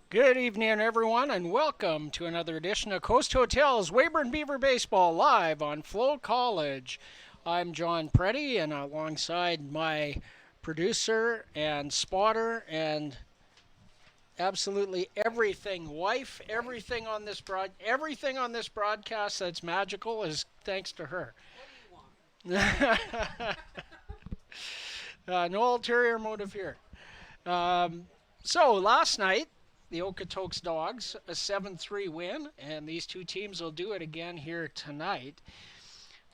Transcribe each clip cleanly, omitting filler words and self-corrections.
Good evening, everyone, and welcome to another edition of Coast Hotel's Weyburn Beaver Baseball live on FloCollege. I'm John Preddy, and alongside my producer and spotter and absolutely everything wife, everything on this broadcast that's magical is thanks to her. No ulterior motive here. So last night, the Okotoks Dawgs, a 7-3 win, and these two teams will do it again here tonight.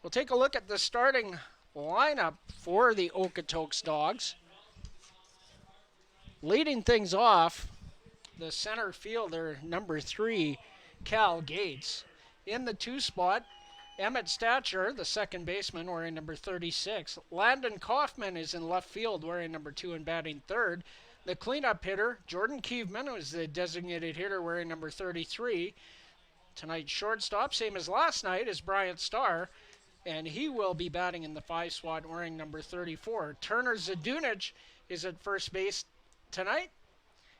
We'll take a look at the starting lineup for the Okotoks Dawgs. Leading things off, the center fielder, number 3, Cal Gates. In the 2 spot, Emmett Stature, the second baseman, wearing number 36. Landon Kaufman is in left field, wearing number 2 and batting third. The cleanup hitter, Jordan Kievman, was the designated hitter, wearing number 33. Tonight's shortstop, same as last night, is Bryant Starr, and he will be batting in the 5 spot, wearing number 34. Turner Zadunich is at first base tonight,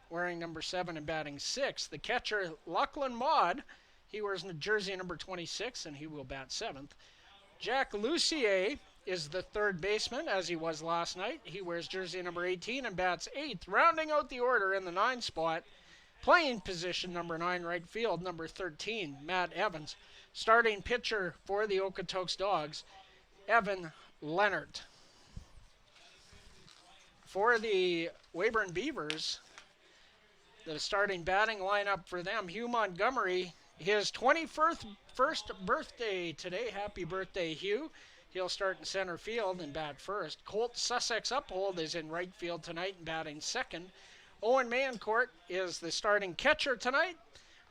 wearing number 7 and batting 6th. The catcher, Lachlan Maud, he wears jersey number 26, and he will bat 7th. Jack Lucier is the third baseman, as he was last night. He wears jersey number 18 and bats 8th. Rounding out the order in the 9 spot, playing position number 9 right field, number 13, Matt Evans. Starting pitcher for the Okotoks Dawgs, Evan Leonard. For the Weyburn Beavers, the starting batting lineup for them, Hugh Montgomery, his 21st birthday today. Happy birthday, Hugh. He'll start in center field and bat first. Colt Sussex Uphold is in right field tonight and batting second. Owen Mancourt is the starting catcher tonight.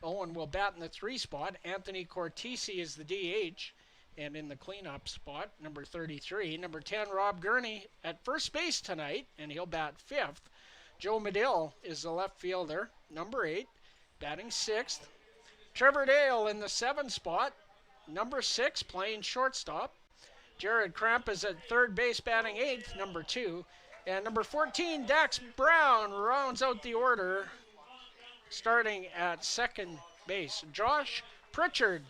Owen will bat in the 3 spot. Anthony Cortese is the DH. And in the cleanup spot, number 33. Number 10, Rob Gurney at first base tonight, and he'll bat 5th. Joe Medill is the left fielder, number 8, batting 6th. Trevor Dale in the 7 spot, number 6, playing shortstop. Jared Kramp is at third base, batting 8th, number 2. And number 14, Dax Brown, rounds out the order, starting at second base. Josh Pritchard,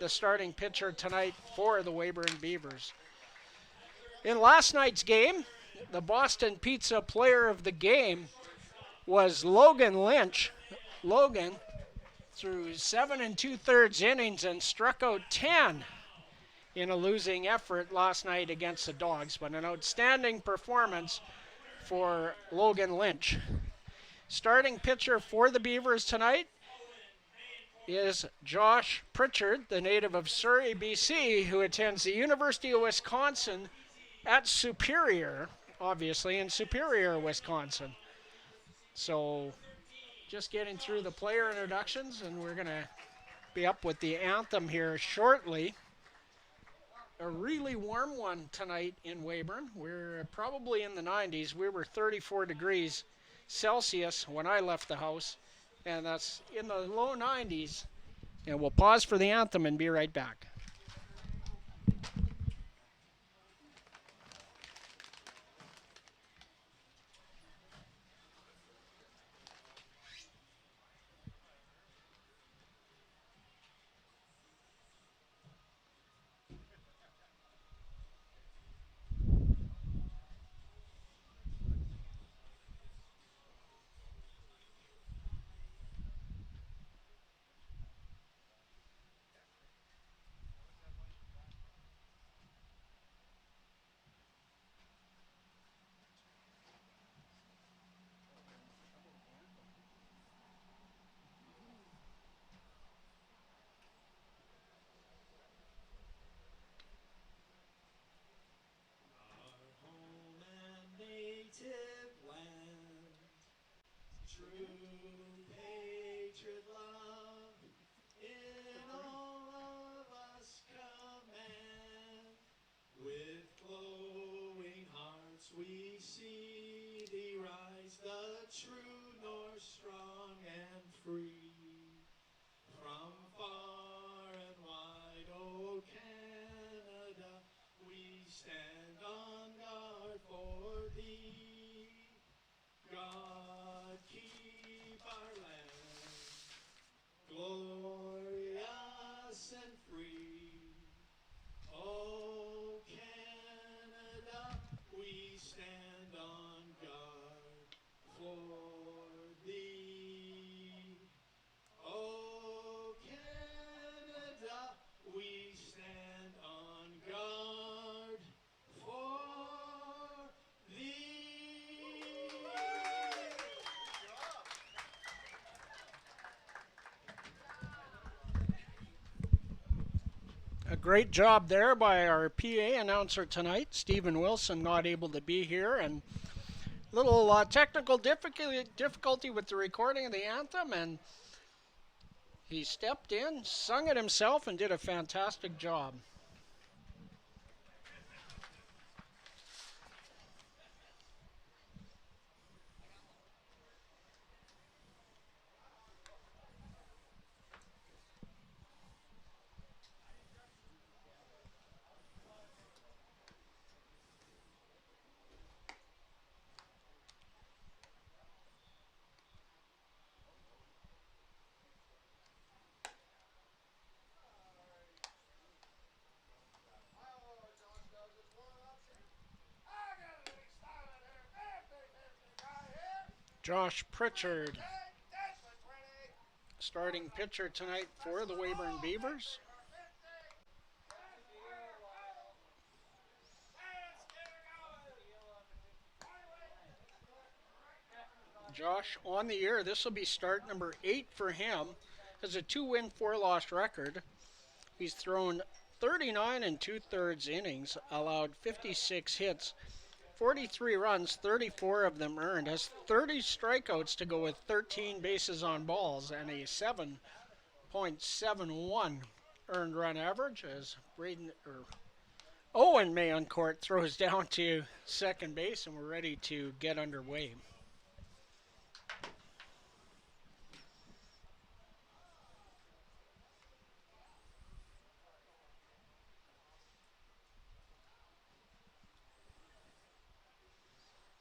the starting pitcher tonight for the Weyburn Beavers. In last night's game, the Boston Pizza player of the game was Logan Lynch. Logan threw 7 2/3 innings and struck out 10 in a losing effort last night against the Dawgs, but an outstanding performance for Logan Lynch. Starting pitcher for the Beavers tonight is Josh Pritchard, the native of Surrey, BC, who attends the University of Wisconsin at Superior, obviously in Superior, Wisconsin. So just getting through the player introductions, and we're going to be up with the anthem here shortly. A really warm one tonight in Weyburn. We're probably in the 90s. We were 34 degrees Celsius when I left the house, and that's in the low 90s. And we'll pause for the anthem and be right back. A great job there by our PA announcer tonight, Stephen Wilson, not able to be here, and little technical difficulty with the recording of the anthem, and he stepped in, sung it himself, and did a fantastic job. Josh Pritchard, starting pitcher tonight for the Weyburn Beavers. Josh on the year. This will be start number 8 for him. Has a 2-win, 4-loss record. He's thrown 39 and 2/3 innings, allowed 56 hits, 43 runs, 34 of them earned, has 30 strikeouts to go with 13 bases on balls, and a 7.71 earned run average as Owen Mayencourt throws down to second base, and we're ready to get underway.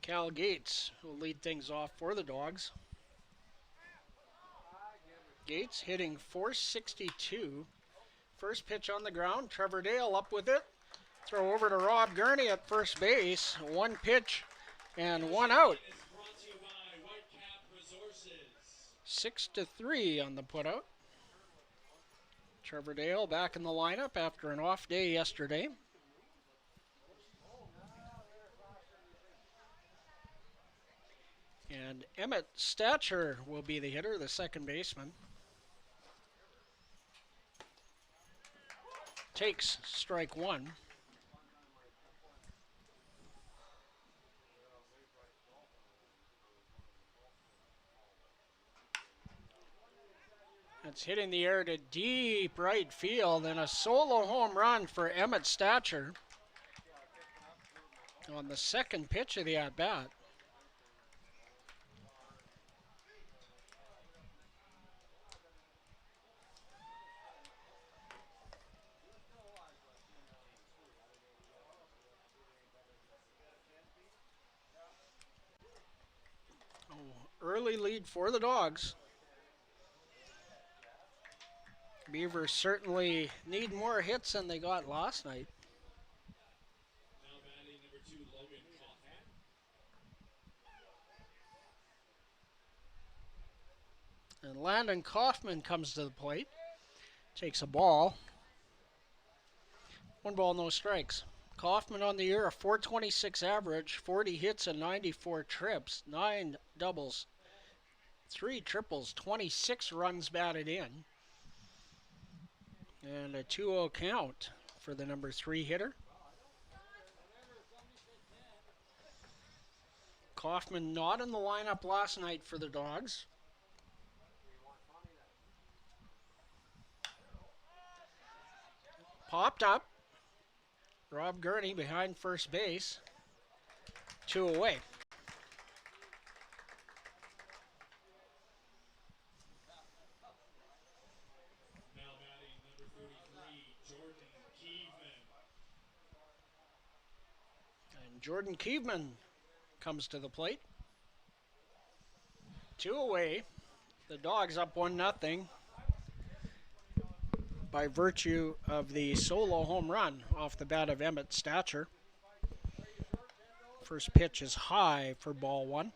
Cal Gates will lead things off for the Dawgs. Gates hitting .462. First pitch on the ground. Trevor Dale up with it. Throw over to Rob Gurney at first base. One pitch and one out. 6-3 on the putout. Trevor Dale back in the lineup after an off day yesterday. And Emmett Stature will be the hitter, the second baseman. Takes strike one. It's hitting the air to deep right field, and a solo home run for Emmett Stature on the second pitch of the at-bat. Early lead for the Dawgs. Beavers certainly need more hits than they got last night. And Landon Kaufman comes to the plate. Takes a ball. 1 ball, no strikes. Kaufman on the year, a .426 average, 40 hits and 94 trips, 9 doubles, 3 triples, 26 runs batted in, and a 2-0 count for the number 3 hitter. Kaufman not in the lineup last night for the Dawgs. Popped up. Rob Gurney behind first base. 2 away. Now batting number 33, Jordan Keevan. And Jordan Keevan comes to the plate. 2 away. The Dawgs up 1-0. By virtue of the solo home run off the bat of Emmett Stature. First pitch is high for ball 1.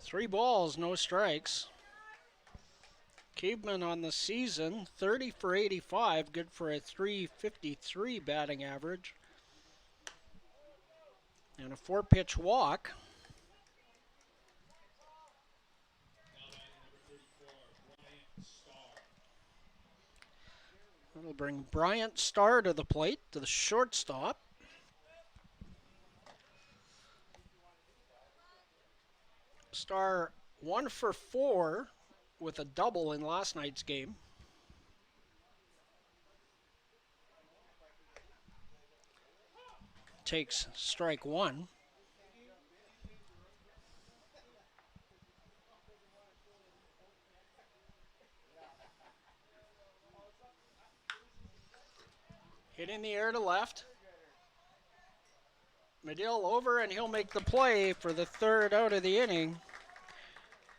Three balls, no strikes. Caveman on the season, 30 for 85, good for a 353 batting average. And a 4-pitch walk. That'll bring Bryant Starr to the plate, to the shortstop. Starr 1 for 4 with a double in last night's game. Takes strike 1. Hit in the air to left. Medill over, and he'll make the play for the third out of the inning.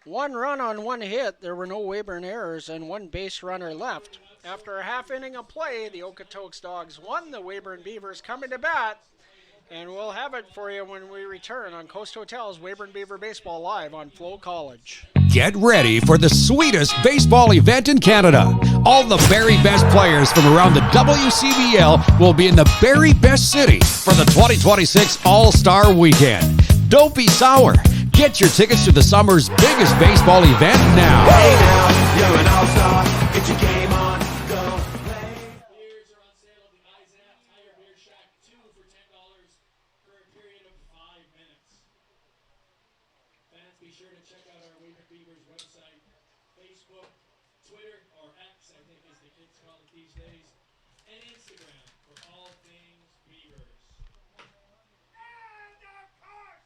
1 run on 1 hit. There were no Weyburn errors and 1 base runner left. After a half inning of play, the Okotoks Dawgs won. The Weyburn Beavers coming to bat. And we'll have it for you when we return on Coast Hotel's Weyburn Beaver Baseball Live on FloCollege. Get ready for the sweetest baseball event in Canada. All the very best players from around the WCBL will be in the very best city for the 2026 All-Star Weekend. Don't be sour. Get your tickets to the summer's biggest baseball event now. Hey now, you're an all-star. Get your game on, go play. Beers are on sale at the Izap Tire Beer Shack, 2 for $10 for a period of 5 minutes. Fans, be sure to check out our Weyburn Beavers website, Facebook, Twitter, or X, I think is the kids call it these days, and Instagram for all things Beavers. And of course,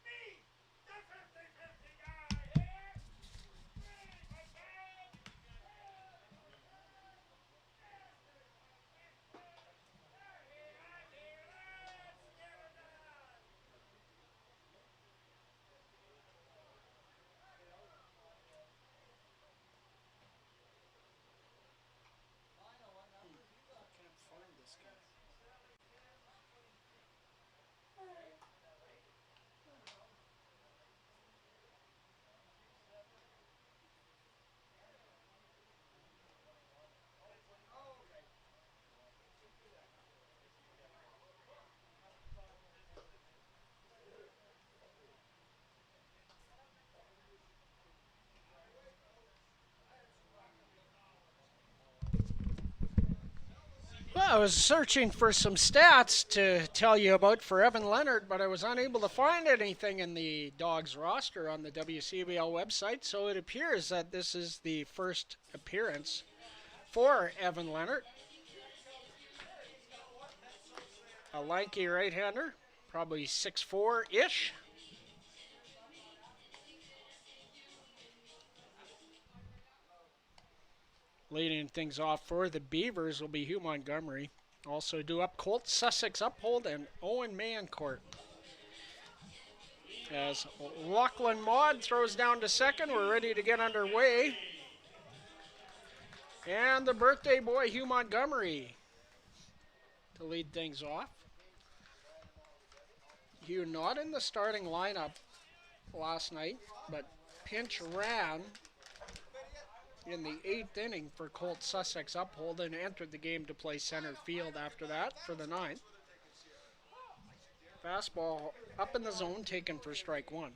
me, the 50-50 guy here. Ready for bed? Let's get it done. Well, I was searching for some stats to tell you about for Evan Leonard, but I was unable to find anything in the Dawgs roster on the WCBL website, so it appears that this is the first appearance for Evan Leonard. A lanky right-hander, probably 6'4"-ish. Leading things off for the Beavers will be Hugh Montgomery. Also due up Colt Sussex Uphold and Owen Mancourt. As Lachlan Maud throws down to second, we're ready to get underway. And the birthday boy, Hugh Montgomery, to lead things off. Hugh not in the starting lineup last night, but pinch ran in the 8th inning for Colt Sussex Uphold and entered the game to play center field after that for the 9th. Fastball up in the zone, taken for strike 1.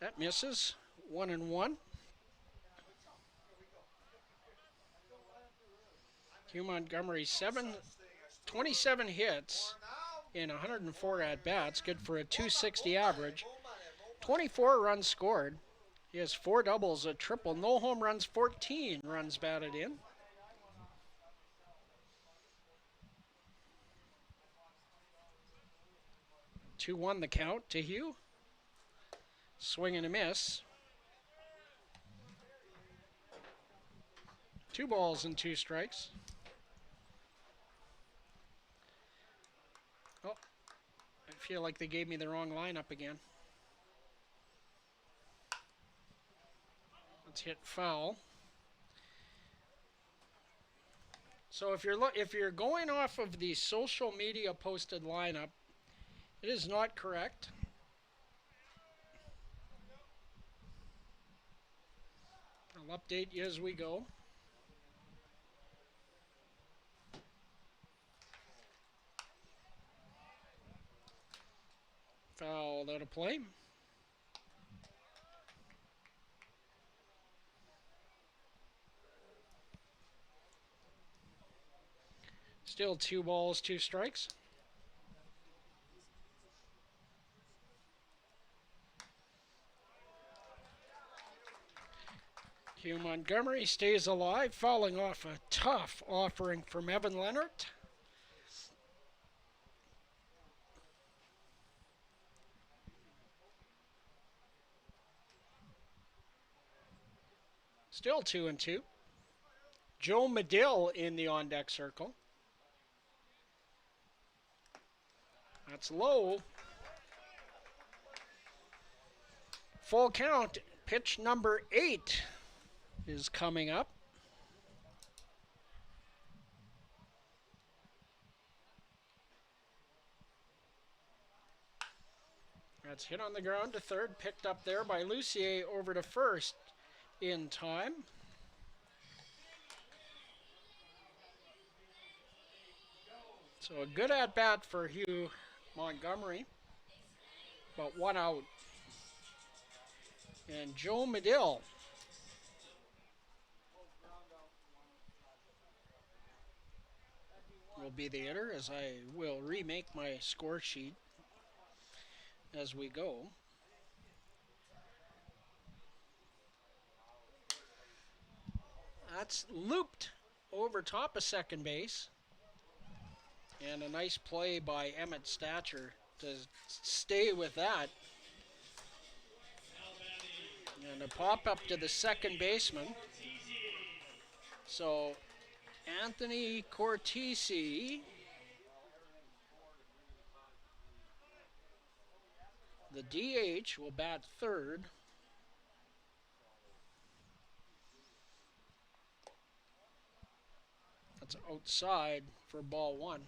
That misses, 1-1. Hugh Montgomery, 27 hits in 104 at-bats, good for a 260 average. 24 runs scored. He has 4 doubles, a triple, no home runs, 14 runs batted in. Two 2-1 the count to Hugh. Swing and a miss. 2 balls and 2 strikes. Oh, I feel like they gave me the wrong lineup again. Let's hit foul. So if you're going off of the social media posted lineup, it is not correct. I'll update you as we go. Foul out of play. Still 2 balls, 2 strikes. Hugh Montgomery stays alive, fouling off a tough offering from Evan Leonard. Still 2-2. Joe Medill in the on-deck circle. That's low. Full count. Pitch number 8 is coming up. That's hit on the ground to third, picked up there by Lucier over to first in time. So a good at-bat for Hugh Montgomery, but 1 out. And Joe Medill will be the hitter, as I will remake my score sheet as we go. That's looped over top of second base. And a nice play by Emmett Stacher to stay with that. And a pop up to the second baseman. So Anthony Cortese, the DH, will bat third. That's outside for ball 1.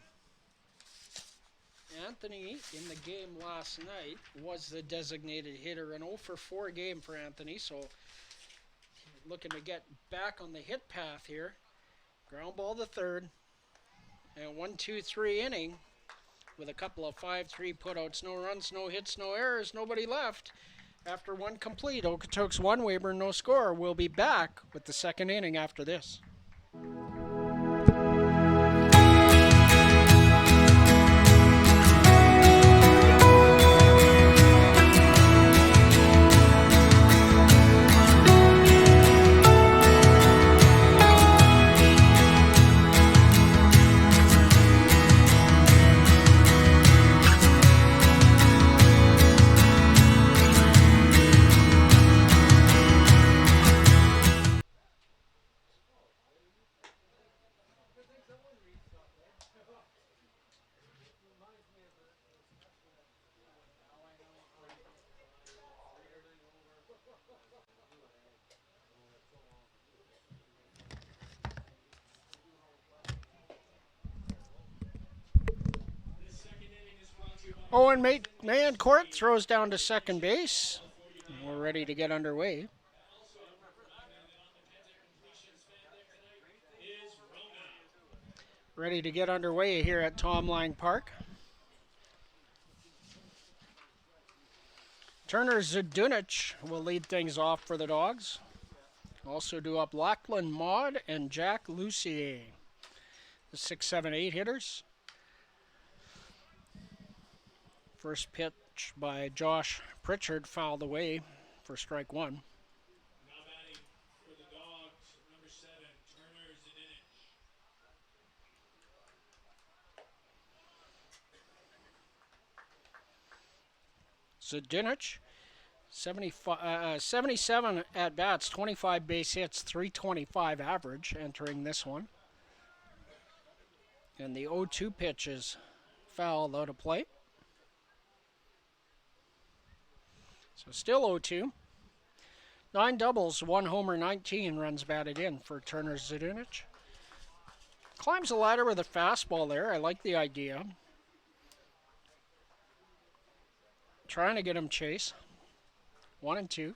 Anthony, in the game last night, was the designated hitter. An 0-for-4 game for Anthony, so looking to get back on the hit path here. Ground ball to third. And 1-2-3 inning with a couple of 5-3 putouts. No runs, no hits, no errors, nobody left. After 1 complete, Okotoks 1, Weyburn no score. We'll be back with the second inning after this. Owen Mancourt throws down to second base. We're ready to get underway. Ready to get underway here at Tom Lang Park. Turner Zdunich will lead things off for the Dawgs. Also do up Lachlan Maud and Jack Lucier, the 6, 7, 8 hitters. First pitch by Josh Pritchard fouled away for strike 1. Now batting for the Dawgs, number 7, Turner Zdunich, 77 at-bats, 25 base hits, 325 average entering this one. And the 0-2 pitch is fouled out of play. So still 0-2. 9 doubles, 1 homer, 19 runs batted in for Turner Zdunich. Climbs the ladder with a fastball there. I like the idea. Trying to get him chase. 1-2.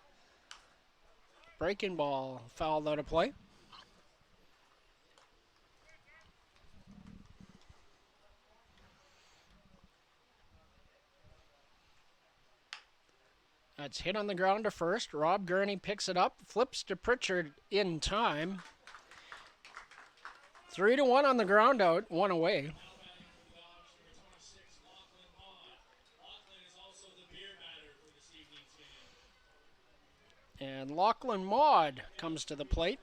Breaking ball fouled out of play. That's hit on the ground to first. Rob Gurney picks it up, flips to Pritchard in time. 3-1 on the ground out, one away. Now batting for the Dawgs, number 26, Lachlan Maud. Lachlan is also the beer batter for this evening's game. And Lachlan Maud comes to the plate.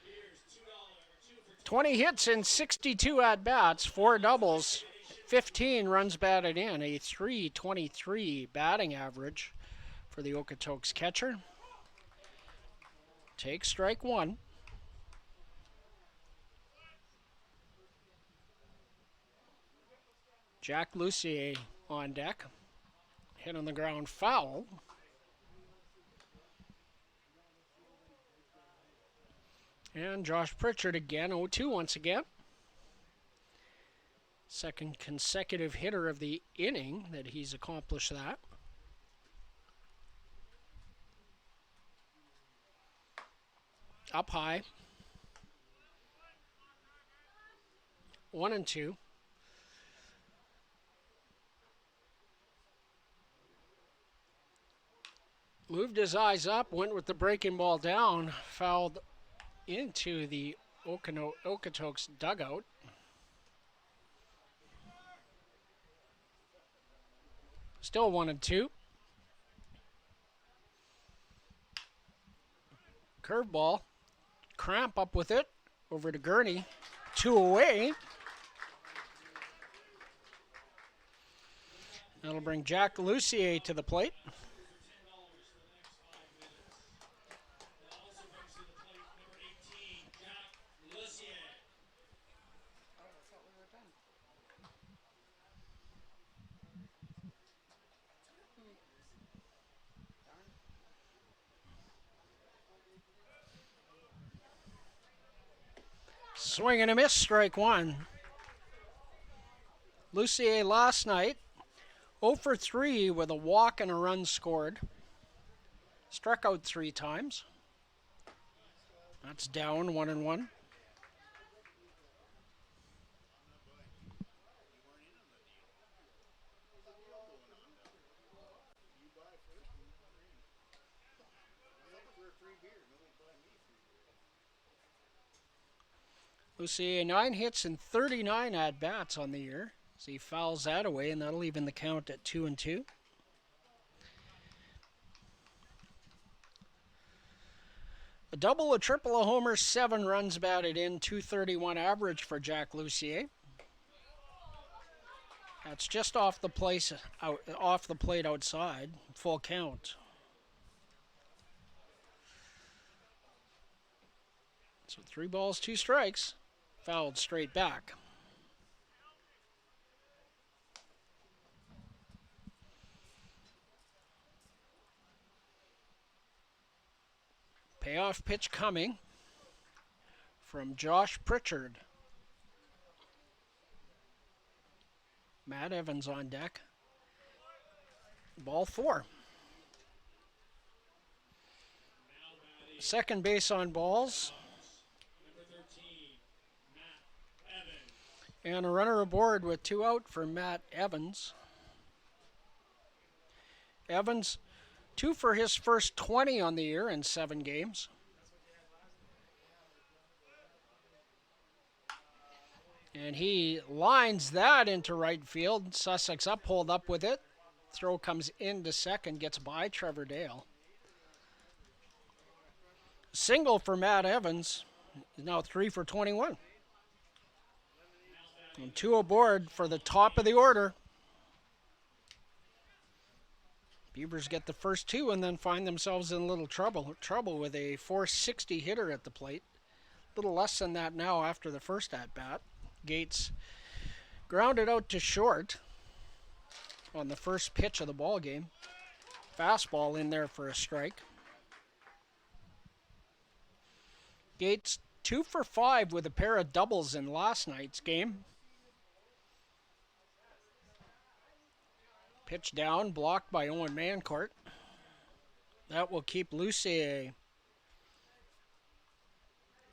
Beers, $2 for 20 hits in 62 at-bats, 4 doubles, 15 runs batted in, a .323 batting average for the Okotoks catcher. Take strike one. Jack Lucier on deck. Hit on the ground foul. And Josh Pritchard again, 0-2 once again. Second consecutive hitter of the inning that he's accomplished that. Up high. 1-2. Moved his eyes up, went with the breaking ball down, fouled into the Okotoks dugout. Still 1-2. Curveball. Cramp up with it. Over to Gurney. 2 away. That'll bring Jack Lucier to the plate. That also brings to the plate number 18, Jack Lucier. Swing and a miss, strike one. Lucier last night, 0 for 3 with a walk and a run scored. Struck out 3 times. That's down 1-1. Lucier 9 hits and 39 at-bats on the year. So he fouls that away, and that'll even the count at 2-2. A double, a triple, a homer, 7 runs batted in, .231 average for Jack Lucier. That's just off the plate outside, full count. So 3 balls, 2 strikes, fouled straight back. Payoff pitch coming from Josh Pritchard. Matt Evans on deck. Ball 4. Second base on balls. Number 13, Matt Evans. And a runner aboard with 2 out for Matt Evans. Evans, 2 for his first 20 on the year in 7 games. And he lines that into right field. Sussex uphold up with it. Throw comes into second, gets by Trevor Dale. Single for Matt Evans. He's now 3 for 21. And 2 aboard for the top of the order. Beavers get the first 2 and then find themselves in a little trouble with a .460 hitter at the plate. A little less than that now after the first at-bat. Gates grounded out to short on the first pitch of the ball game. Fastball in there for a strike. Gates 2 for 5 with a pair of doubles in last night's game. Pitch down, blocked by Owen Mancourt. That will keep Lucier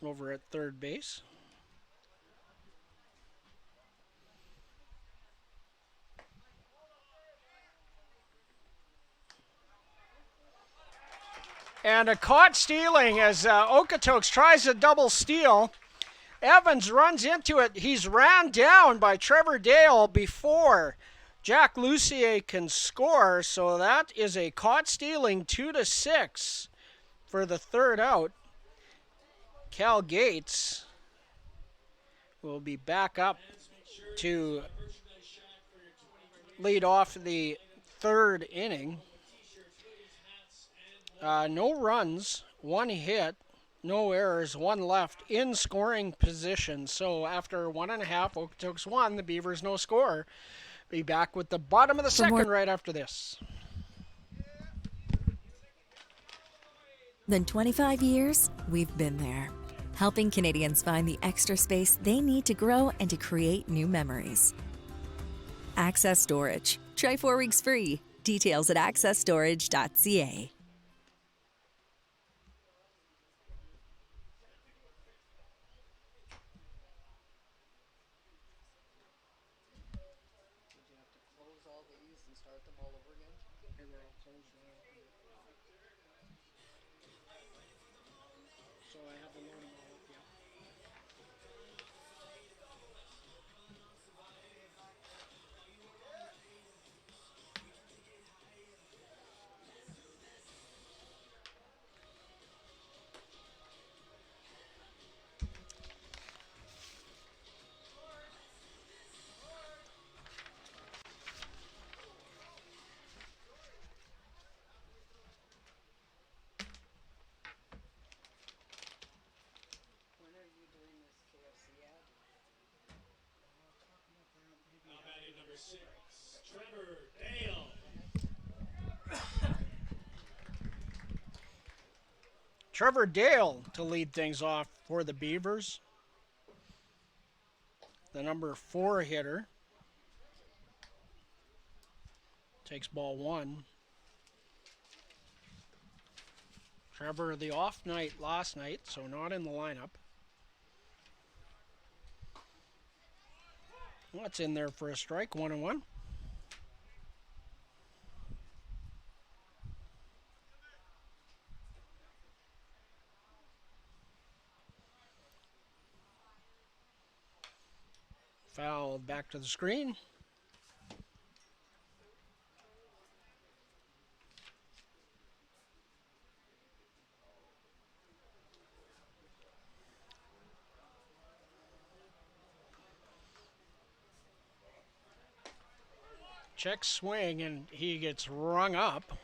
over at third base. And a caught stealing as Okotoks tries a double steal. Evans runs into it. He's ran down by Trevor Dale before Jack Lucier can score. So that is a caught stealing 2-6 for the third out. Cal Gates will be back up to lead off the third inning. No runs, 1 hit, no errors, 1 left in scoring position. So after 1.5, Okotoks 1, the Beavers no score. Be back with the bottom of the second right after this. Than 25 years, we've been there, helping Canadians find the extra space they need to grow and to create new memories. Access Storage. Try 4 weeks free. Details at accessstorage.ca. Number 6, Trevor Dale. Trevor Dale to lead things off for the Beavers. The number 4 hitter. Takes ball 1. Trevor the off night last night, so not in the lineup. What's in there for a strike? 1-1. Foul back to the screen. Check swing, and he gets rung up.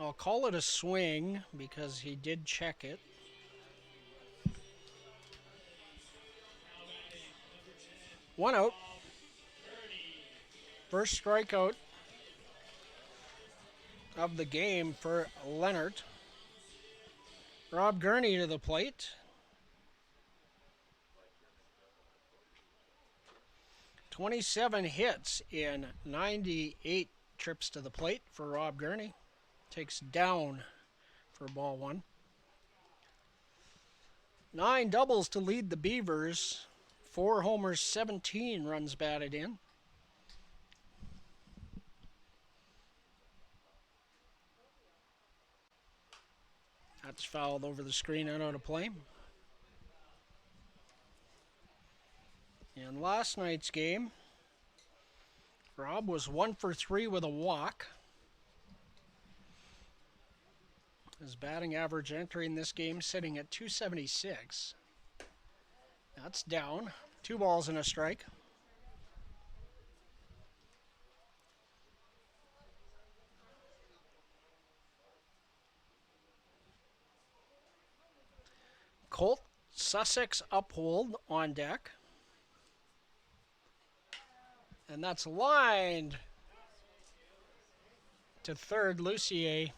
I'll call it a swing because he did check it. One out. First strikeout of the game for Leonard. Rob Gurney to the plate. .27 hits in 98 trips to the plate for Rob Gurney. Takes down for ball 1. 9 doubles to lead the Beavers. 4 homers, 17 runs batted in. That's fouled over the screen and out of play. In last night's game, Rob was 1 for 3 with a walk. His batting average entering this game sitting at .276. That's down. 2 balls and a strike. Colt Sussex Uphold on deck. And that's lined to third. Lucier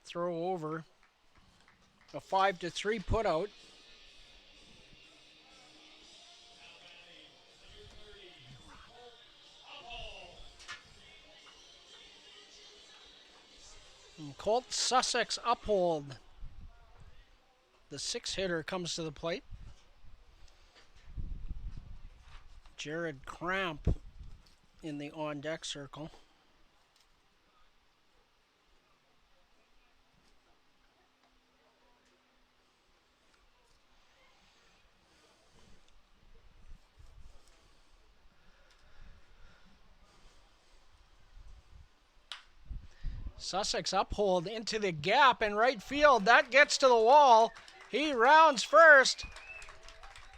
throw over. A 5-3 putout. And Colt Sussex uphold. The 6-hitter comes to the plate. Jared Cramp in the on-deck circle. Sussex uphold into the gap in right field. That gets to the wall. He rounds first.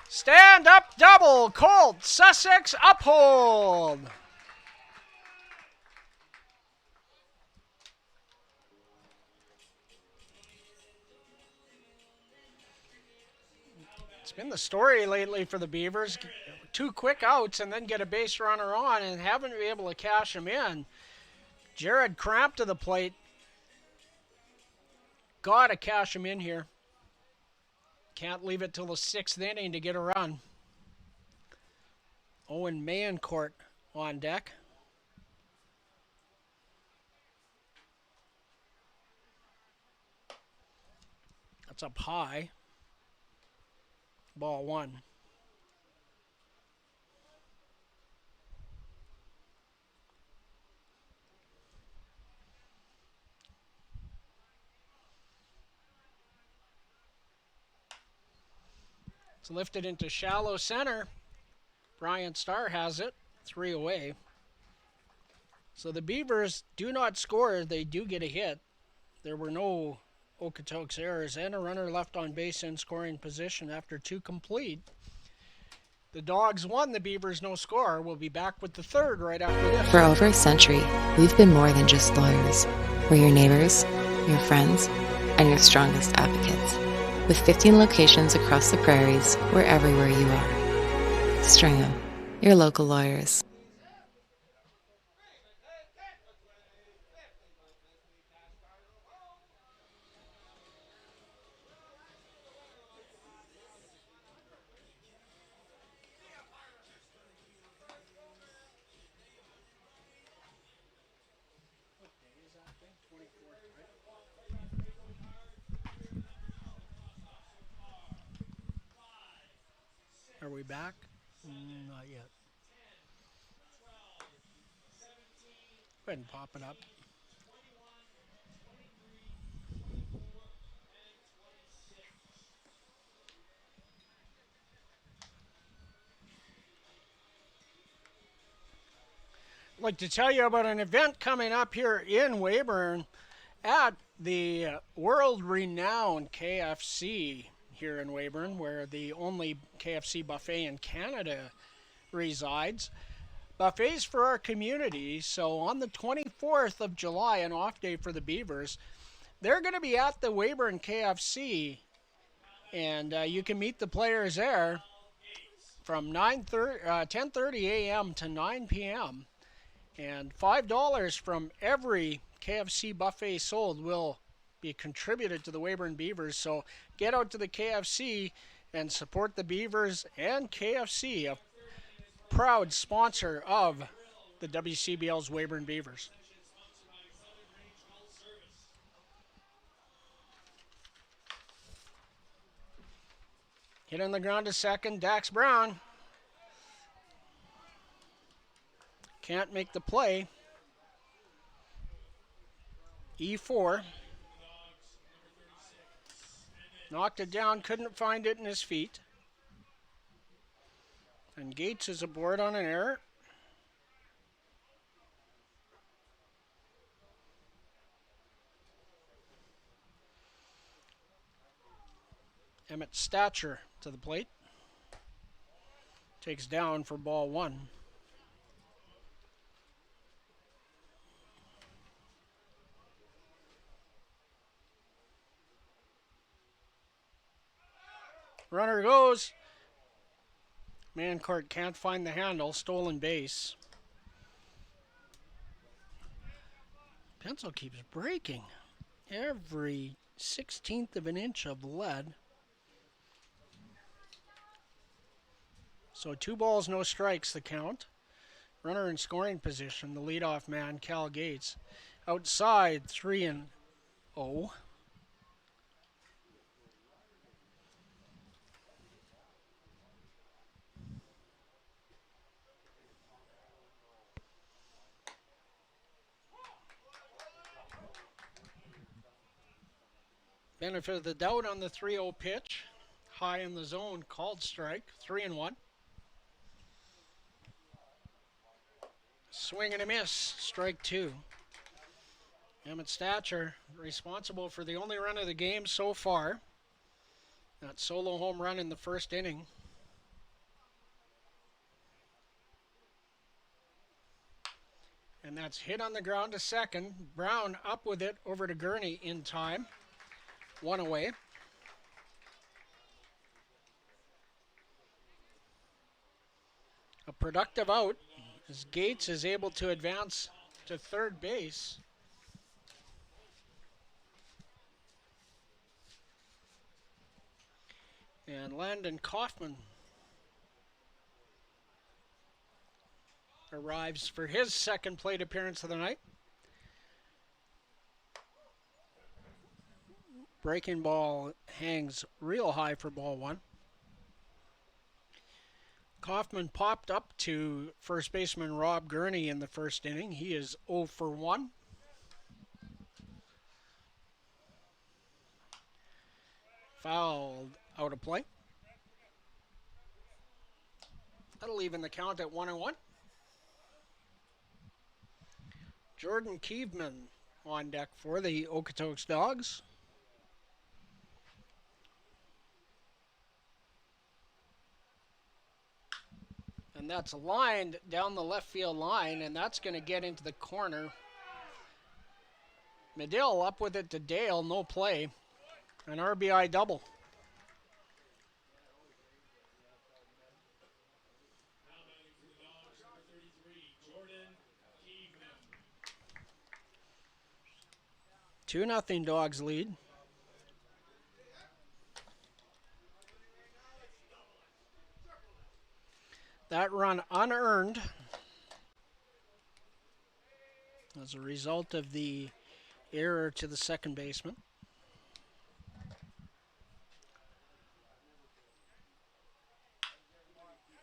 Stand up double. Colt Sussex uphold. It's been the story lately for the Beavers. 2 quick outs and then get a base runner on and haven't been able to cash him in. Jared Cramp to the plate. Gotta cash him in here. Can't leave it till the 6th inning to get a run. Owen Mayencourt on deck. That's up high. Ball 1. It's lifted into shallow center. Brian Starr has it. 3 away. So the Beavers do not score. They do get a hit. There were no Okotoks errors and a runner left on base in scoring position after 2 complete. The Dawgs won, the Beavers no score. We'll be back with the 3rd right after this. For over a century, we've been more than just lawyers. We're your neighbors, your friends, and your strongest advocates. With 15 locations across the prairies, we're everywhere you are. Stringham, your local lawyers. Are we back? Not yet. Go ahead and pop it up. I'd like to tell you about an event coming up here in Weyburn at the world-renowned KFC here in Weyburn, where the only KFC buffet in Canada resides. Buffets for our community. So on the 24th of July, an off day for the Beavers, they're going to be at the Weyburn KFC, and you can meet the players there from 10:30 a.m. to 9 p.m. And $5 from every KFC buffet sold will be contributed to the Weyburn Beavers. So get out to the KFC and support the Beavers and KFC, a proud sponsor of the WCBL's Weyburn Beavers. Hit on the ground to second, Dax Brown. Can't make the play. E4. Knocked it down, couldn't find it in his feet. And Gates is aboard on an error. Emmett Stature to the plate. Takes down for ball 1. Runner goes. Mayencourt can't find the handle. Stolen base. Pencil keeps breaking. Every 16th of an inch of lead. So 2 balls, no strikes, the count. Runner in scoring position, the leadoff man, Cal Gates. Outside, 3-0. Benefit of the doubt on the 3-0 pitch. High in the zone, called strike, 3-1. Swing and a miss, strike 2. Emmett Stacher responsible for the only run of the game so far. That solo home run in the first inning. And that's hit on the ground to second. Brown up with it over to Gurney in time. 1 away. A productive out as Gates is able to advance to third base. And Landon Kaufman arrives for his second plate appearance of the night. Breaking ball hangs real high for ball 1. Kaufman popped up to first baseman Rob Gurney in the first inning. He is 0 for 1. Fouled out of play. That'll even the count at 1-1. Jordan Keeveman on deck for the Okotoks Dawgs. And that's lined down the left field line, and that's going to get into the corner. Medill up with it to Dale, no play. An RBI double. Now batting for the Dawgs, number 33, Jordan Keeveman. 2-0 Dawgs lead. That run unearned as a result of the error to the second baseman.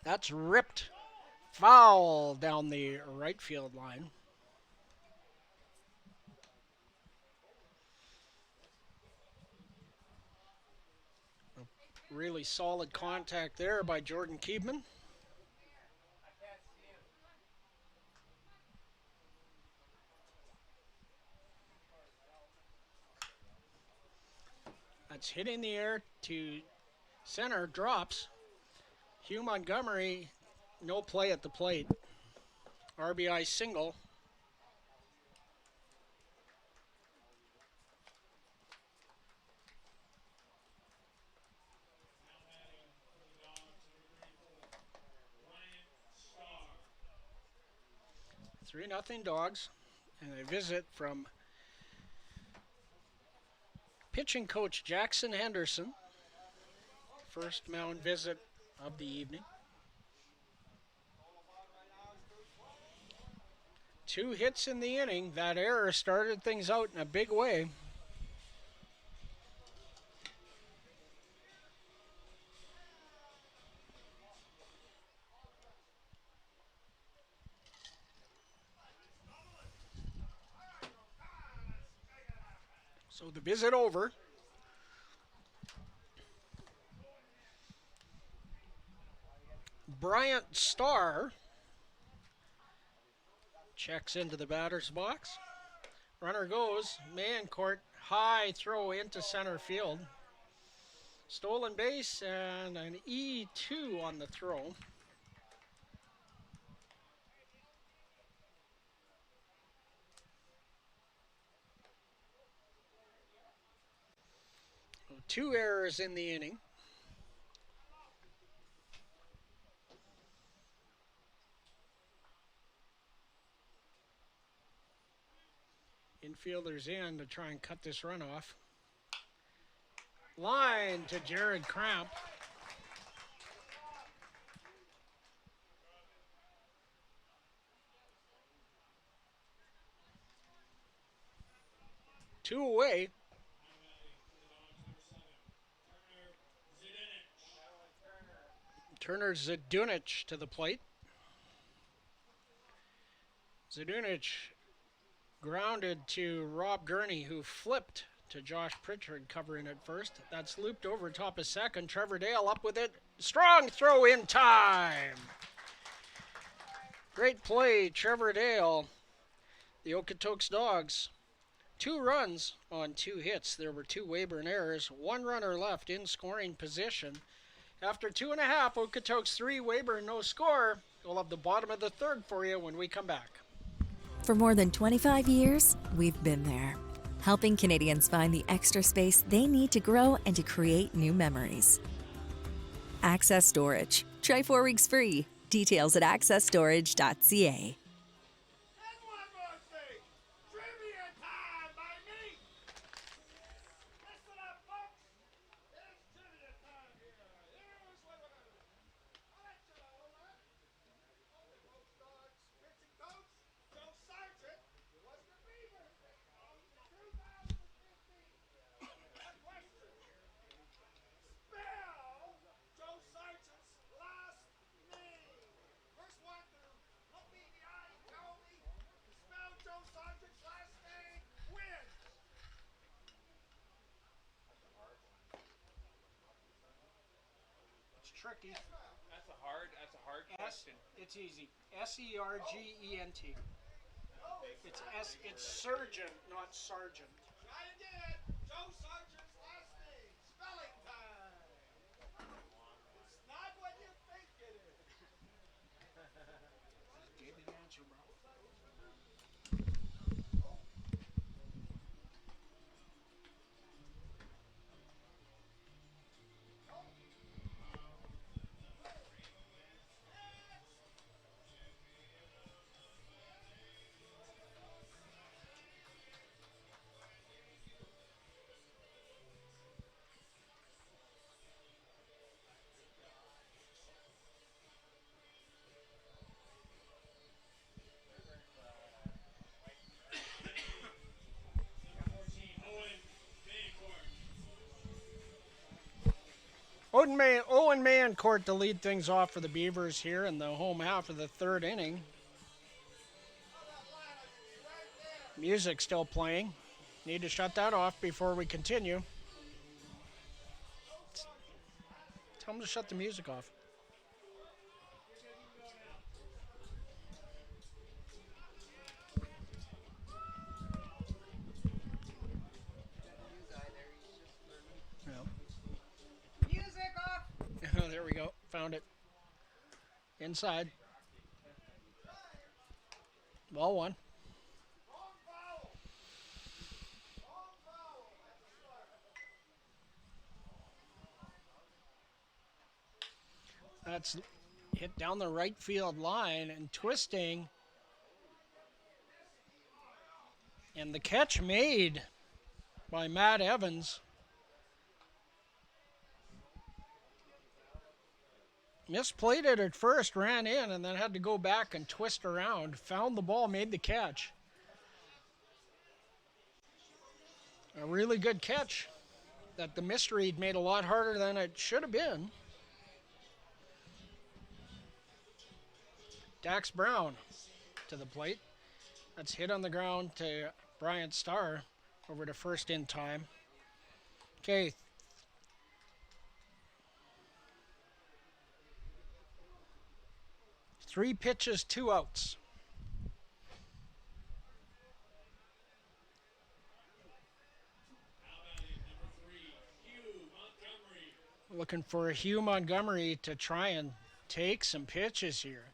That's ripped foul down the right field line. A really solid contact there by Jordan Keeveman. That's hit in the air to center, drops. Hugh Montgomery, no play at the plate. RBI single. Now batting for the Dawgs, number 34, Brian Starr. 3-0 Dawgs. And a visit from pitching coach Jackson Henderson. First mound visit of the evening. 2 hits in the inning. That error started things out in a big way. So the visit over. Bryant Starr checks into the batter's box. Runner goes, man court, high throw into center field. Stolen base and an E2 on the throw. So 2 errors in the inning. Infielders in to try and cut this run off. line to Jared Cramp. Two away. Turner Zdunich to the plate. Zdunich grounded to Rob Gurney, who flipped to Josh Pritchard covering at first. That's looped over top of second. Trevor Dale up with it. Strong throw in time. Great play, Trevor Dale. The Okotoks Dawgs. 2 runs on 2 hits. There were 2 Weyburn errors. 1 runner left in scoring position. After 2.5, Okotoks 3, Weyburn no score. We'll have the bottom of the third for you when we come back. For more than 25 years, we've been there, helping Canadians find the extra space they need to grow and to create new memories. Access Storage. Try 4 weeks free. Details at accessstorage.ca. And one more thing. Trivia time by me. Listen up, folks. It's trivia time here. Here's what we're going to do. I'll let you know that Okotoks Dawgs pitching coach Joe Sargent was the Beavers head coach in 2015. A question. Spell Joe Sargent's last name. First one to look me in the eye and tell me to spell Joe Sargent's last name wins. It's tricky. That's a hard question. It's easy. Sergent. It's surgeon, not sergeant. Try again. Joe Sargent's last name. Spelling time. It's not what you think it is. Gave me the answer, bro. Owen Mayencourt to lead things off for the Beavers here in the home half of the third inning. Music still playing. Need to shut that off before we continue. Tell them to shut the music off. There we go. Found it. Inside. Ball 1. That's hit down the right field line and twisting. And the catch made by Matt Evans. Misplayed it at first, ran in, and then had to go back and twist around. Found the ball, made the catch. A really good catch that the misread made a lot harder than it should have been. Dax Brown to the plate. That's hit on the ground to Bryant Starr over to first in time. Okay. Three pitches, 2 outs. Looking for Hugh Montgomery to try and take some pitches here.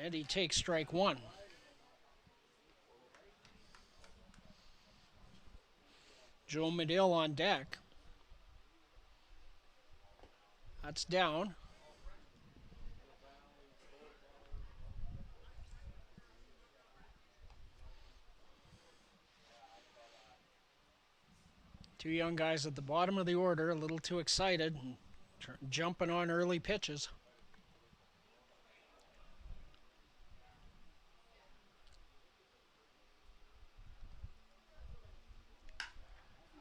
And he takes strike 1. Joe Medill on deck. That's down. Two young guys at the bottom of the order, a little too excited, and jumping on early pitches.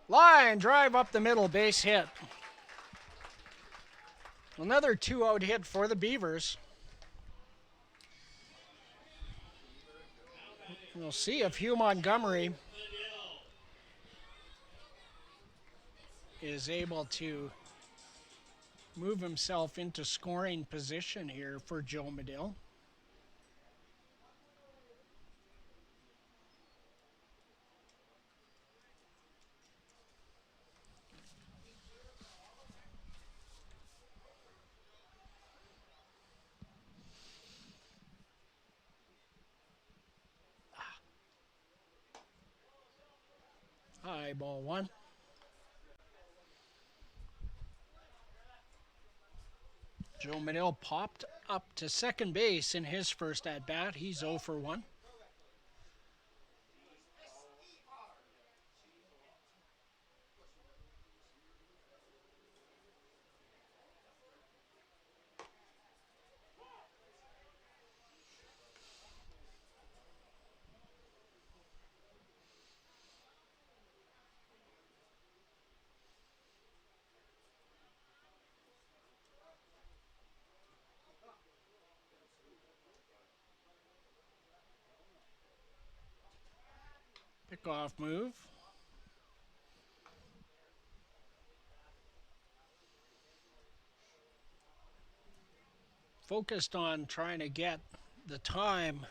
Line drive up the middle, base hit. Another 2-out hit for the Beavers. We'll see if Hugh Montgomery is able to move himself into scoring position here for Joe Medill. High ball one. Joe Medill popped up to second base in his first at-bat. He's 0 for 1. Pickoff move. Focused on trying to get the time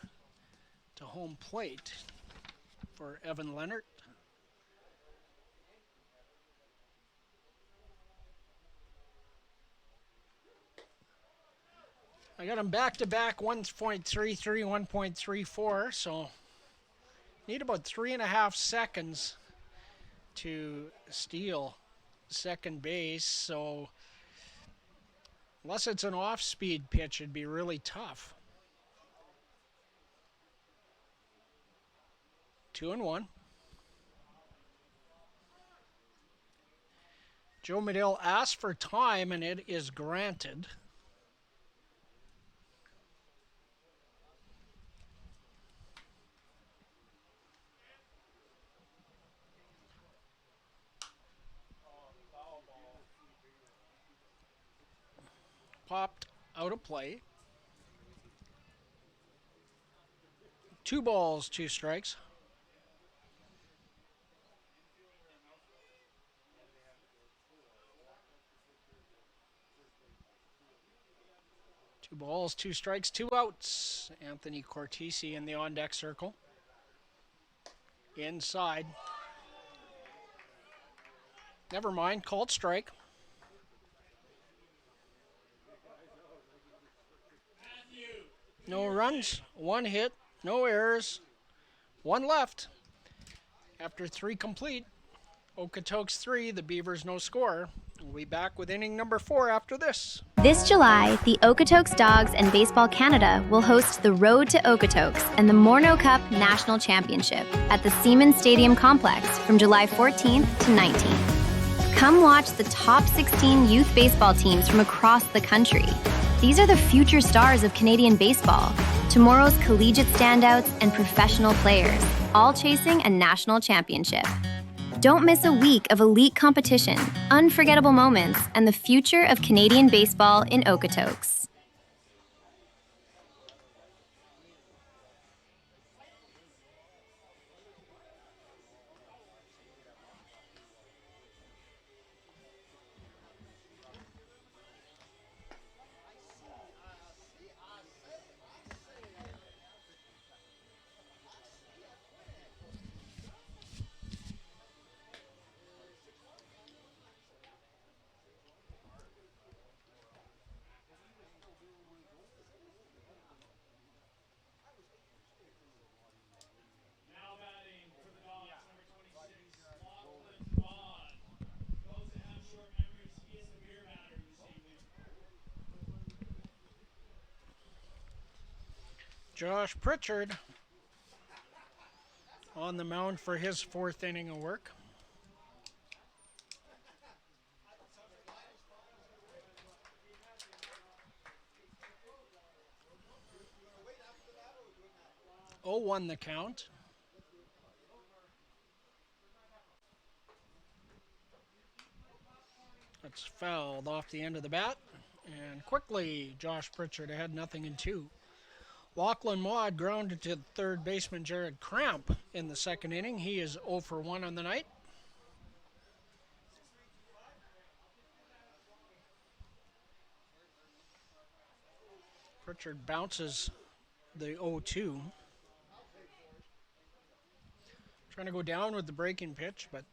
to home plate for Evan Leonard. I got him back-to-back 1.33, 1.34, so need about 3.5 seconds to steal second base, so unless it's an off-speed pitch, it'd be really tough. 2-1. Joe Medill asked for time, and it is granted. Popped out of play. 2 balls, 2 strikes. Two balls, 2 strikes, 2 outs. Anthony Cortese in the on-deck circle. Inside. Never mind, called strike. No runs, 1 hit, no errors, 1 left. After 3 complete, Okotoks 3, the Beavers no score. We'll be back with inning number 4 after this. This July, the Okotoks Dawgs and Baseball Canada will host the Road to Okotoks and the Morneau Cup National Championship at the Siemens Stadium Complex from July 14th to 19th. Come watch the top 16 youth baseball teams from across the country. These are the future stars of Canadian baseball, tomorrow's collegiate standouts and professional players, all chasing a national championship. Don't miss a week of elite competition, unforgettable moments, and the future of Canadian baseball in Okotoks. Now batting for the Dawgs, number 26, Lachlan Vaughn. Those that have short memories, he is the beer batter this evening. Josh Pritchard on the mound for his 4th inning of work. 0-1 the count. That's fouled off the end of the bat. And quickly, Josh Pritchard ahead 0-2. Lachlan Maud grounded to third baseman Jared Cramp in the second inning. He is 0 for 1 on the night. Pritchard bounces the 0-2. Trying to go down with the breaking pitch, but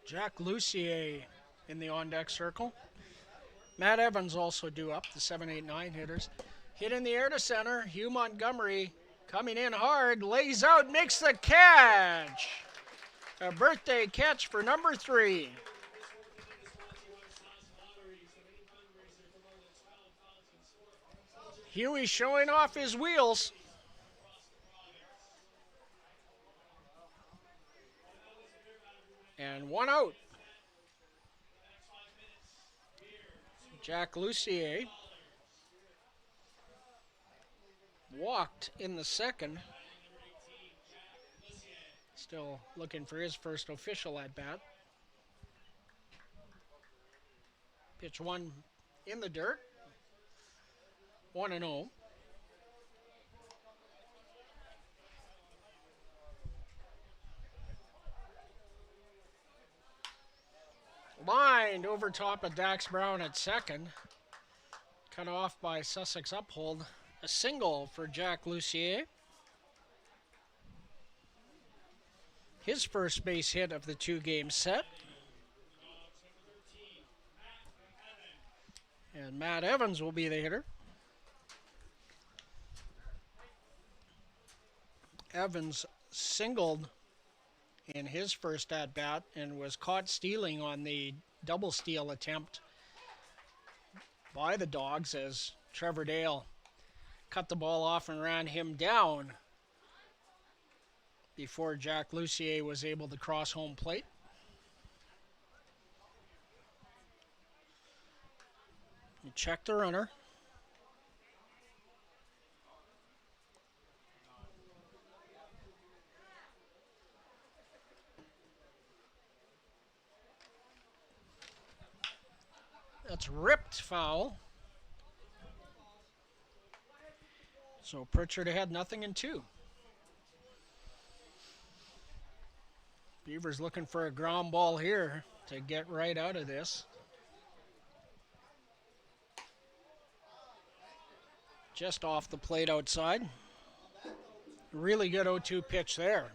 Jack Lucier in the on-deck circle. Matt Evans also due up, the 7-8-9 hitters. Hit in the air to center. Hugh Montgomery coming in hard, lays out, makes the catch. A birthday catch for number 3. Huey showing off his wheels. And 1 out. Jack Lucier walked in the second. Still looking for his first official at bat. Pitch 1 in the dirt. 1-0. Lined over top of Dax Brown at second. Cut off by Sussex Uphold. A single for Jack Lucier. His first base hit of the 2-game set. And Matt Evans will be the hitter. Evans singled in his first at-bat and was caught stealing on the double steal attempt by the Dawgs as Trevor Dale cut the ball off and ran him down before Jack Lucier was able to cross home plate. He checked the runner. That's ripped foul. So Pritchard ahead 0-2. Beavers looking for a ground ball here to get right out of this. Just off the plate outside. Really good 0-2 pitch there.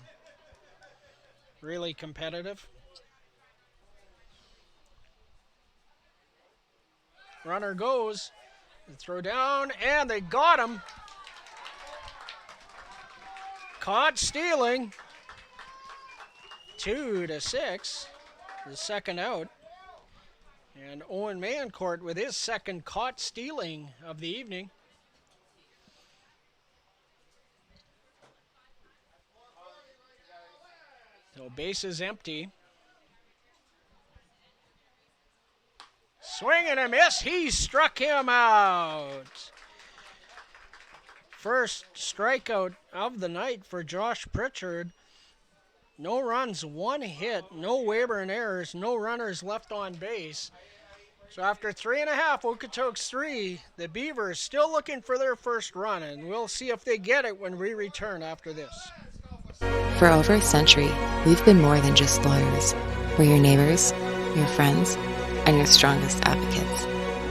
Really competitive. Runner goes. They throw down, and they got him. Caught stealing. 2-6. The second out. And Owen Mancourt with his second caught stealing of the evening. So base is empty. Swing and a miss. He struck him out. First strikeout of the night for Josh Pritchard. No runs, 1 hit, no Weyburn errors, no runners left on base. So after 3.5, Okotoks 3, the Beavers still looking for their first run, and we'll see if they get it when we return after this. For over a century, we've been more than just lawyers. We're your neighbors, your friends, and your strongest advocates.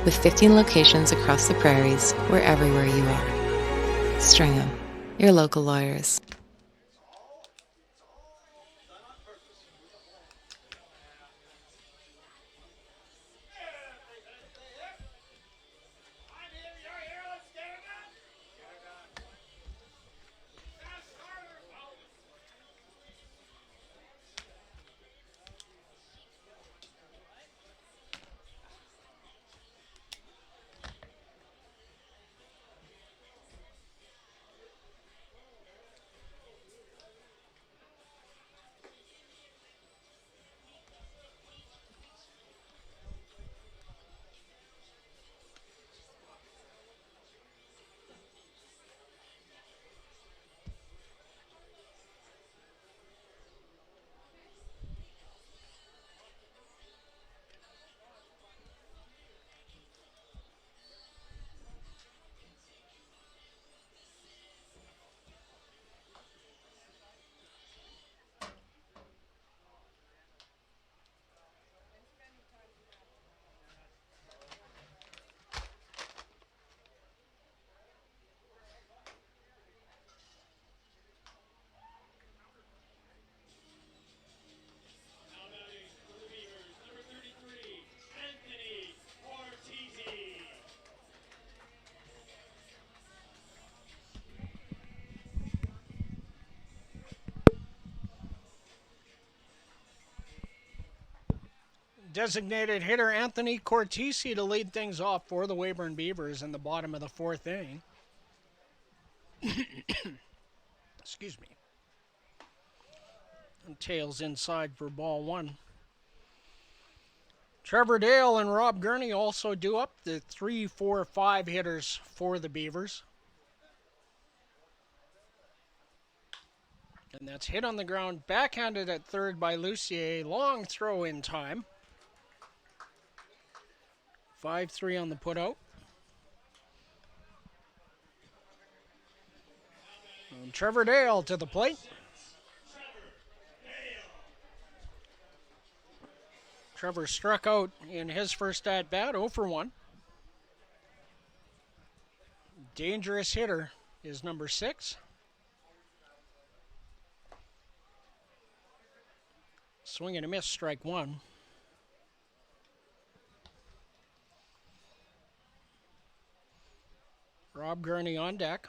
With 15 locations across the prairies, we're everywhere you are. Stringham, your local lawyers. designated hitter Anthony Cortese to lead things off for the Weyburn Beavers in the bottom of the 4th inning. Excuse me. And tails inside for ball 1. Trevor Dale and Rob Gurney also do up the 3, 4, 5 hitters for the Beavers. And that's hit on the ground, backhanded at third by Lucier. Long throw in time. 5-3 on the putout. And Trevor Dale to the plate. Trevor struck out in his first at-bat, 0 for 1. Dangerous hitter is number 6. Swing and a miss, strike 1. Rob Gurney on deck.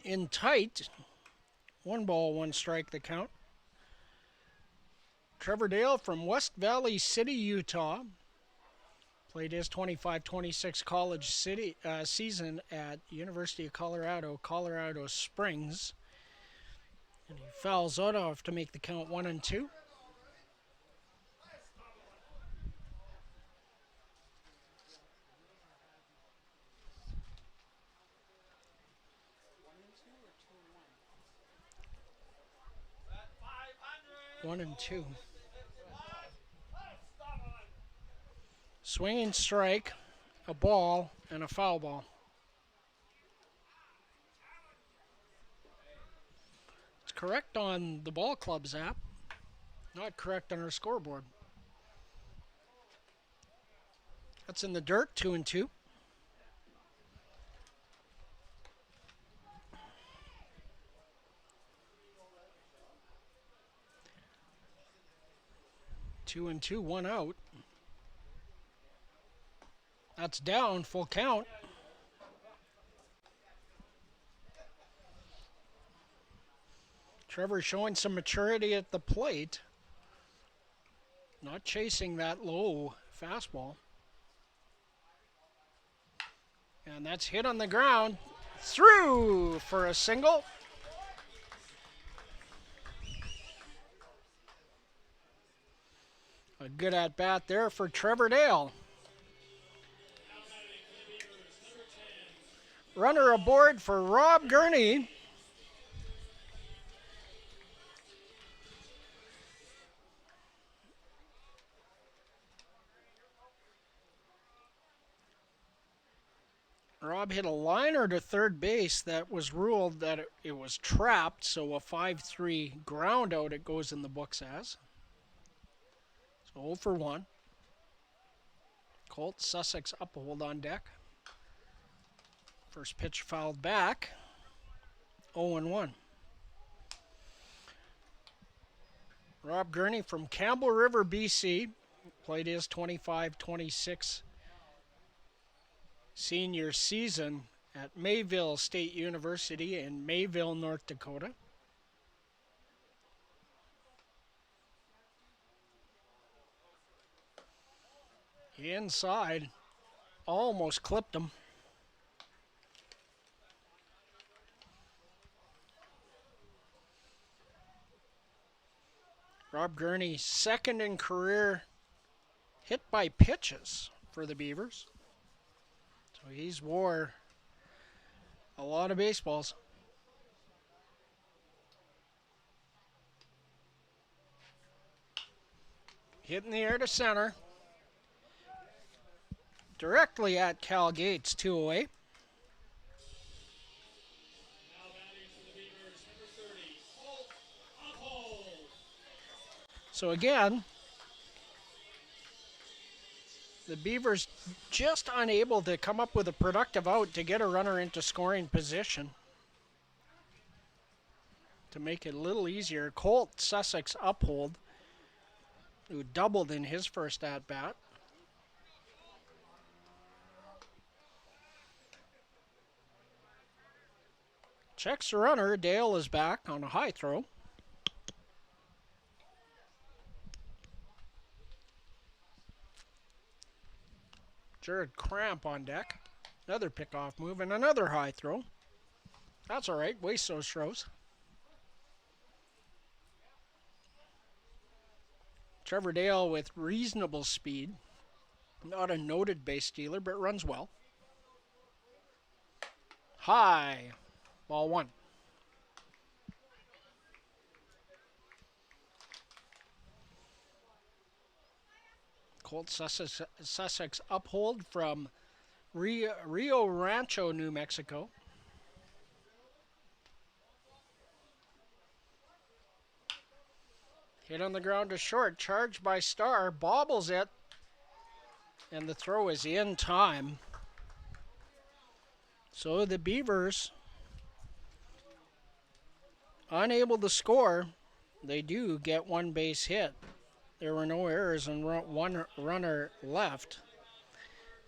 In tight, 1 ball, 1 strike the count. Trevor Dale from West Valley City, Utah. Played his 25-26 college season at University of Colorado, Colorado Springs. And he fouls out off to make the count 1-2. One and two. Swinging strike, a ball, and a foul ball. It's correct on the Ball Club's app, not correct on our scoreboard. That's in the dirt, 2-2. Two and two, 1 out. That's down, full count. Trevor showing some maturity at the plate. Not chasing that low fastball. And that's hit on the ground. Through for a single. A good at-bat there for Trevor Dale. Runner aboard for Rob Gurney. Rob hit a liner to third base that was ruled that it was trapped, so a 5-3 ground out it goes in the books as. So 0 for 1. Colt Sussex up a hold on deck. First pitch fouled back. 0-1. Rob Gurney from Campbell River, BC. Played his 25-26 senior season at Mayville State University in Mayville, North Dakota. Inside, almost clipped him. Rob Gurney, second in career hit by pitches for the Beavers. So he's wore a lot of baseballs. Hit in the air to center. Directly at Cal Gates, 2 away. So again, the Beavers just unable to come up with a productive out to get a runner into scoring position. To make it a little easier, Colt Sussex uphold, who doubled in his first at-bat. Checks the runner. Dale is back on a high throw. Jared Cramp on deck. Another pickoff move and another high throw. That's all right. Waste those throws. Trevor Dale with reasonable speed. Not a noted base stealer, but runs well. High. Ball one. Colt Sussex uphold from Rio Rancho, New Mexico. Hit on the ground to short. Charged by Starr. Bobbles it. And the throw is in time. So the Beavers, unable to score, they do get one base hit. There were no errors and one runner left.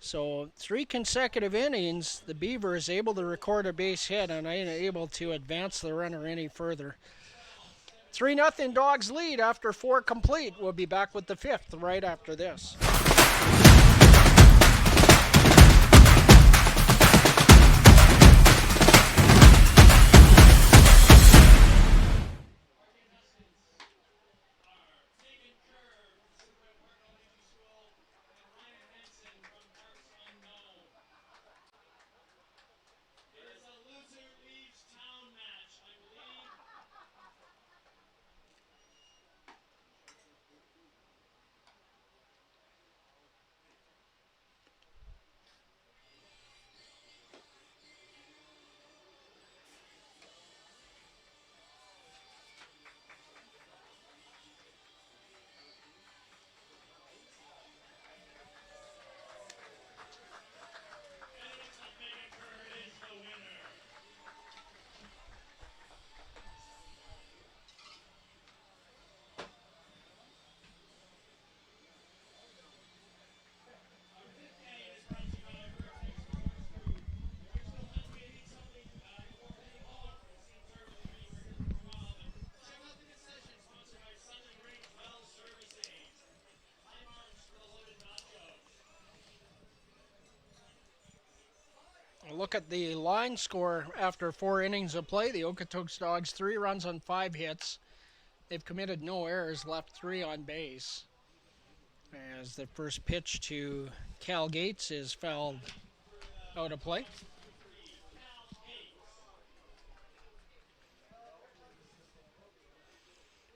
So 3 consecutive innings, the Beavers able to record a base hit and unable to advance the runner any further. 3-0 Dawgs lead after 4 complete. We'll be back with the 5th right after this. Look at the line score after 4 innings of play. The Okotoks Dawgs 3 runs on 5 hits. They've committed no errors, left 3 on base. As the first pitch to Cal Gates is fouled out of play.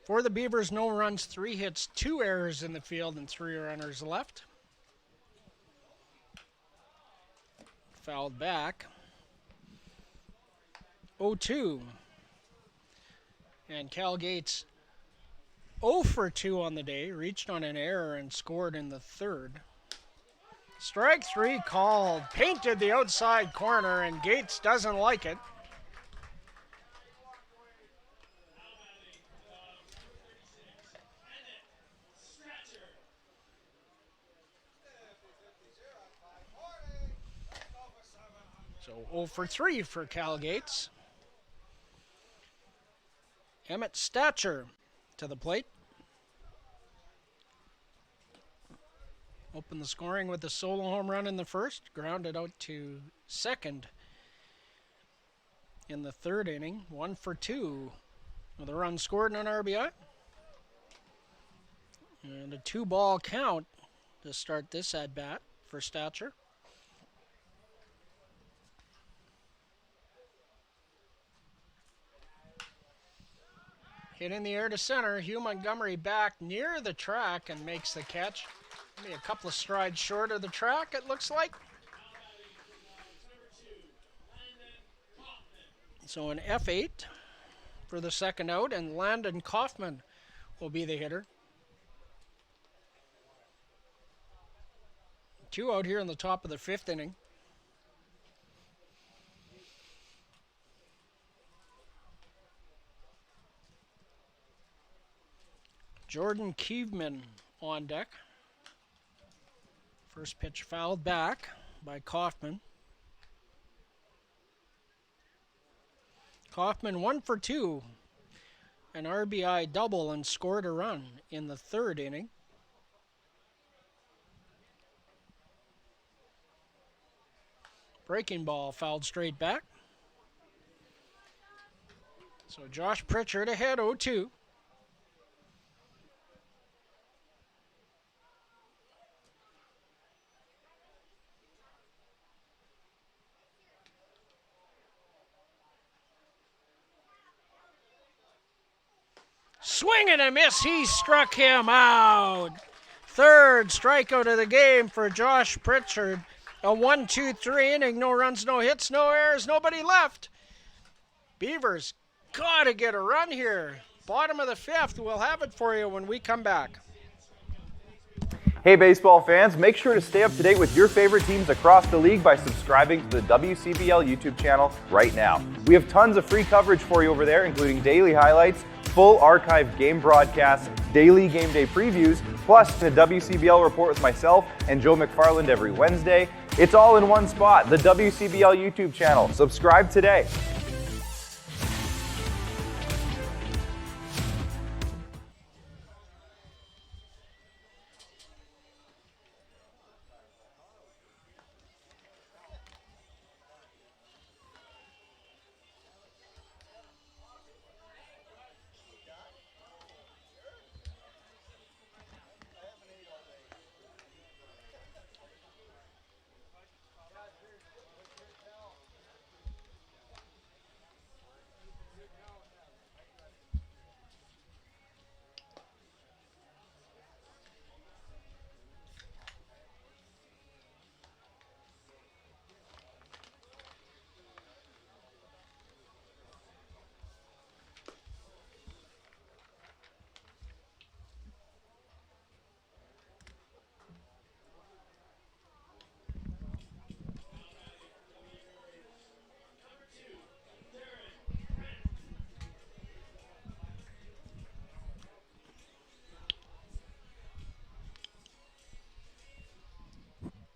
For the Beavers, no runs, 3 hits, 2 errors in the field, and 3 runners left. Fouled back. 0-2. And Cal Gates 0 for 2 on the day. Reached on an error and scored in the 3rd. Strike 3 called. Painted the outside corner, and Gates doesn't like it. So 0 for 3 for Cal Gates. Emmett Stature to the plate. Opened the scoring with a solo home run in the first. Grounded out to second in the 3rd inning. 1 for 2 with a run scored and an RBI. And a 2-ball count to start this at-bat for Stature. Hit in the air to center. Hugh Montgomery back near the track and makes the catch. Maybe a couple of strides short of the track, it looks like. So an F8 for the second out, and Landon Kaufman will be the hitter. 2 out here in the top of the 5th inning. Jordan Kievman on deck. First pitch fouled back by Kaufman. Kaufman 1 for 2. An RBI double and scored a run in the third inning. Breaking ball fouled straight back. So Josh Pritchard ahead 0-2. Swing and a miss. He struck him out. Third strikeout of the game for Josh Pritchard. A 1-2-3 inning. No runs, no hits, no errors, nobody left. Beavers got to get a run here. Bottom of the fifth. We'll have it for you when we come back. Hey baseball fans, make sure to stay up to date with your favorite teams across the league by subscribing to the WCBL YouTube channel right now. We have tons of free coverage for you over there, including daily highlights, full archived game broadcasts, daily game day previews, plus the WCBL report with myself and Joe McFarland every Wednesday. It's all in one spot, the WCBL YouTube channel. Subscribe today.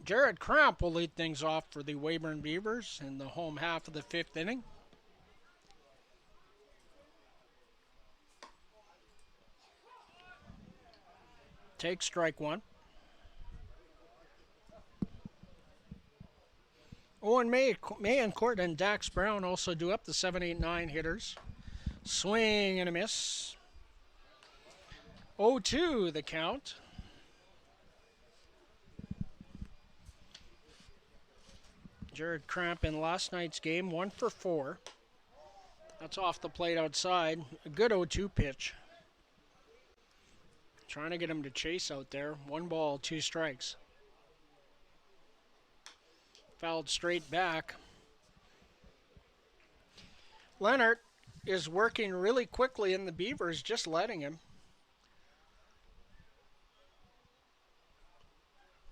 Jared Cramp will lead things off for the Weyburn Beavers in the home half of the fifth inning. Take strike one. Owen Mayencourt and Dax Brown also do up the 7, 8, 9 hitters. Swing and a miss. 0-2 the count. Jared Cramp in last night's game, 1 for 4. That's off the plate outside. A good 0-2 pitch. Trying to get him to chase out there. 1 ball, 2 strikes. Fouled straight back. Leonard is working really quickly in the Beavers, just letting him.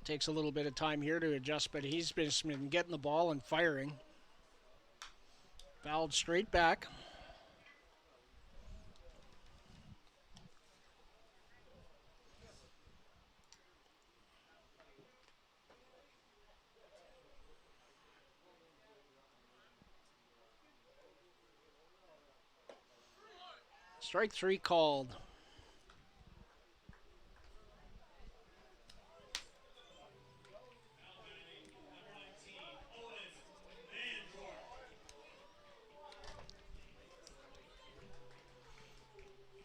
Takes a little bit of time here to adjust, but he's been getting the ball and firing. Fouled straight back. Strike 3 called.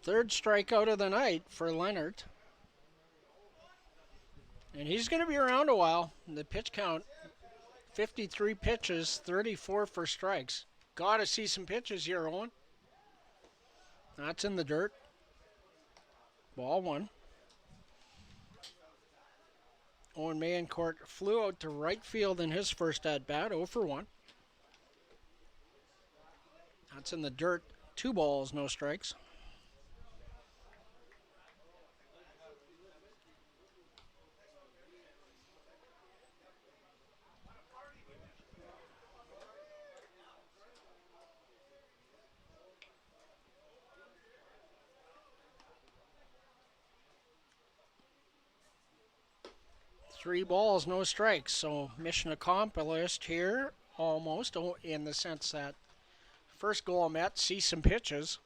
Third strikeout of the night for Leonard. And he's going to be around a while. The pitch count, 53 pitches, 34 for strikes. Got to see some pitches here, Owen. That's in the dirt. Ball 1. Owen Mayencourt flew out to right field in his first at-bat, 0 for 1. That's in the dirt. 2 balls, no strikes. Three balls, no strikes. So mission accomplished here, almost, in the sense that First goal met, see some pitches.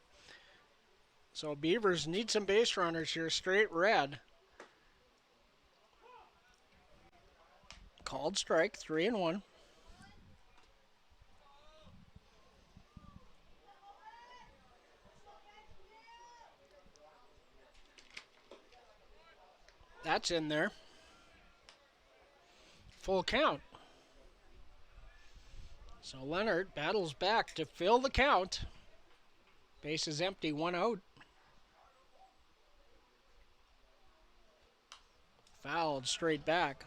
So Beavers need some base runners here, straight red. Called strike, 3-1. That's in there. Full count. So Leonard battles back to fill the count. Base is empty, 1 out. Fouled straight back.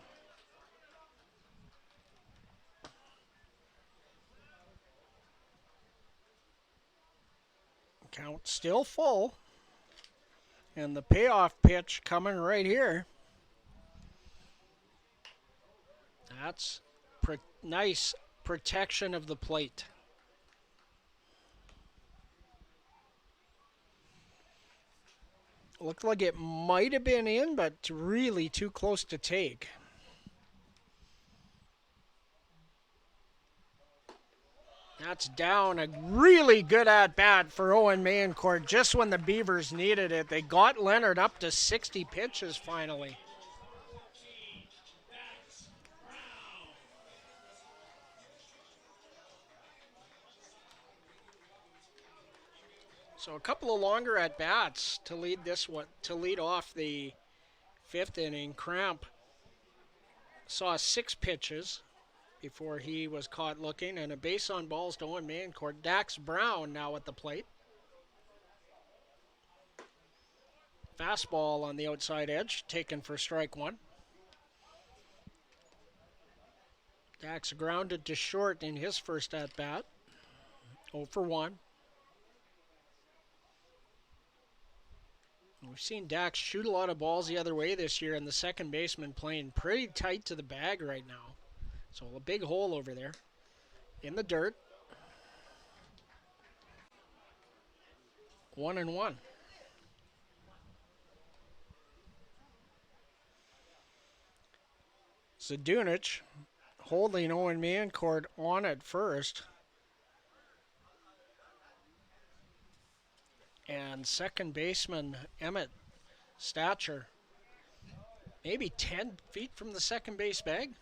Count still full. And the payoff pitch coming right here. That's nice protection of the plate. Looked like it might have been in, but really too close to take. That's down. A really good at-bat for Owen Mayencourt just when the Beavers needed it. They got Leonard up to 60 pitches finally. So a couple of longer at-bats to lead this one, to lead off the 5th inning. Cramp saw 6 pitches before he was caught looking, and a base on balls to Owen Mayencourt. Dax Brown now at the plate. Fastball on the outside edge, taken for strike 1. Dax grounded to short in his first at-bat. 0 for 1. We've seen Dax shoot a lot of balls the other way this year, and the second baseman playing pretty tight to the bag right now. So a big hole over there in the dirt. 1-1. Zadunich holding Owen Mayencourt on at first. And second baseman Emmett Stature, maybe 10 feet from the second base bag.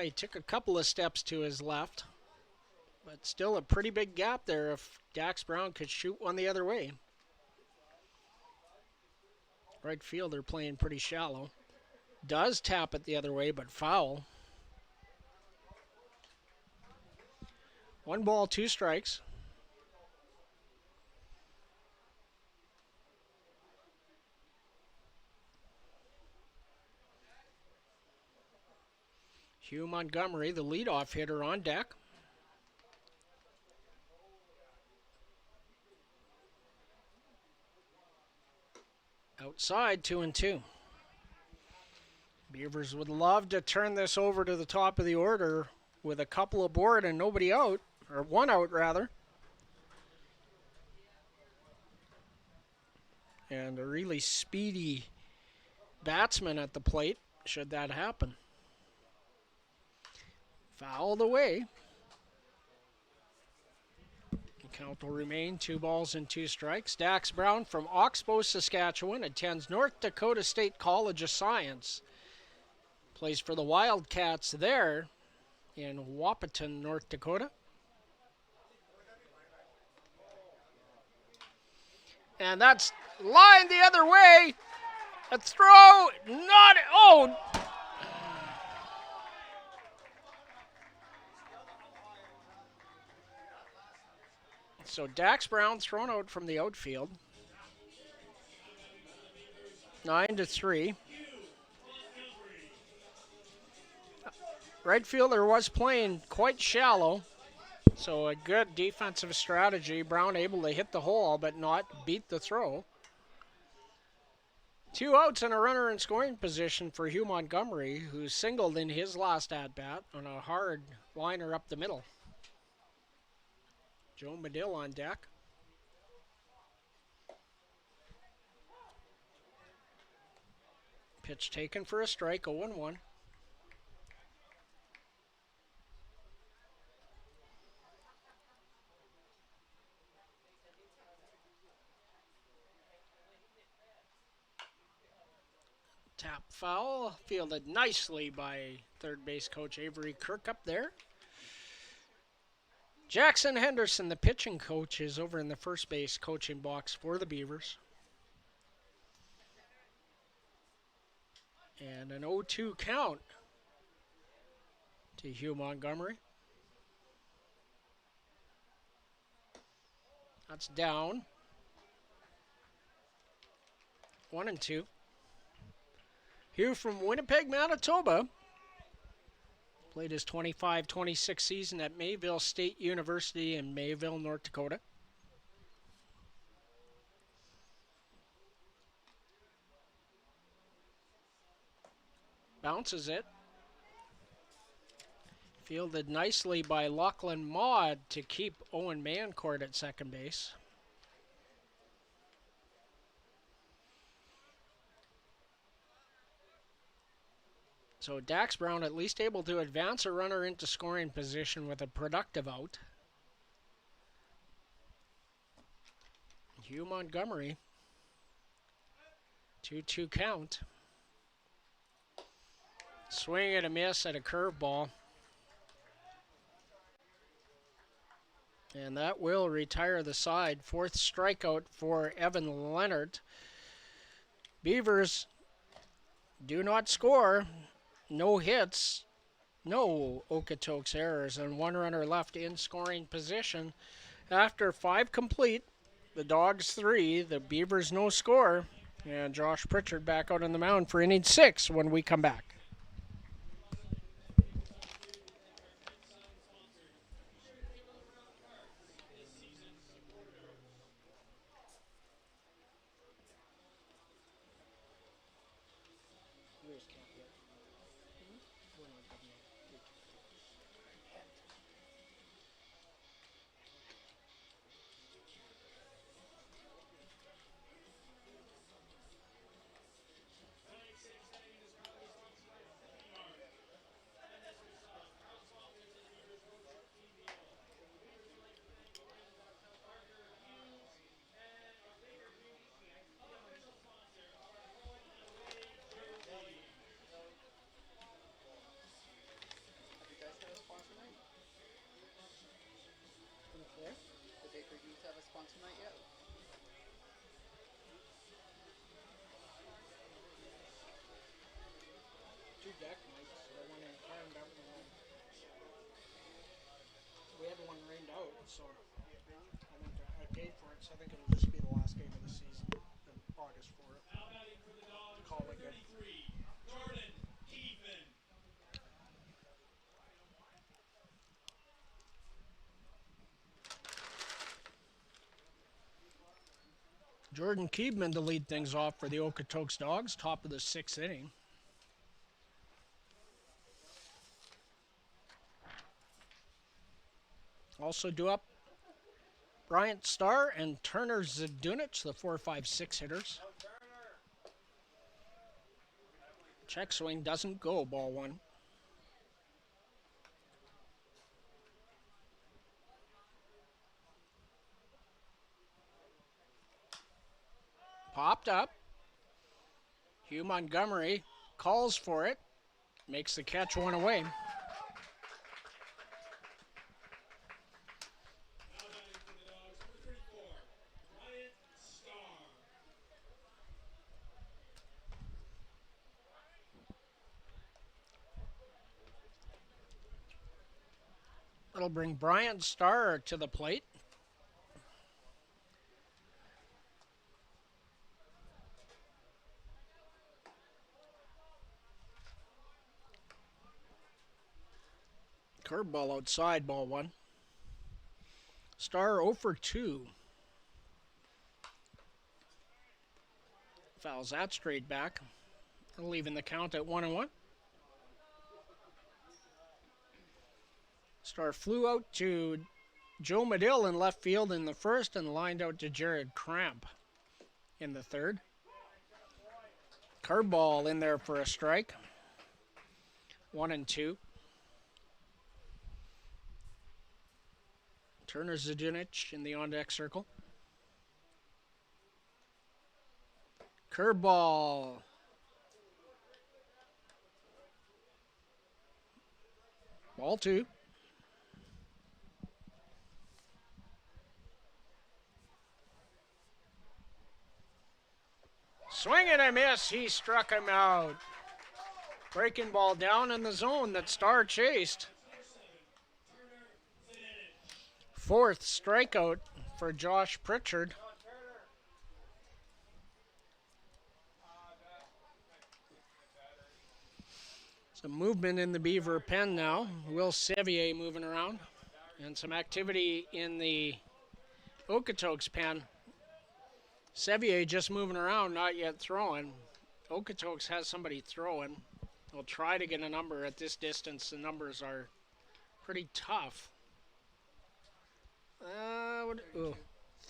He took a couple of steps to his left, but still a pretty big gap there if Dax Brown could shoot one the other way. Right fielder playing pretty shallow. Does tap it the other way, but foul. 1 ball, 2 strikes. Hugh Montgomery, the leadoff hitter, on deck. Outside, 2-2. Beavers would love to turn this over to the top of the order with a couple aboard and nobody out, or 1 out rather. And a really speedy batsman at the plate, should that happen. Fouled away. The count will remain 2 balls and 2 strikes. Dax Brown from Oxbow, Saskatchewan, attends North Dakota State College of Science. Plays for the Wildcats there in Wahpeton, North Dakota. And that's lined the other way. A throw, not, oh. So Dax Brown thrown out from the outfield. 9-3. Right fielder was playing quite shallow, so a good defensive strategy. Brown able to hit the hole, but not beat the throw. 2 outs and a runner in scoring position for Hugh Montgomery, who singled in his last at-bat on a hard liner up the middle. Joe Medill on deck. Pitch taken for a strike, 0-1. Tap foul, fielded nicely by third base coach Avery Kirk up there. Jackson Henderson, the pitching coach, is over in the first base coaching box for the Beavers. And an 0-2 count to Hugh Montgomery. That's down. 1-2. Hugh from Winnipeg, Manitoba. Played his 25-26 season at Mayville State University in Mayville, North Dakota. Bounces it. Fielded nicely by Lachlan Maud to keep Owen Mancourt at second base. So Dax Brown at least able to advance a runner into scoring position with a productive out. Hugh Montgomery. 2-2 count. Swing and a miss at a curveball. And that will retire the side. Fourth strikeout for Evan Leonard. Beavers do not score. No hits, no Okotoks errors, and one runner left in scoring position. After 5 complete, the Dawgs 3, the Beavers no score, and Josh Pritchard back out on the mound for inning 6 when we come back. Deck nights. The one in turned out and we had one rained out, so I think I paid for it, so I think it'll just be the last game of the season, August 4th. Now batting for the Dawgs, Call it good. 33, Jordan Keevan. Jordan Keebman to lead things off for the Okotoks Dawgs, top of the 6th inning. Also due up Bryant Starr and Turner Zdunich, the 4-5-6 hitters. Check swing doesn't go, ball 1. Popped up. Hugh Montgomery calls for it, makes the catch, one away. That'll bring Bryant Starr to the plate. Curveball outside, ball 1. Starr 0 for 2. Fouls that straight back, leaving the count at 1-1. Starr flew out to Joe Medill in left field in the first and lined out to Jared Cramp in the third. Curveball in there for a strike. 1-2. Turner Zdunich in the on-deck circle. Curveball Ball 2. Swing and a miss. He struck him out. Breaking ball down in the zone that Star chased. 4th strikeout for Josh Pritchard. Some movement in the Beaver pen now. Will Sevier moving around. And some activity in the Okotoks pen. Sevier just moving around, not yet throwing. Okotoks has somebody throwing. They'll try to get a number at this distance. The numbers are pretty tough.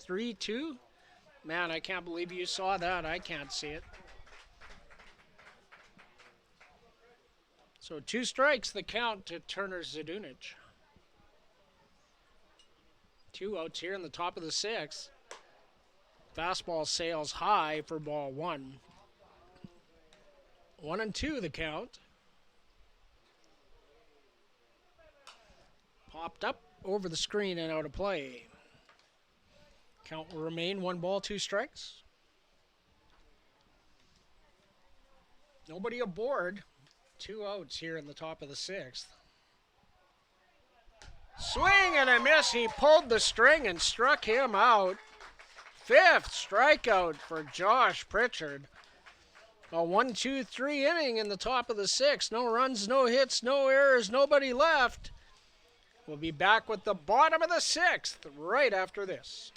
3-2? Man, I can't believe you saw that. I can't see it. So 2 strikes, the count to Turner Zadunich. 2 outs here in the top of the 6th. Fastball sails high for ball 1. 1-2 the count. Popped up over the screen and out of play. Count will remain 1 ball, 2 strikes. Nobody aboard. 2 outs here in the top of the 6th. Swing and a miss. He pulled the string and struck him out. 5th strikeout for Josh Pritchard. A 1-2-3 inning in the top of the 6th. No runs, no hits, no errors, nobody left. We'll be back with the bottom of the 6th right after this.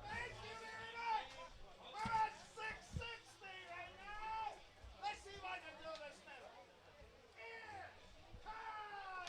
Thank you very much. We're at 660 right now. Let's see if I can do this better. Here, time.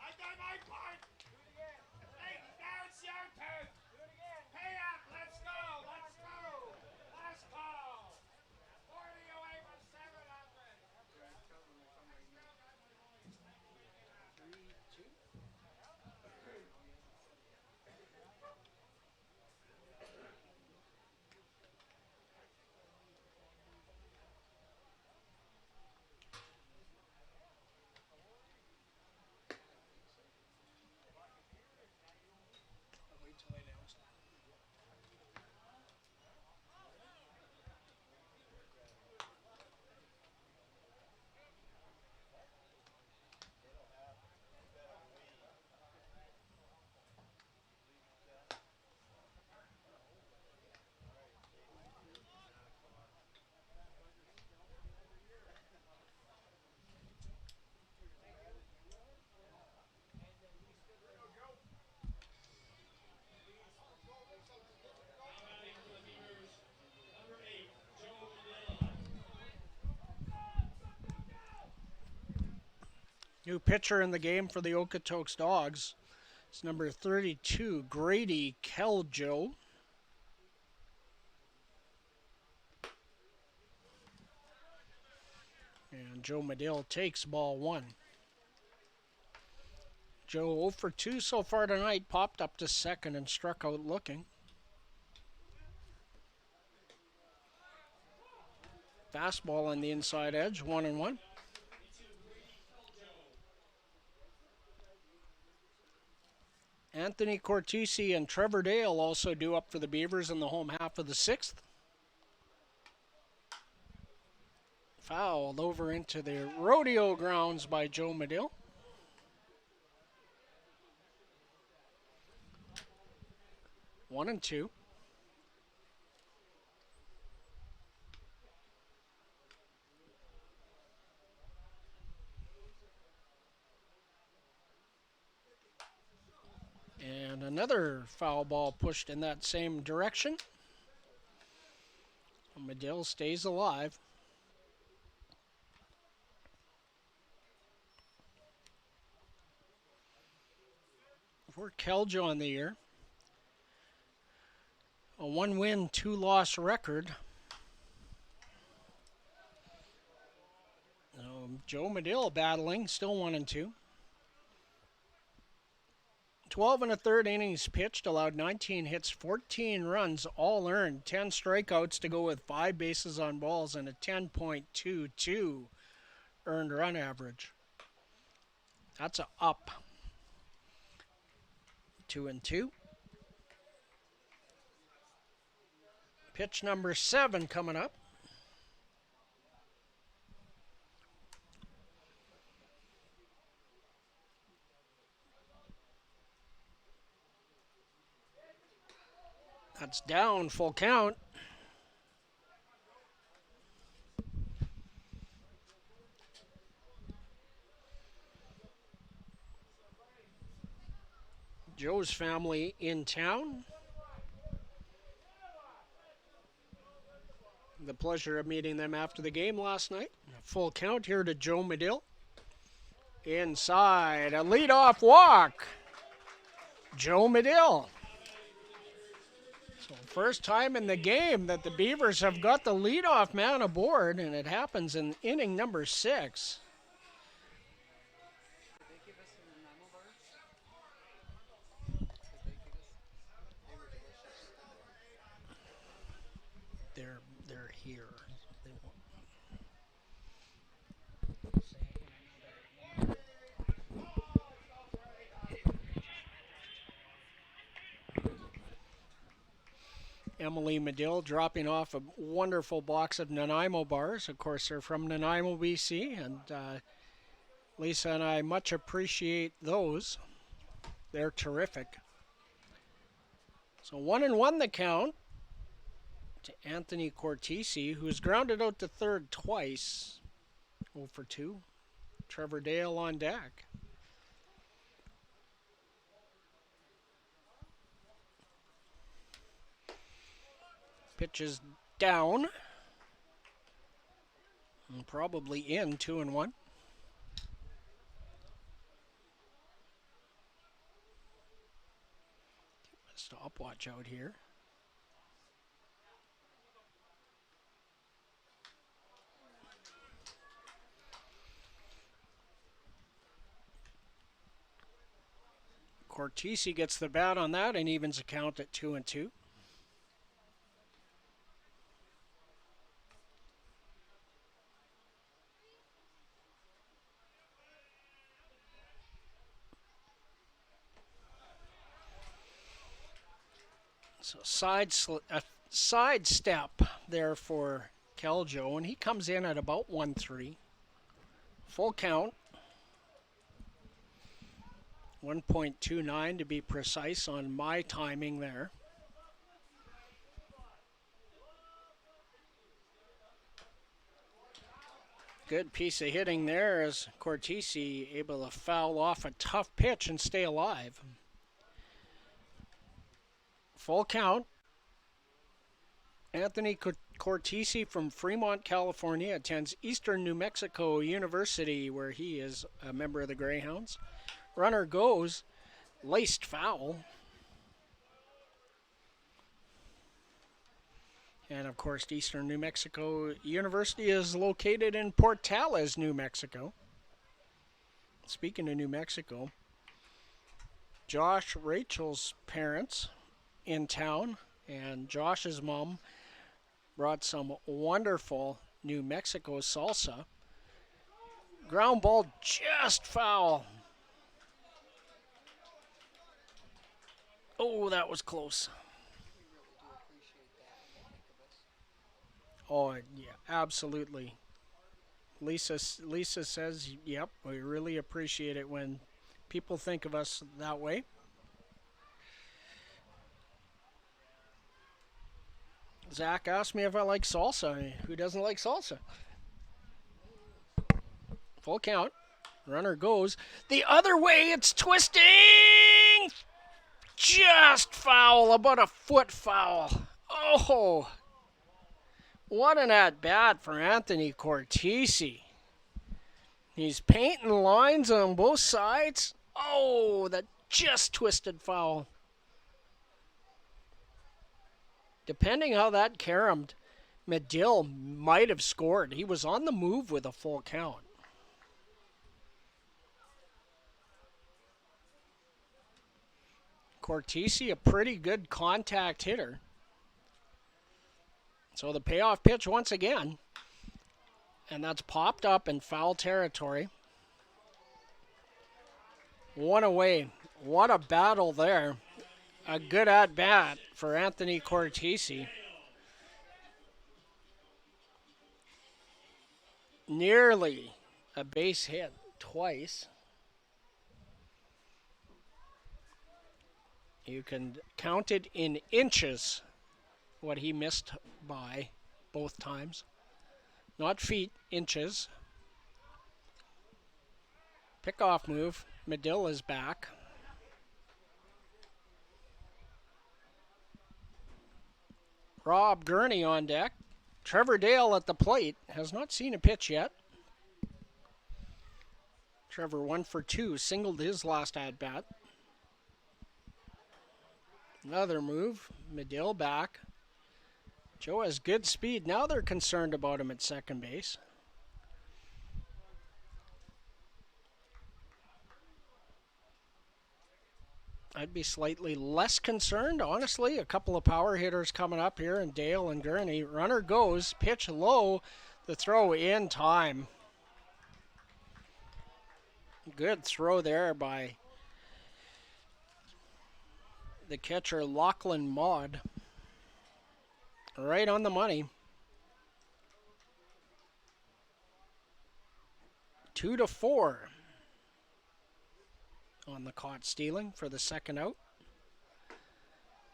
I done my part. Hey, now it's your turn. Pay up. Let's go. Let's go. Last call. 40 away from 700. New pitcher in the game for the Okotoks Dawgs. It's number 32, Grady Keljo. And Joe Medill takes ball 1. Joe 0 for 2 so far tonight, popped up to second and struck out looking. Fastball on the inside edge, 1-1. Anthony Cortese and Trevor Dale also due up for the Beavers in the home half of the 6th. Fouled over into the rodeo grounds by Joe Medill. And another foul ball pushed in that same direction. Medill stays alive. For Keljo on the year, a 1-win, 2-loss record. Joe Medill battling, still 1-2. 12 and a third innings pitched, allowed 19 hits, 14 runs, all earned, 10 strikeouts to go with 5 bases on balls and a 10.22 earned run average. That's a up. 2-2. Pitch number 7 coming up. That's down, full count. Joe's family in town. The pleasure of meeting them after the game last night. A full count here to Joe Medill. Inside, a leadoff walk. Joe Medill. So first time in the game that the Beavers have got the leadoff man aboard, and it happens in inning number 6. They're here. Emily Medill dropping off a wonderful box of Nanaimo bars. Of course, they're from Nanaimo, BC, and Lisa and I much appreciate those. They're terrific. So 1-1 the count to Anthony Cortese, who's grounded out to third twice. 0 for 2. Trevor Dale on deck. Pitch is down. And probably in 2-1. Stopwatch out here. Cortese gets the bat on that and evens the count at 2-2. So side step there for Keljo, and he comes in at about 1-3. Full count. 1.29 to be precise on my timing there. Good piece of hitting there as Cortese able to foul off a tough pitch and stay alive. Full count. Anthony Cortese from Fremont, California, attends Eastern New Mexico University, where he is a member of the Greyhounds. Runner goes, laced foul. And of course, Eastern New Mexico University is located in Portales, New Mexico. Speaking of New Mexico, Josh Rachel's parents in town, and Josh's mom brought some wonderful New Mexico salsa. Ground ball just foul. Oh, that was close. Oh, yeah, absolutely. Lisa says, yep, we really appreciate it when people think of us that way. Zach asked me if I like salsa. Who doesn't like salsa? Full count. Runner goes the other way. It's twisting. just foul, about a foot foul. Oh, what an at-bat for Anthony Cortese. He's painting lines on both sides. Oh, that just twisted foul. Depending how that caromed, Medill might have scored. He was on the move with a full count. Cortese, a pretty good contact hitter. So the payoff pitch once again. And that's popped up in foul territory. One away. What a battle there. A good at-bat for Anthony Cortese. Nearly a base hit twice. You can count it in inches what he missed by both times. Not feet, inches. Pickoff move. Medill is back. Rob Gurney on deck. Trevor Dale at the plate. Has not seen a pitch yet. Trevor 1 for 2. Singled his last at-bat. Another move. Medill back. Joe has good speed. Now they're concerned about him at second base. I'd be slightly less concerned, honestly. A couple of power hitters coming up here, and Dale and Gurney. Runner goes, pitch low, the throw in time. Good throw there by the catcher, Lachlan Maud. Right on the money. 2-4 on the caught stealing for the second out.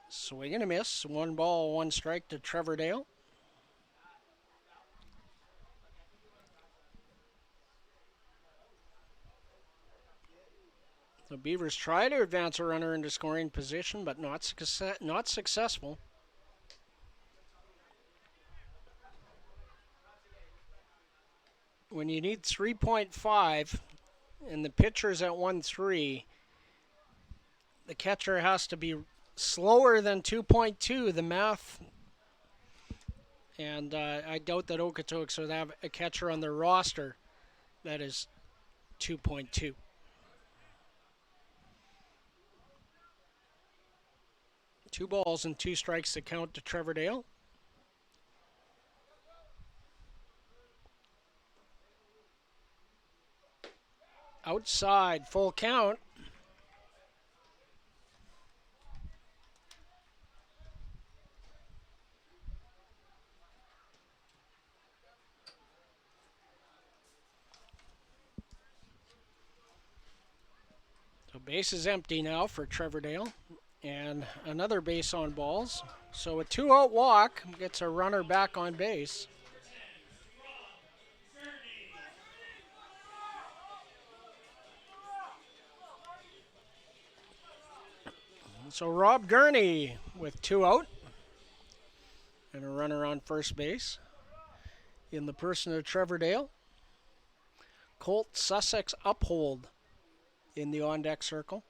Swing and a miss. 1 ball, 1 strike to Trevor Dale. The Beavers try to advance a runner into scoring position, but not successful. When you need 3.5 and the pitcher's at 1-3, the catcher has to be slower than 2.2. The math, and I doubt that Okotoks would have a catcher on their roster that is 2.2. Two balls and 2 strikes to count to Trevor Dale. Outside, full count. So base is empty now for Trevor Dale. And another base on balls. So a 2-out walk gets a runner back on base. So Rob Gurney with 2 out and a runner on first base in the person of Trevor Dale. Colt Sussex Uphold in the on-deck circle.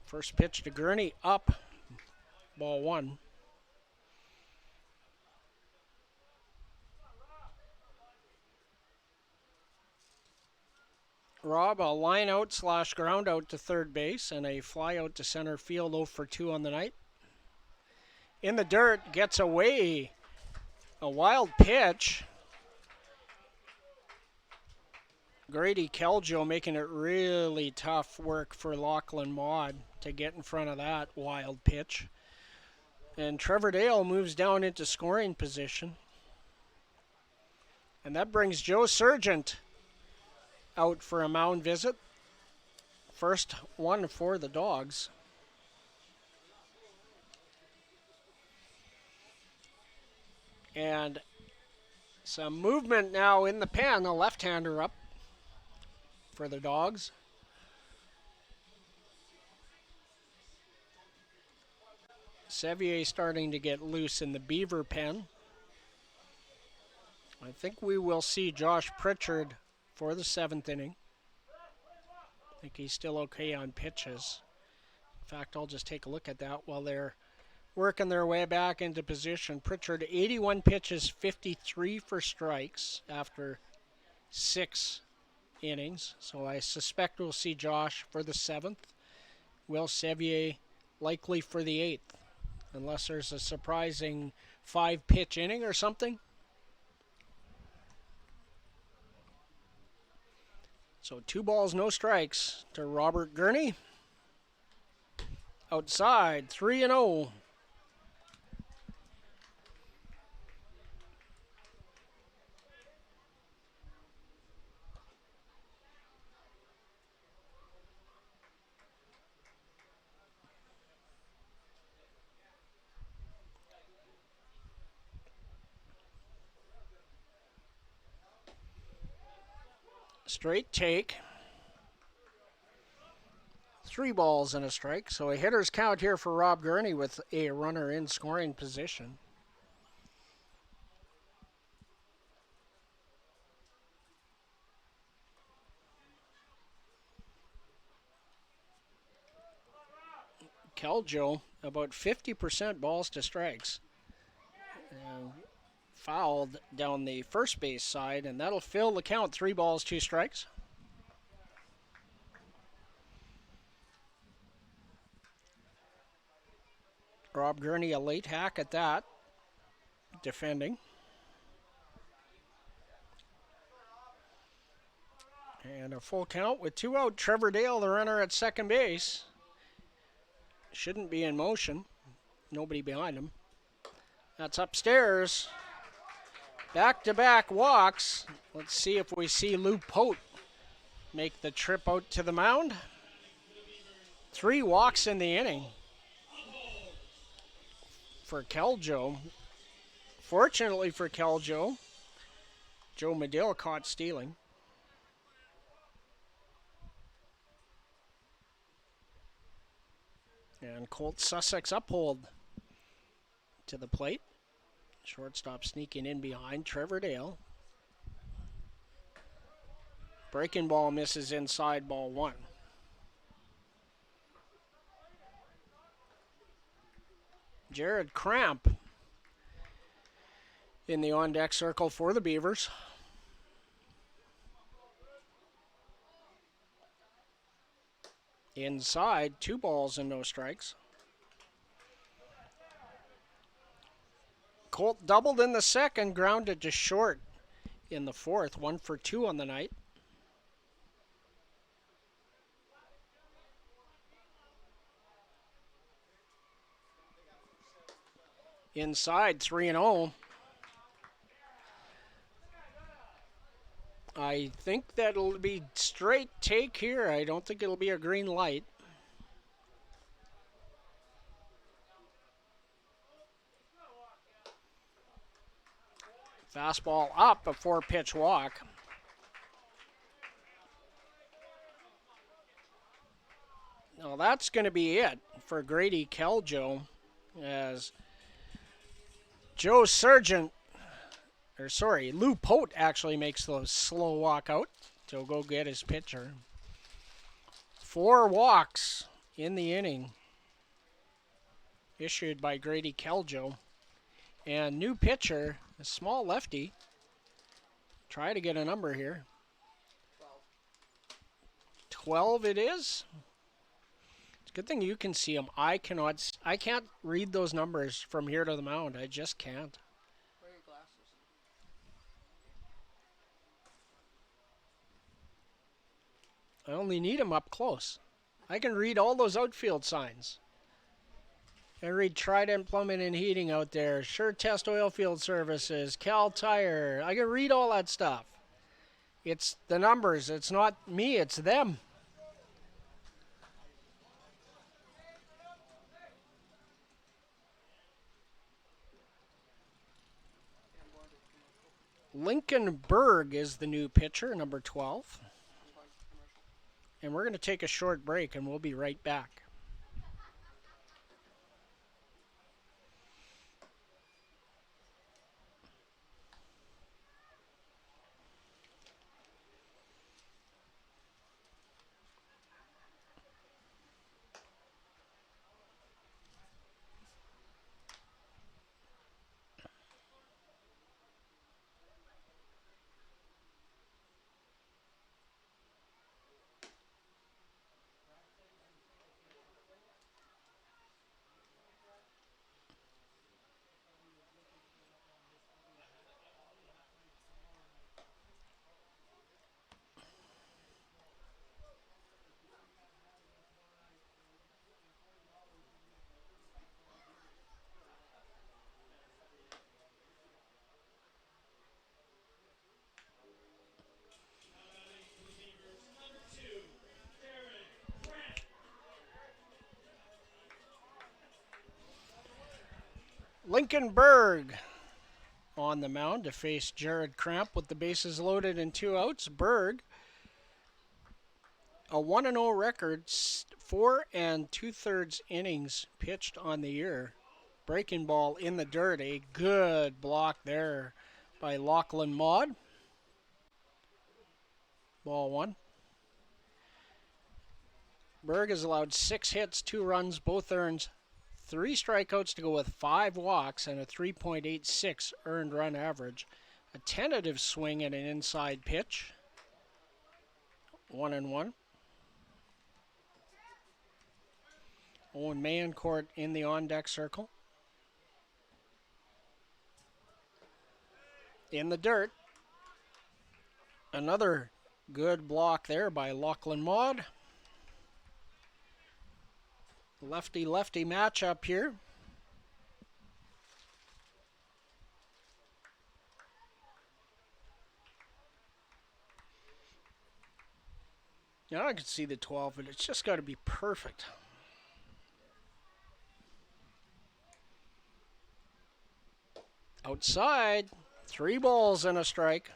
First pitch to Gurney, up, ball 1. Rob, a line out / ground out to third base and a fly out to center field, 0 for 2 on the night. In the dirt, gets away. A wild pitch. Grady Keljo making it really tough work for Lachlan Maud to get in front of that wild pitch. And Trevor Dale moves down into scoring position. And that brings Joe Sargent out for a mound visit. First one for the Dawgs. And Some movement now in the pen. A left-hander up for the Dawgs. Sevier starting to get loose in the Beaver pen. I think we will see Josh Pritchard for the 7th inning. I think he's still okay on pitches. In fact, I'll just take a look at that while they're working their way back into position. Pritchard, 81 pitches, 53 for strikes after 6 innings. So I suspect we'll see Josh for the 7th. Will Sevier likely for the 8th, unless there's a surprising 5-pitch inning or something. So 2 balls, no strikes to Robert Gurney. Outside, 3-0. Straight take. 3 balls and a strike. So a hitter's count here for Rob Gurney with a runner in scoring position. Keljo, about 50% balls to strikes. Fouled down the first base side, and that'll fill the count. 3 balls, 2 strikes. Rob Gurney, a late hack at that, defending. And a full count with 2 out. Trevor Dale, the runner at second base. Shouldn't be in motion. Nobody behind him. That's upstairs. Back-to-back walks. Let's see if we see Lou Pote make the trip out to the mound. 3 walks in the inning for Keljo. Fortunately for Keljo, Joe Medill caught stealing. And Colt Sussex uphold to the plate. Shortstop sneaking in behind Trevor Dale. Breaking ball misses inside, ball 1. Jared Cramp in the on-deck circle for the Beavers. Inside, 2 balls and no strikes. Colt doubled in the second, grounded to short in the 4th. 1 for 2 on the night. Inside, 3-0. I think that it'll be straight take here. I don't think it'll be a green light. Fastball up, a 4-pitch walk. Now that's going to be it for Grady Keljo, as Lou Pote actually makes the slow walk out to go get his pitcher. 4 walks in the inning issued by Grady Keljo. And new pitcher, a small lefty. Try to get a number here. 12 it is. It's a good thing you can see them. I can't read those numbers from here to the mound. I just can't. Wear your glasses. I only need them up close. I can read all those outfield signs. I read Trident Plumbing and Heating out there, Sure Test Oil Field Services, Cal Tire. I can read all that stuff. It's the numbers. It's not me, it's them. Lincoln Berg is the new pitcher, number 12. And we're going to take a short break, and we'll be right back. Lincoln Berg on the mound to face Jared Cramp with the bases loaded and 2 outs. Berg, a 1-0 record, 4 2/3 innings pitched on the year. Breaking ball in the dirt, a good block there by Lachlan Maud. Ball 1. Berg has allowed 6 hits, 2 runs, both earned 3 strikeouts to go with 5 walks and a 3.86 earned run average. A tentative swing at an inside pitch. 1-1. Owen Mayencourt in the on-deck circle. In the dirt. Another good block there by Lachlan Maud. Lefty-lefty matchup here. Now I can see the 12, but it's just got to be perfect. Outside, 3 balls and a strike.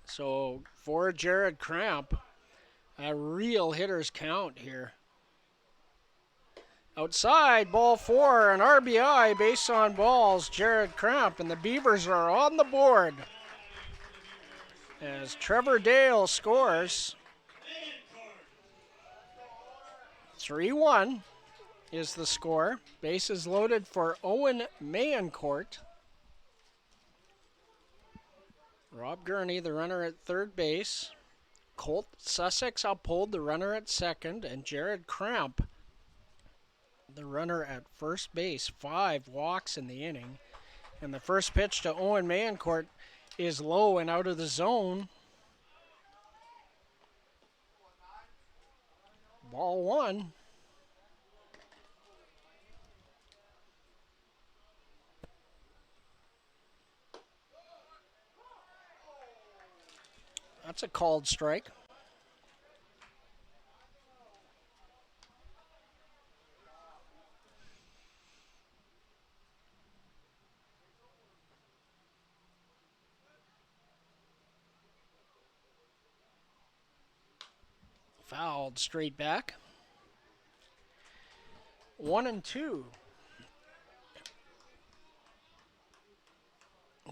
So for Jared Cramp, a real hitter's count here. Outside, ball 4, an RBI, base on balls, Jared Cramp, and the Beavers are on the board. As Trevor Dale scores. 3-1 is the score. Bases loaded for Owen Mayencourt. Rob Gurney, the runner at third base. Colt Sussex uphold, the runner at second. And Jared Cramp, the runner at first base. 5 walks in the inning. And the first pitch to Owen Mayencourt is low and out of the zone. Ball 1. That's a called strike. Fouled straight back. 1-2.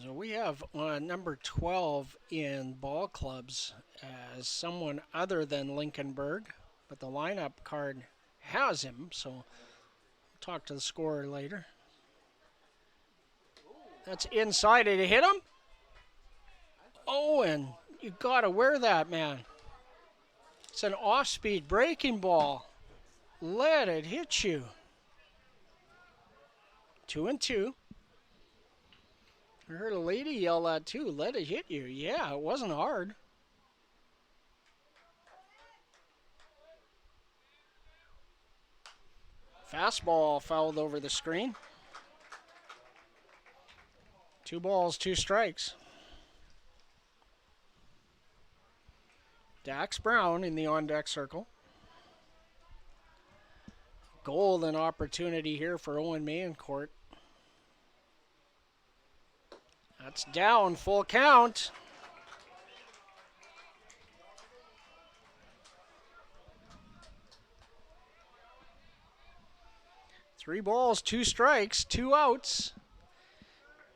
So we have number 12 in ball clubs as someone other than Lincoln Berg, but the lineup card has him, so we'll talk to the scorer later. That's inside. Did it hit him? Owen, you gotta wear that, man. It's an off-speed breaking ball. Let it hit you. 2-2. I heard a lady yell that too. Let it hit you. Yeah, it wasn't hard. Fastball fouled over the screen. 2 balls, 2 strikes. Dax Brown in the on-deck circle. golden opportunity here for Owen Mayencourt. That's down, full count. Three balls, two strikes, two outs.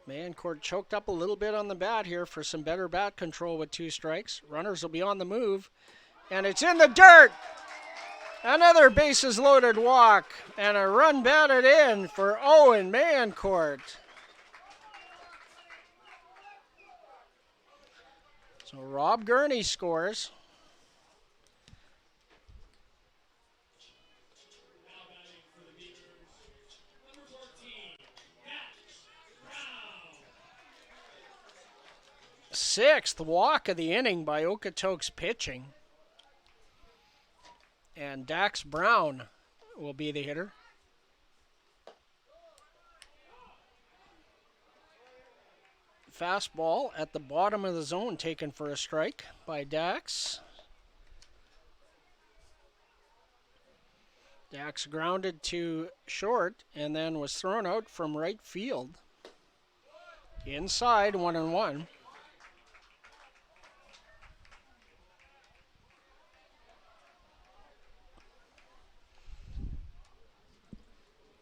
Mayencourt choked up a little bit on the bat here for some better bat control with two strikes. Runners will be on the move, and it's in the dirt. Another bases loaded walk, and a run batted in for Owen Mayencourt. So Rob Gurney scores. Now batting for the Beavers, number 14, Dawgs. Sixth walk of the inning by Okotoks pitching. And Dax Brown will be the hitter. Fastball at the bottom of the zone taken for a strike by Dax. Dax grounded to short and then was thrown out from right field. Inside, 1-1.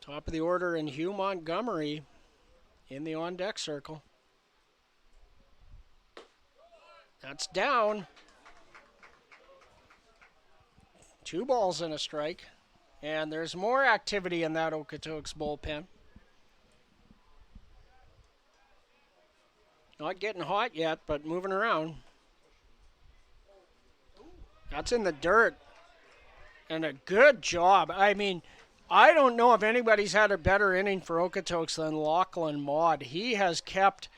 Top of the order in Hugh Montgomery in the on-deck circle. That's down. 2 balls and a strike. And there's more activity in that Okotoks bullpen. Not getting hot yet, but moving around. That's in the dirt. And a good job. I mean, I don't know if anybody's had a better inning for Okotoks than Lachlan Maud. He has kept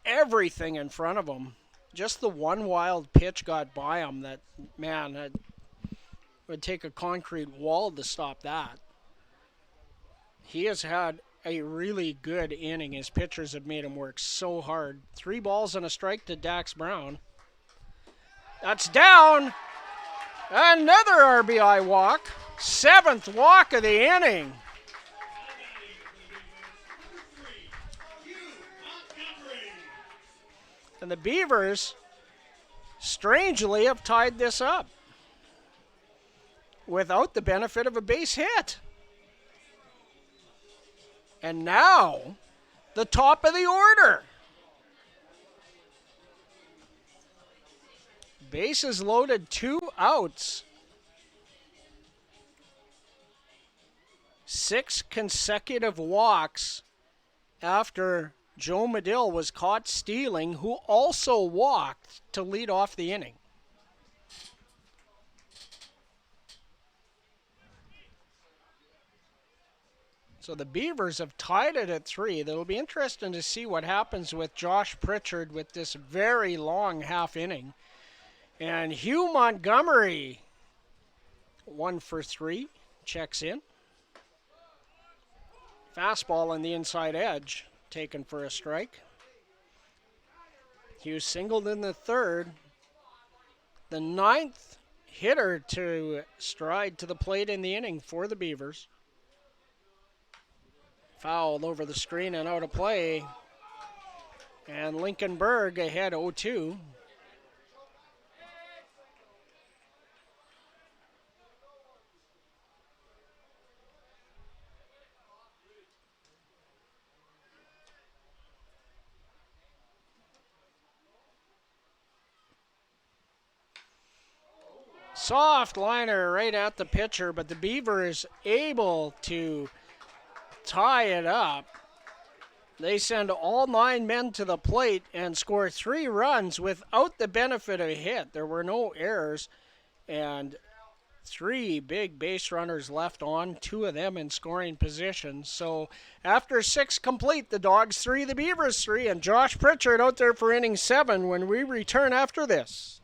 everything in front of him. Just the one wild pitch got by him that, man, it would take a concrete wall to stop that. He has had a really good inning. His pitchers have made him work so hard. 3 balls and a strike to Dax Brown. That's down. Another RBI walk. 7th walk of the inning. And the Beavers, strangely, have tied this up without the benefit of a base hit. And now, the top of the order. Bases loaded, 2 outs. 6 consecutive walks after Joe Medill was caught stealing, who also walked to lead off the inning. So the Beavers have tied it at 3. It'll be interesting to see what happens with Josh Pritchard with this very long half inning. And Hugh Montgomery, 1 for 3, checks in. Fastball on the inside edge, taken for a strike. Hugh singled in the 3rd. The 9th hitter to stride to the plate in the inning for the Beavers. Fouled over the screen and out of play. And Lincoln Berg ahead 0-2. Soft liner right at the pitcher, but the Beavers able to tie it up. They send all 9 men to the plate and score 3 runs without the benefit of a hit. There were no errors, and 3 big base runners left on, 2 of them in scoring position. So after 6 complete, the Dawgs 3, the Beavers 3, and Josh Pritchard out there for inning 7 when we return after this.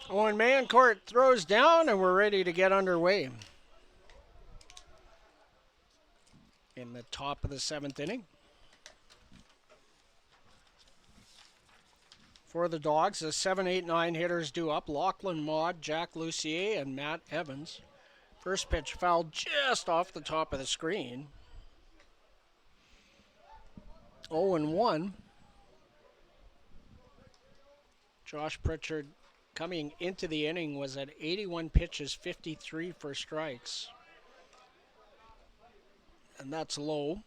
Owen Mancourt throws down, and we're ready to get underway. In the top of the 7th inning. For the Dawgs, the 7, 8, 9 hitters due up. Lachlan Maud, Jack Lucier, and Matt Evans. First pitch fouled just off the top of the screen. 0-1. Josh Pritchard coming into the inning was at 81 pitches, 53 for strikes. And that's low.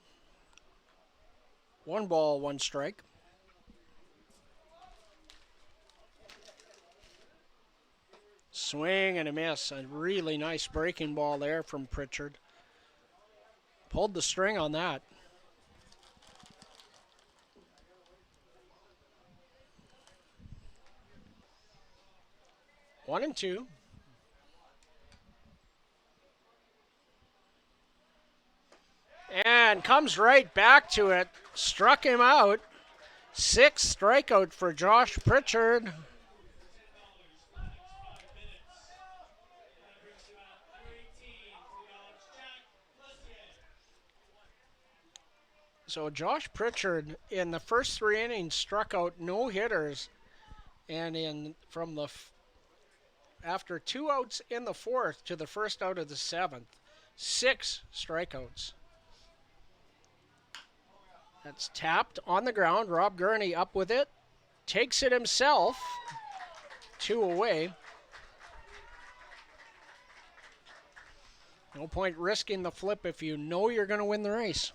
1 ball, 1 strike. Swing and a miss. A really nice breaking ball there from Pritchard. Pulled the string on that. One and two. And comes right back to it. Struck him out. 6th strikeout for Josh Pritchard. So Josh Pritchard in the first 3 innings struck out no hitters, and after 2 outs in the 4th to the first out of the 7th, 6 strikeouts. That's tapped on the ground. Rob Gurney up with it, takes it himself. 2 away. No point risking the flip if you know you're going to win the race.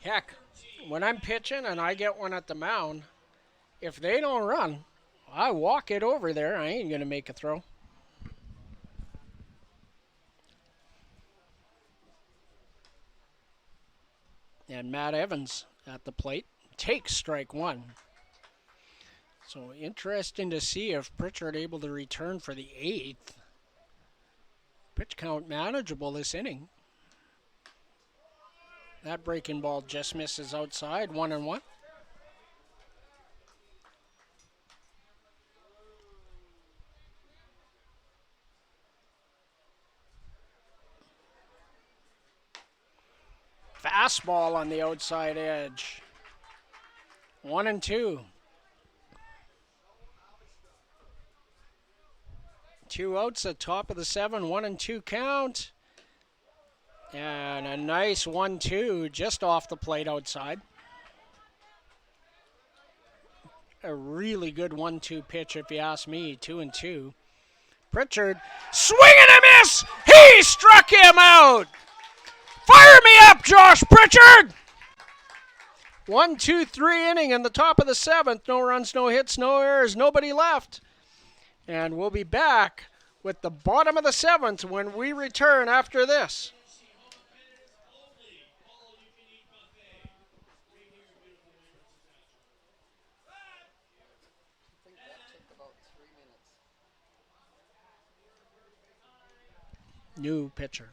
Heck, when I'm pitching and I get one at the mound, if they don't run, I walk it over there. I ain't going to make a throw. And Matt Evans at the plate takes strike 1. So interesting to see if Pritchard able to return for the 8th. Pitch count manageable this inning. That breaking ball just misses outside. 1-1. Fastball on the outside edge. 1-2. 2 outs at top of the 7. 1-2 count. And a nice 1-2 just off the plate outside. A really good 1-2 pitch if you ask me. 2-2. Pritchard, swing and a miss! He struck him out! Fire me up, Josh Pritchard! 1-2-3 inning in the top of the 7th. No runs, no hits, no errors, nobody left. And we'll be back with the bottom of the 7th when we return after this. New pitcher.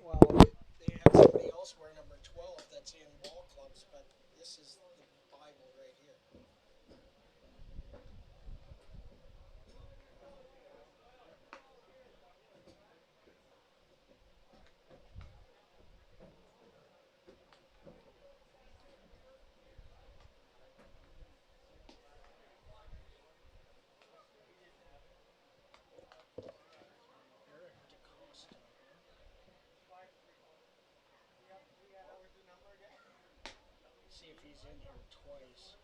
Well, they have somebody else wear number 12 that's in ball clubs, but this is the Bible right here. he's in here twice.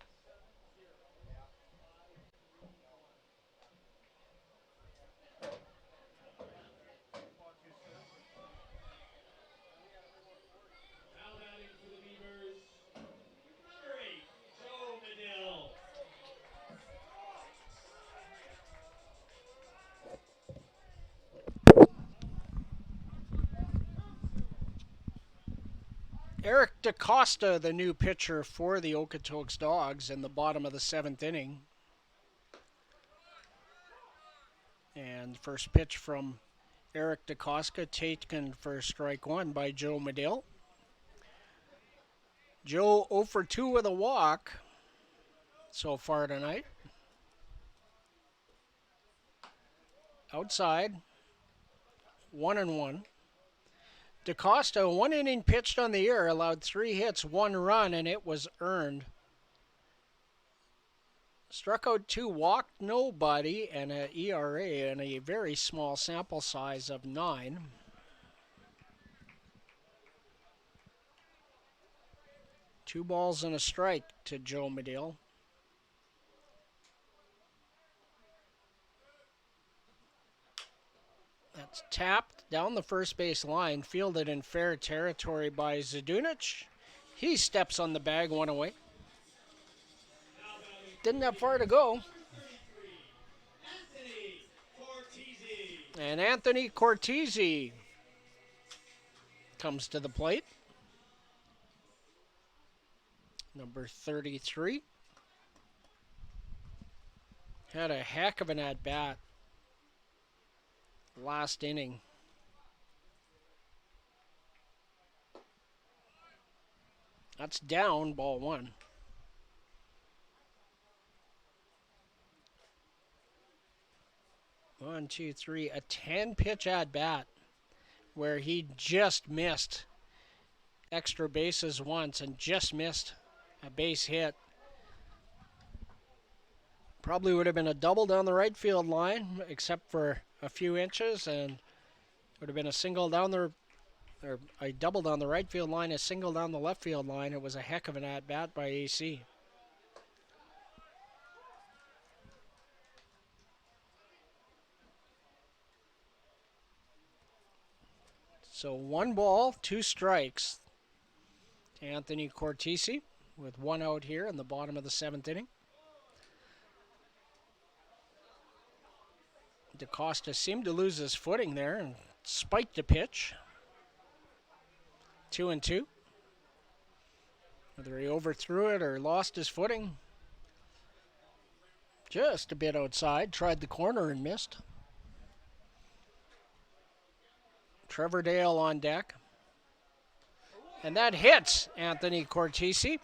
Now batting for the Beavers, number 8, Joe Medill. Eric DaCosta, the new pitcher for the Okotoks Dawgs in the bottom of the 7th inning. And first pitch from Eric DaCosta taken for strike 1 by Joe Medill. Joe 0 for 2 with a walk so far tonight. Outside, 1-1. DaCosta, 1 inning pitched on the year, allowed 3 hits, 1 run, and it was earned. Struck out 2, walked nobody, and an ERA and a very small sample size of 9. Two balls and a strike to Joe Medill. That's tapped down the first base line, fielded in fair territory by Zdunic. He steps on the bag, 1 away. Didn't have far to go. And Anthony Cortese comes to the plate. Number 33. Had a heck of an at-bat last inning. That's down, ball 1. 1, 2, 3, a 10-pitch at-bat where he just missed extra bases once and just missed a base hit. Probably would have been a double down the right field line, except for a few inches, and would have been a single down the, or a double down the right field line, a single down the left field line. It was a heck of an at-bat by AC. So 1 ball, 2 strikes to Anthony Cortese with 1 out here in the bottom of the 7th inning. DaCosta seemed to lose his footing there and spiked the pitch. 2-2. Whether he overthrew it or lost his footing. Just a bit outside, tried the corner and missed. Trevor Dale on deck. And that hits Anthony Cortese.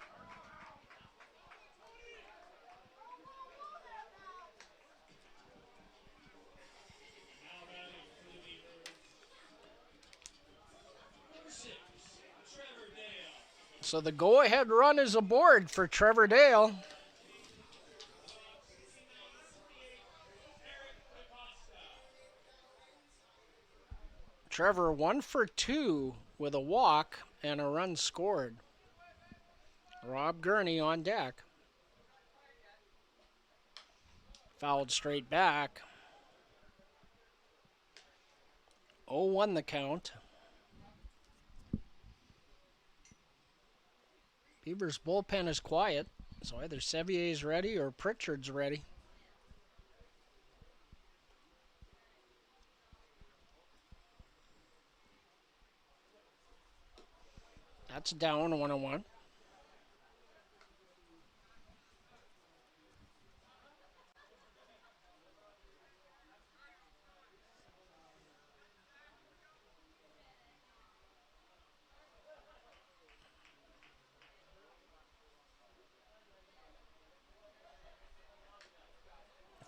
So the go-ahead run is aboard for Trevor Dale. Trevor 1 for 2 with a walk and a run scored. Rob Gurney on deck. Fouled straight back. 0-1 the count. Beavers bullpen is quiet, so either Sevier's ready or Pritchard's ready. That's down 1-1.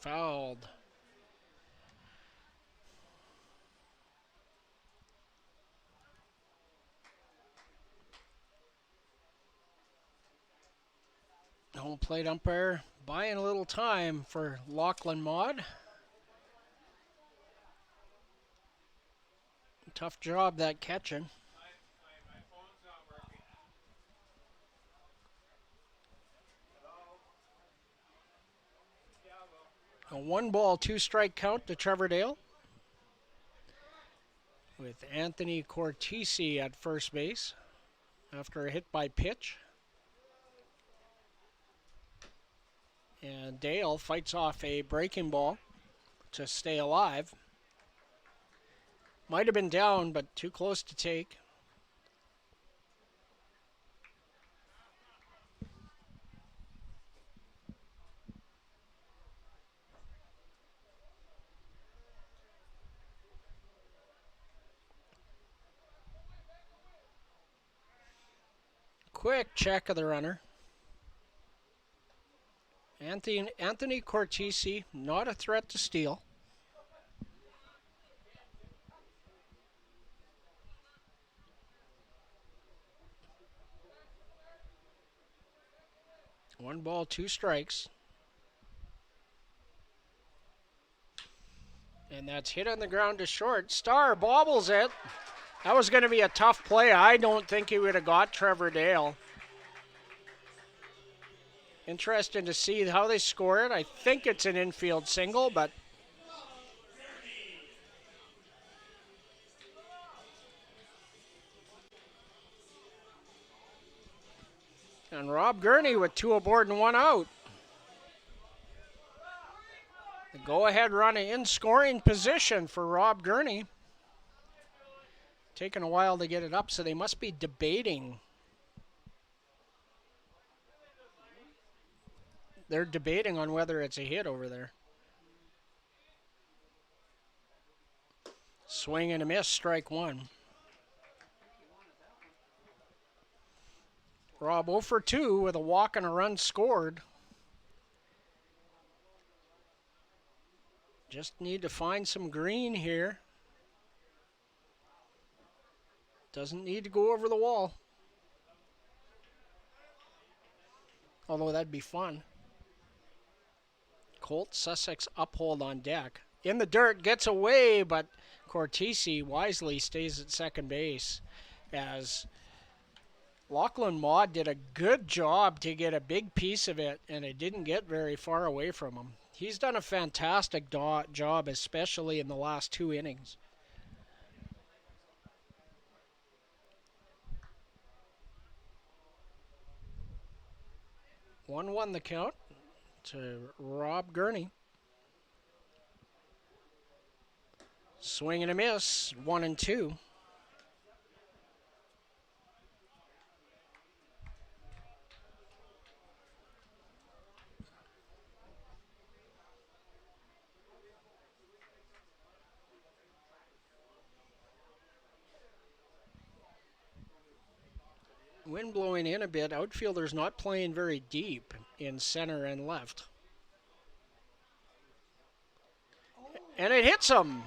Fouled. Home plate umpire buying a little time for Lachlan Maud. Tough job that catching. My phone's not working. A 1-ball, 2-strike count to Trevor Dale, with Anthony Cortese at first base after a hit by pitch. And Dale fights off a breaking ball to stay alive. Might have been down, but too close to take. Quick check of the runner. Anthony Cortese, not a threat to steal. One ball, 2 strikes. And that's hit on the ground to short. Starr bobbles it. That was going to be a tough play. I don't think he would have got Trevor Dale. Interesting to see how they score it. I think it's an infield single, but and Rob Gurney with 2 aboard and 1 out. The go-ahead run in scoring position for Rob Gurney. Taking a while to get it up, so they must be debating. They're debating on whether it's a hit over there. Swing and a miss, strike 1. Rob 0 for 2 with a walk and a run scored. Just need to find some green here. Doesn't need to go over the wall. Although that'd be fun. Colt Sussex uphold on deck. In the dirt, gets away, but Cortese wisely stays at second base as Lachlan Maud did a good job to get a big piece of it, and it didn't get very far away from him. He's done a fantastic job, especially in the last 2 innings. One the count to Rob Gurney. Swing and a miss, 1 and 2. Wind blowing in a bit. Outfielders not playing very deep in center and left. And it hits him.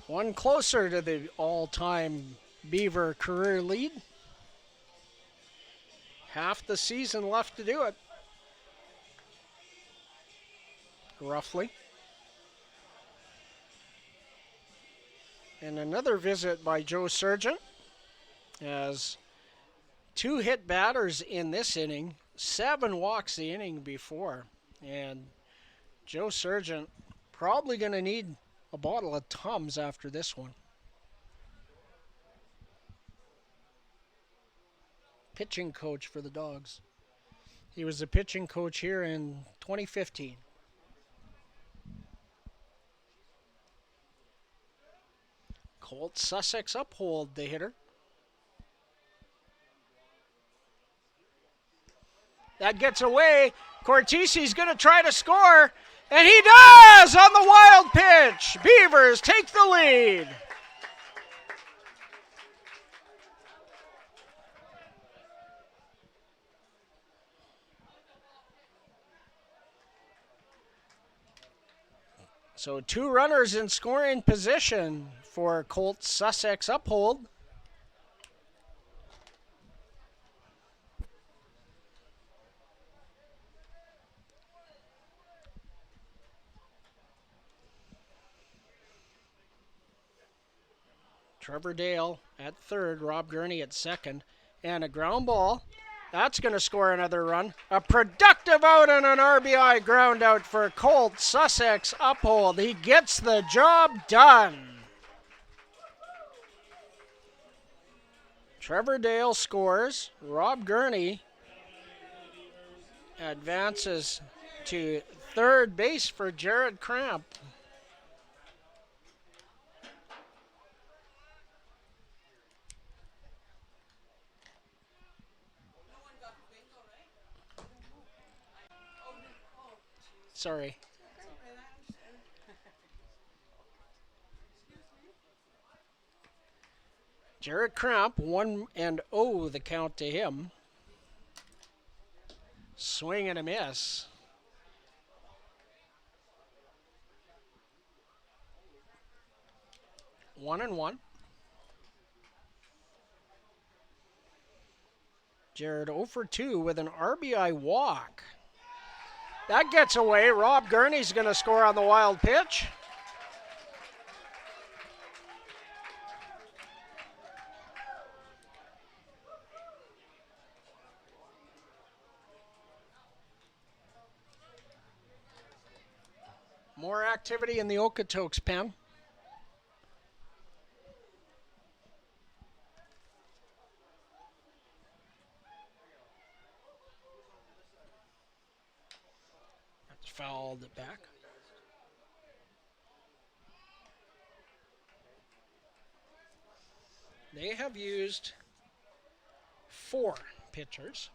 One closer to the all-time Beaver career lead. Half the season left to do it. Roughly. And another visit by Joe Sargent, as 2 hit batters in this inning, 7 walks the inning before. And Joe Sargent probably going to need a bottle of Tums after this one. Pitching coach for the Dawgs. He was the pitching coach here in 2015. Colt Sussex uphold the hitter. That gets away. Cortese's going to try to score, and he does on the wild pitch. Beavers take the lead. So 2 runners in scoring position for Colt Sussex uphold. Trevor Dale at third, Rob Gurney at second, and a ground ball. That's going to score another run. A productive out and an RBI ground out for Colt Sussex Uphold. He gets the job done. Trevor Dale scores. Rob Gurney advances to third base for Jared Cramp. Sorry. Jared Cramp, 1-0 the count to him. Swing and a miss. One and one. Jared 0 for 2 with an RBI walk. That gets away. Rob Gurney's going to score on the wild pitch. More activity in the Okotoks pen. That's fouled back. They have used 4 pitchers.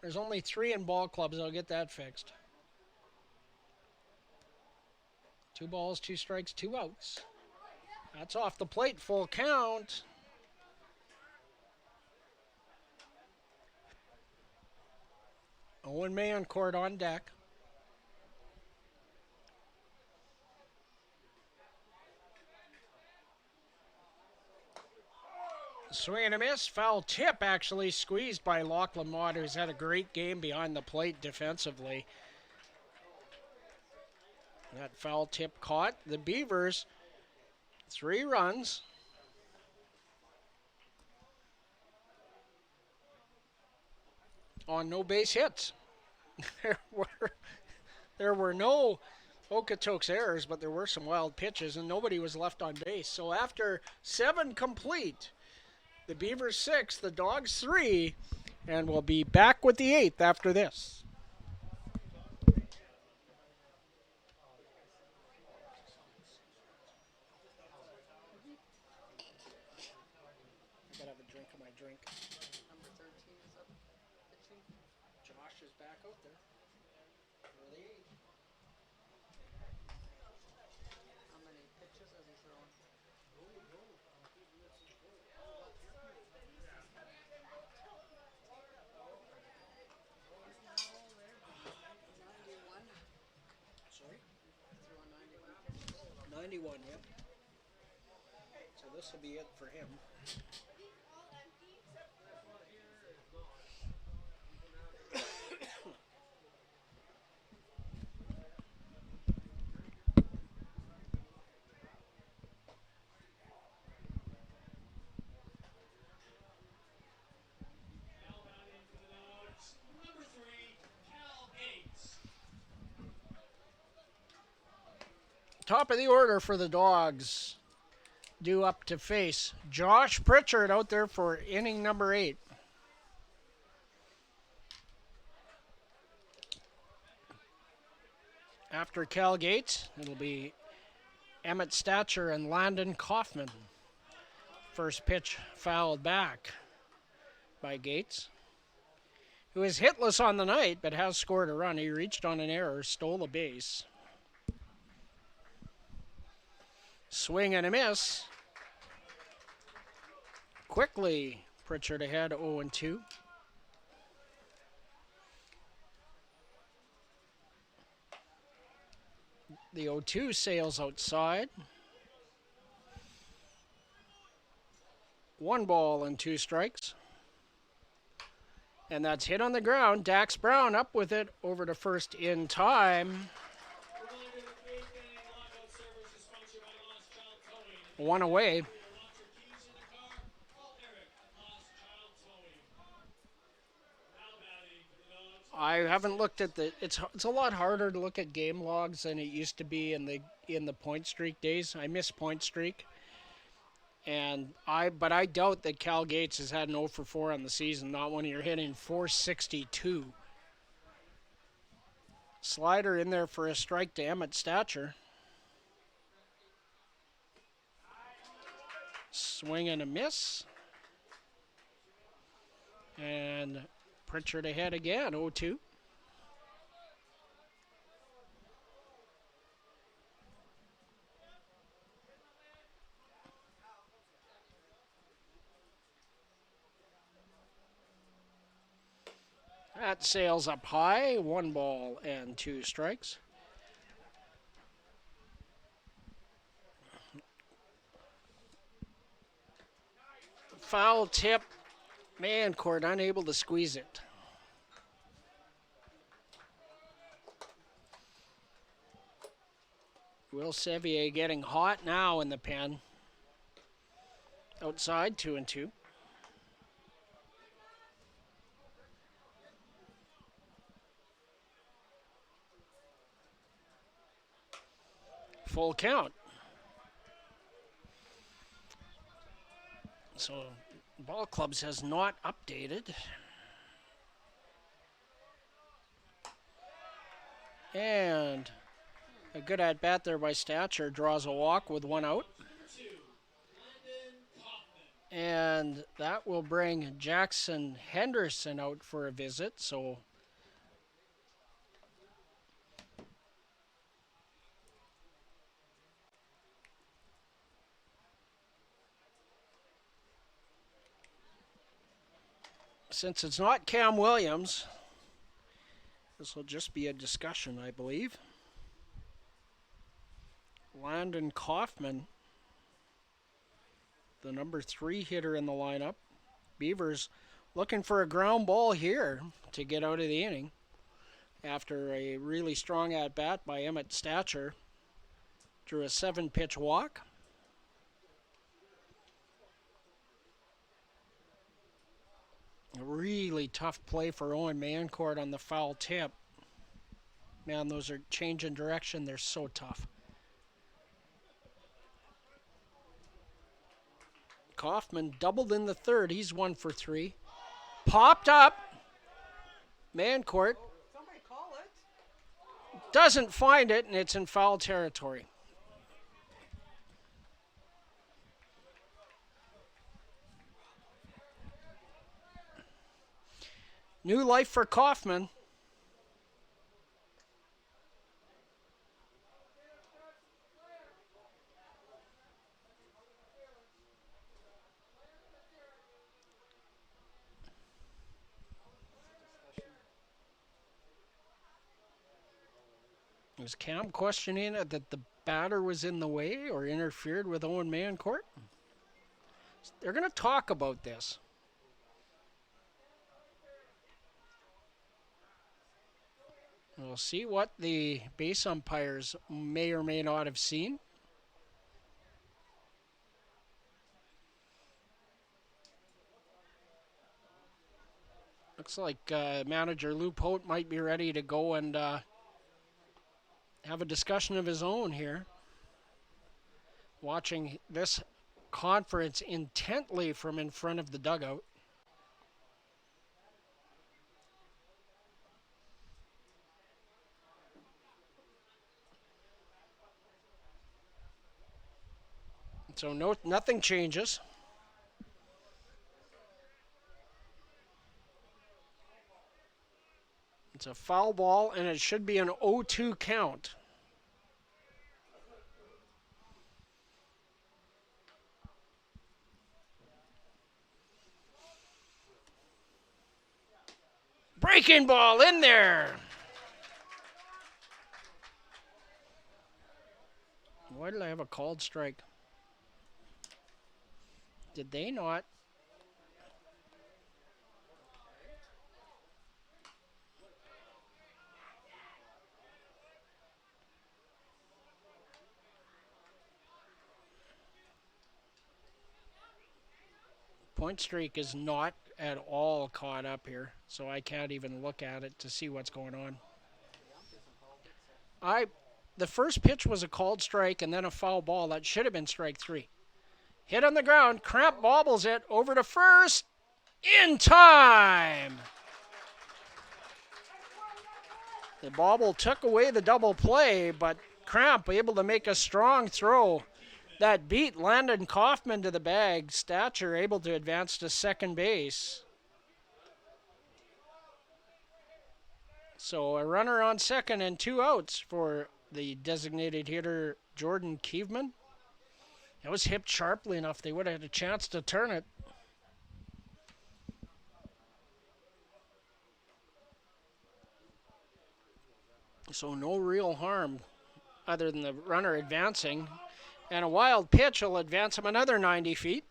There's only 3 in ball clubs. I'll get that fixed. 2 balls, 2 strikes, 2 outs. That's off the plate, full count. Owen Mayencourt on deck. Swing and a miss. Foul tip actually squeezed by Lachlan Mott, who's had a great game behind the plate defensively. That foul tip caught. The Beavers, 3 runs. On no base hits. There were no Okotoks errors, but there were some wild pitches, and nobody was left on base. So after 7 complete, the Beavers 6, the Dawgs 3, and we'll be back with the 8th after this. I gotta have a drink of my drink. Number 13 is up pitching. Josh is back out there. For the 8th. How many pitches has he thrown? Sorry? Throwing 91. 91, yep. So this will be it for him. Now batting for the Dawgs, number 3, Cal Gates. Top of the order for the Dawgs. Due up to face Josh Pritchard out there for inning number 8. After Cal Gates, it'll be Emmett Stacher and Landon Kaufman. First pitch fouled back by Gates, who is hitless on the night but has scored a run. He reached on an error, stole a base. Swing and a miss. Quickly, Pritchard ahead 0-2. The 0-2 sails outside. 1 ball and 2 strikes. And that's hit on the ground. Dax Brown up with it over to first in time. Reminder, the 8th inning lockout service is sponsored by Lost Child Towing. 1 away. Your lost or I haven't looked at the. It's a lot harder to look at game logs than it used to be in the point streak days. I miss point streak, but I doubt that Cal Gates has had an 0 for 4 on the season. Not when you're hitting 462. Slider in there for a strike to Emmett Stature. Swing and a miss. And Pritchard ahead again, 0-2. That sails up high, 1 ball and 2 strikes. Foul tip, Mancourt unable to squeeze it. Will Sevier getting hot now in the pen. Outside, 2-2. Full count. So, Ball Clubs has not updated. And a good at bat there by Stature, draws a walk with 1 out. And that will bring Jackson Henderson out for a visit. So since it's not Cam Williams, this will just be a discussion, I believe. Landon Kaufman, the number 3 hitter in the lineup. Beavers looking for a ground ball here to get out of the inning after a really strong at-bat by Emmett Stature. Drew a 7-pitch walk. A really tough play for Owen Mancourt on the foul tip. Man, those are changing direction. They're so tough. Kaufman doubled in the third. He's 1 for 3. Popped up. Mancourt Somebody call it. doesn't find it, and it's in foul territory. New life for Kaufman. Was Cam questioning that the batter was in the way or interfered with Owen Mancourt? They're going to talk about this. We'll see what the base umpires may or may not have seen. Looks like manager Lou Pote might be ready to go and have a discussion of his own here. Watching this conference intently from in front of the dugout. So nothing changes. It's a foul ball, and it should be an 0-2 count. Breaking ball in there. Why did I have a called strike? Did they not? Point streak is not at all caught up here, so I can't even look at it to see what's going on. The first pitch was a called strike and then a foul ball. That should have been strike 3. Hit on the ground. Cramp bobbles it over to first. In time. The bobble took away the double play, but Cramp able to make a strong throw that beat Landon Kaufman to the bag. Stature able to advance to second base. So a runner on second and 2 outs for the designated hitter Jordan Kievman. It was hit sharply enough they would have had a chance to turn it. So no real harm other than the runner advancing. And a wild pitch will advance him another 90 feet.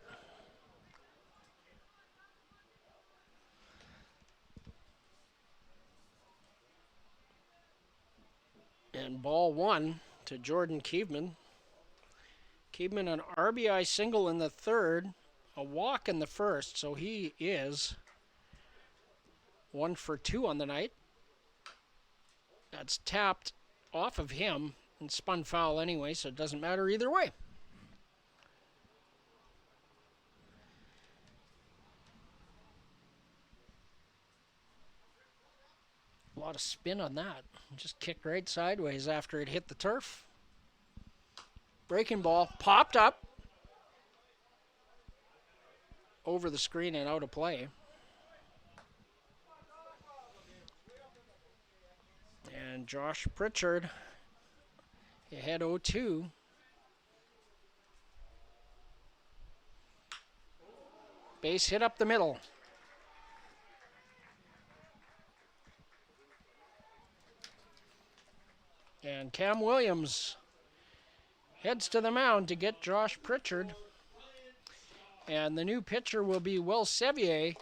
And ball 1 to Jordan Kievman. Kievman an RBI single in the third, a walk in the first, so he is 1 for 2 on the night. That's tapped off of him and spun foul anyway, so it doesn't matter either way. A lot of spin on that. Just kicked right sideways after it hit the turf. Breaking ball popped up over the screen and out of play. And Josh Pritchard ahead 0-2. Base hit up the middle. And Cam Williams heads to the mound to get Josh Pritchard. And the new pitcher will be Will Sevier.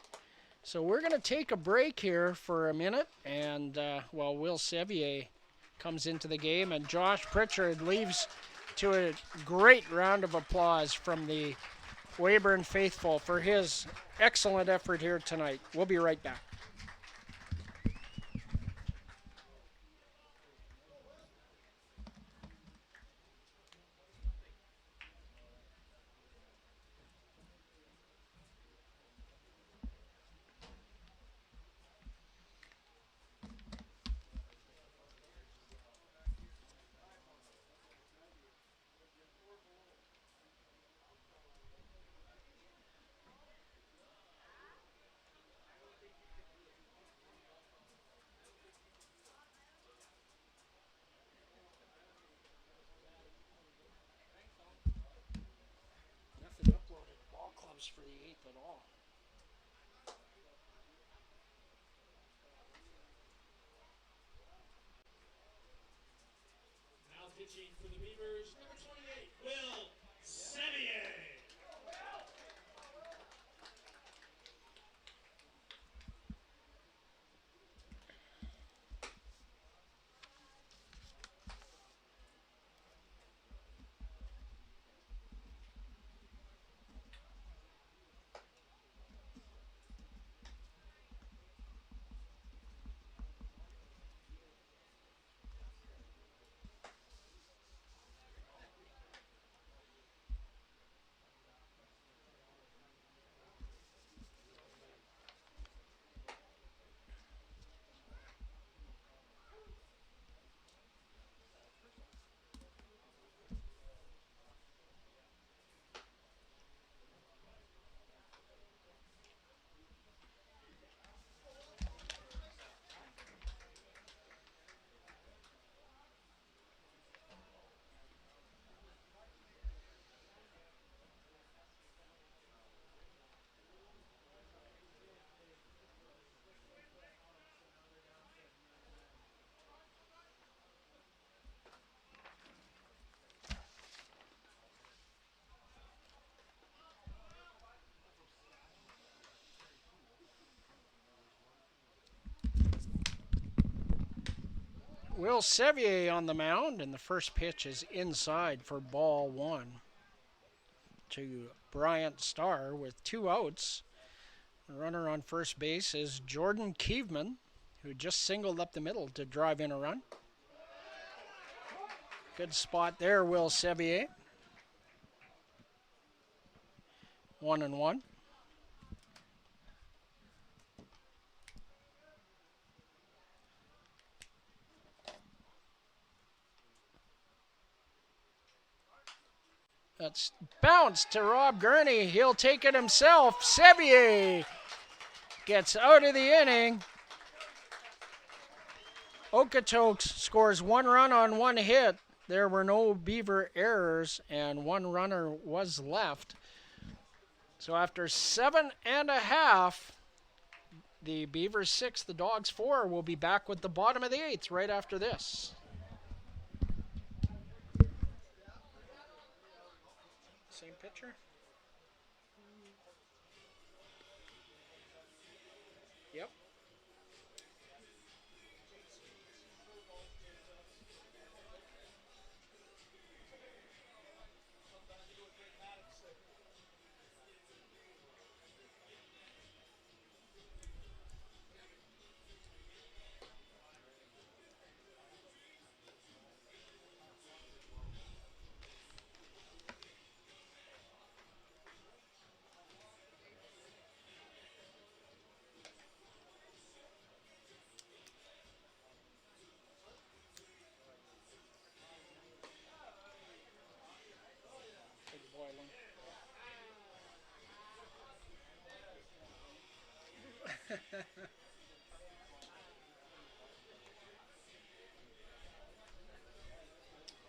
So we're going to take a break here for a minute. And while Will Sevier comes into the game and Josh Pritchard leaves to a great round of applause from the Weyburn faithful for his excellent effort here tonight. We'll be right back. For the 8th at all. Now pitching for the Beavers, number 28, Will Sevier. Will Sevier on the mound, and the first pitch is inside for ball 1 to Bryant Starr with 2 outs. The runner on first base is Jordan Keeveman, who just singled up the middle to drive in a run. Good spot there, Will Sevier. 1-1. That's bounced to Rob Gurney. He'll take it himself. Sevier gets out of the inning. Okotoks scores 1 run on 1 hit. There were no Beaver errors, and 1 runner was left. So after 7.5, the Beavers 6, the Dawgs 4 will be back with the bottom of the 8th right after this. Same pitcher? Yep.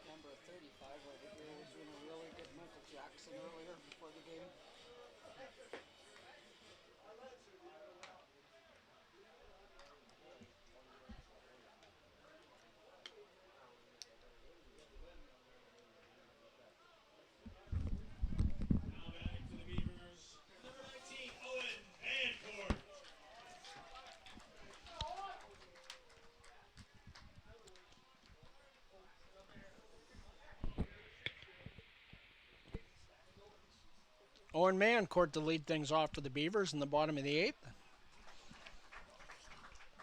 Number 35 over here was doing a really good Michael Jackson earlier before the game. Now batting for the Beavers, number 19, Owen Vancourt. Owen Mancourt to lead things off for the Beavers in the bottom of the 8th.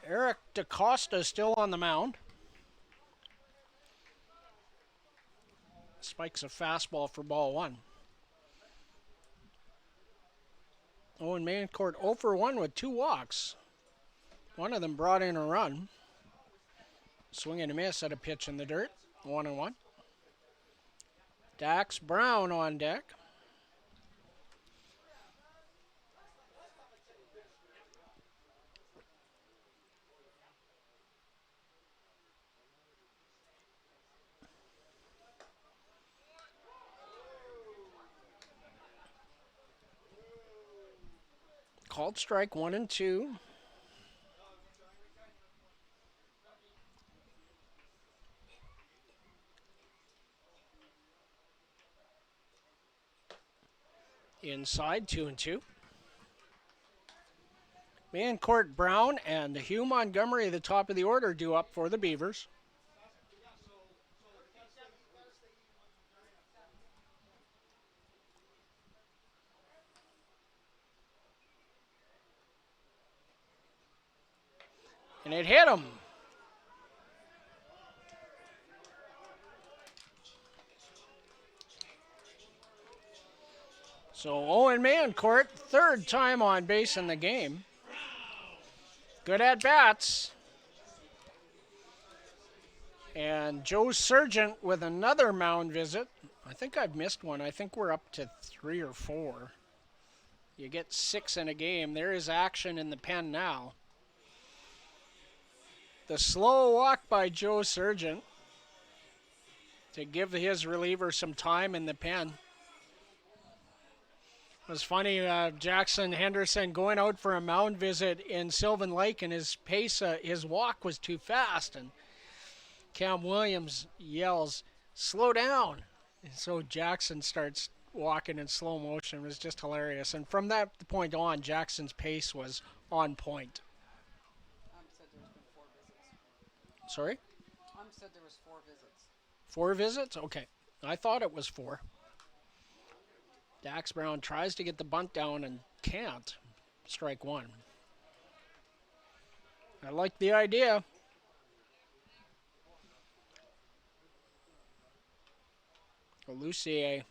Eric DaCosta still on the mound. Spikes a fastball for ball 1. Owen Mancourt 0 for 1 with 2 walks. One of them brought in a run. Swing and a miss at a pitch in the dirt. 1-1. Dax Brown on deck. Called strike 1 and 2. Inside 2 and 2. Mancourt, Brown, and Hugh Montgomery at the top of the order due up for the Beavers. And it hit him. So Owen Mancourt, 3rd time on base in the game. Good at bats. And Joe Sargent with another mound visit. I think I've missed one. I think we're up to 3 or 4. You get 6 in a game. There is action in the pen now. The slow walk by Joe Sargent to give his reliever some time in the pen. It was funny, Jackson Henderson going out for a mound visit in Sylvan Lake, and his pace, his walk was too fast, and Cam Williams yells, "Slow down." And so Jackson starts walking in slow motion. It was just hilarious. And from that point on, Jackson's pace was on point. Said there's been 4 visits. Sorry? Said there was 4 visits. 4 visits? Okay. I thought it was 4. Dax Brown tries to get the bunt down and can't. Strike one. I like the idea. Lucier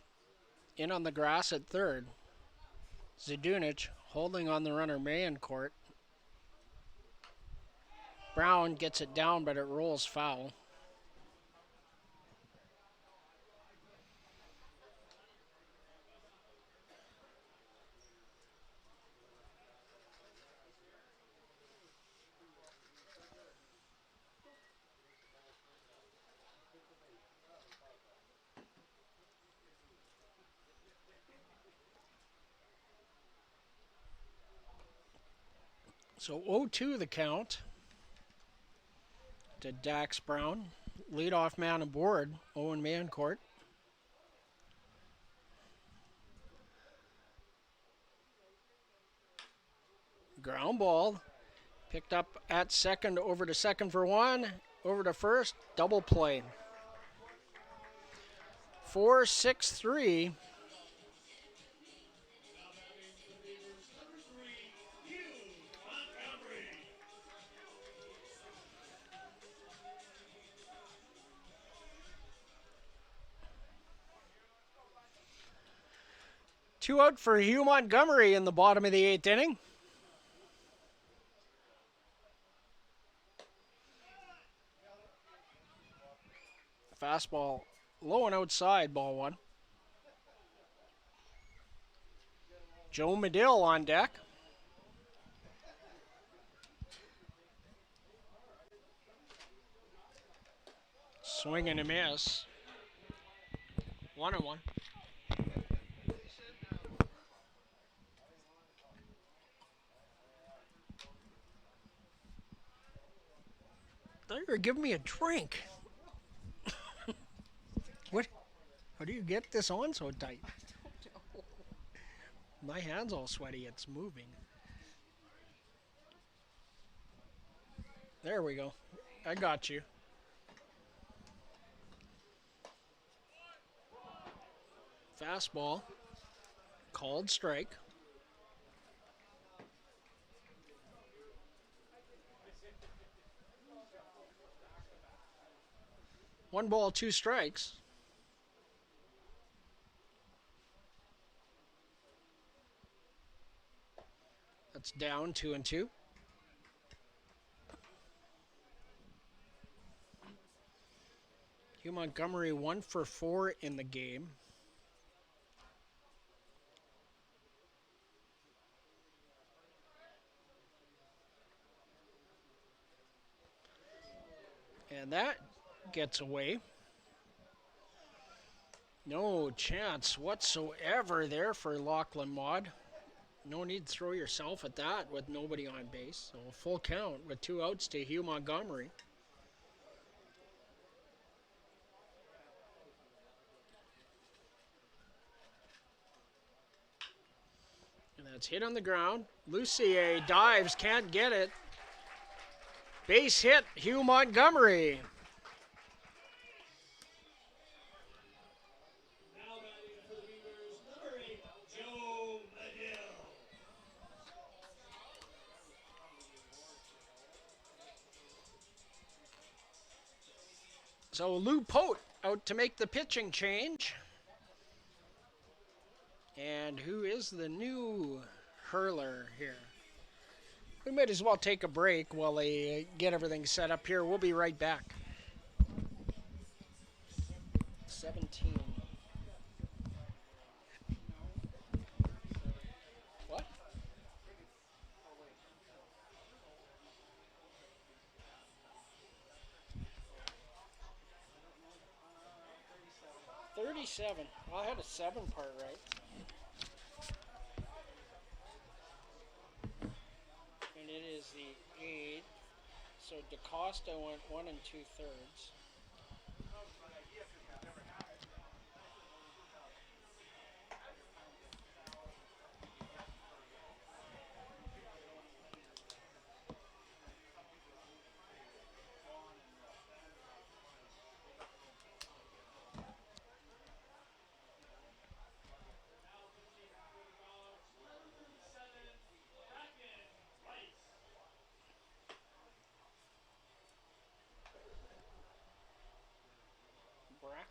in on the grass at third. Zdunic holding on the runner Mayencourt. Brown gets it down, but it rolls foul. So 0-2 the count to Dax Brown. Leadoff man aboard, Owen Mayencourt. Ground ball. Picked up at second, over to second for one. Over to first, double play. 4-6-3. Two out for Hugh Montgomery in the bottom of the eighth inning. Fastball low and outside, ball one. Joe Medill on deck. Swing and a miss. 1-1. Thought you were giving me a drink. What? How do you get this on so tight? My hand's all sweaty. It's moving. There we go. I got you. Fastball. Called strike. One ball, two strikes. That's down 2-2. Hugh Montgomery 1 for 4 in the game. And that gets away. No chance whatsoever there for Lachlan Maud. No need to throw yourself at that with nobody on base. So a full count with 2 outs to Hugh Montgomery. And that's hit on the ground. Lucier dives, can't get it. Base hit, Hugh Montgomery. Now batting for the Beavers, number 8, Joe Medill. So Lou Pote out to make the pitching change. And who is the new hurler here? We might as well take a break while they get everything set up here. We'll be right back. 17. What? 37. Well, I had a 7 part right. And it is the 8. So DaCosta went 1 2/3.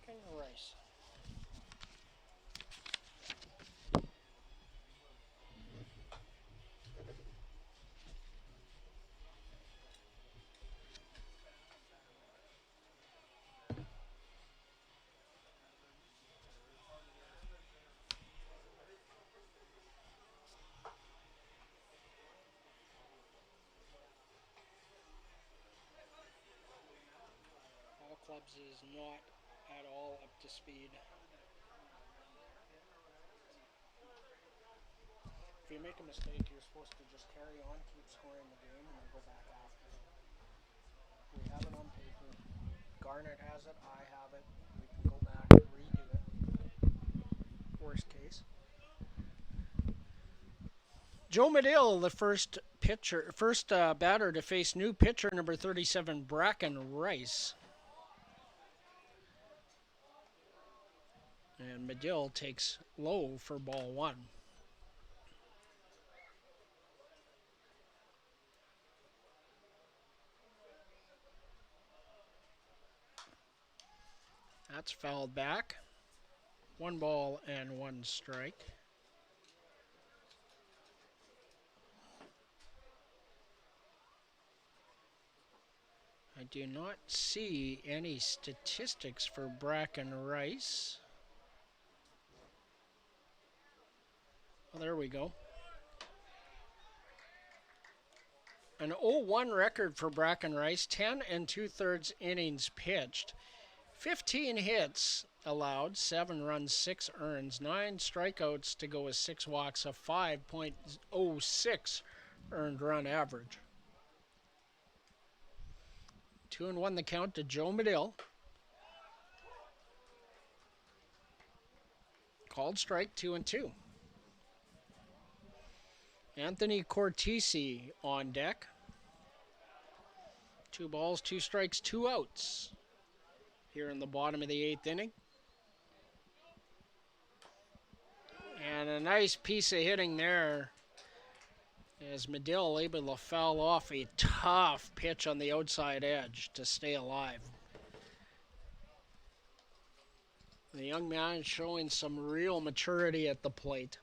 Bracken Rice. All clubs is not at all up to speed. If you make a mistake, you're supposed to just carry on, keep scoring the game, and then go back after. We have it on paper. Garnet has it. I have it. We can go back and redo it. Worst case. Joe Medill, the first batter to face new pitcher number 37, Bracken Rice. And Medill takes low for ball one. That's fouled back. 1 ball and 1 strike. I do not see any statistics for Bracken Rice. Oh, there we go. An 0-1 record for Bracken Rice, 10 2/3 innings pitched, 15 hits allowed, 7 runs, 6 earns, 9 strikeouts to go with 6 walks, a 5.06 earned run average. 2-1 the count to Joe Medill. Called strike, 2-2. Anthony Cortese on deck. 2 balls, 2 strikes, 2 outs here in the bottom of the 8th inning. And a nice piece of hitting there as Medill able to foul off a tough pitch on the outside edge to stay alive. The young man showing some real maturity at the plate.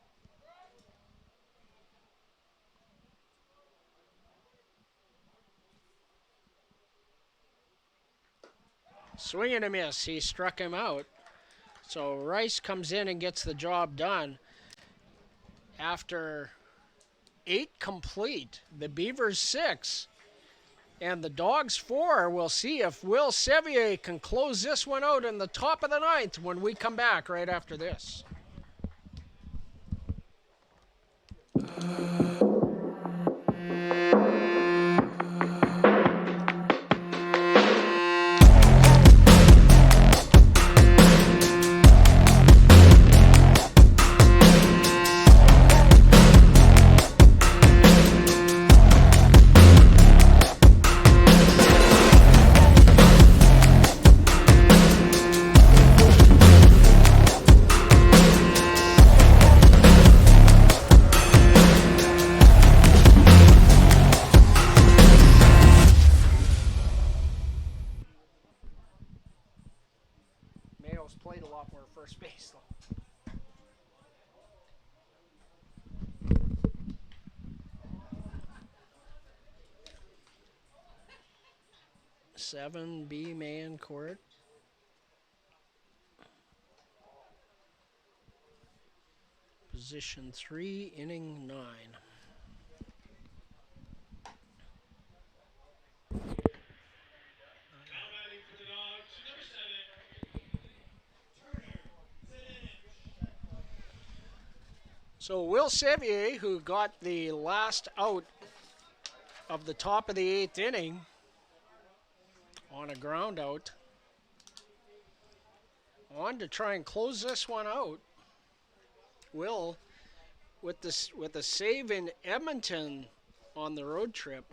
Swing and a miss. He struck him out. So Rice comes in and gets the job done. After 8 complete, the Beavers 6 and the Dawgs 4. We'll see if Will Sevier can close this one out in the top of the 9th when we come back right after this. Played a lot more first base though. Seven B man court. Position 3, inning 9. So Will Sevier, who got the last out of the top of the 8th inning on a ground out, on to try and close this one out. Will, with a save in Edmonton on the road trip.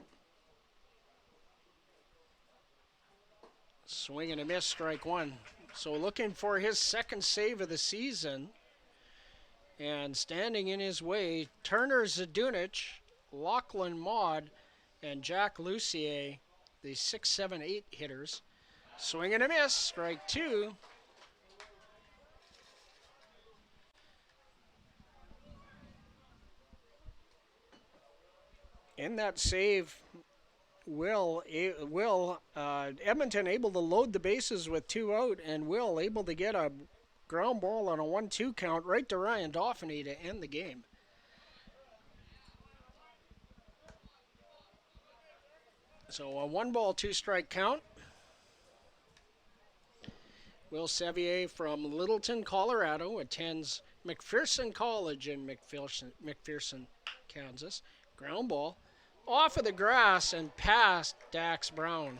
Swing and a miss, strike 1. So looking for his 2nd save of the season. And standing in his way, Turner Zadunich, Lachlan Maud, and Jack Lucier, the 6, 7, 8 hitters. Swing and a miss, strike 2. In that save, Edmonton able to load the bases with 2 out, and Will able to get a ground ball on a 1-2 count right to Ryan Dauphiny to end the game. So a 1-ball, 2-strike count. Will Sevier from Littleton, Colorado, attends McPherson College in McPherson, Kansas. Ground ball off of the grass and past Dax Brown.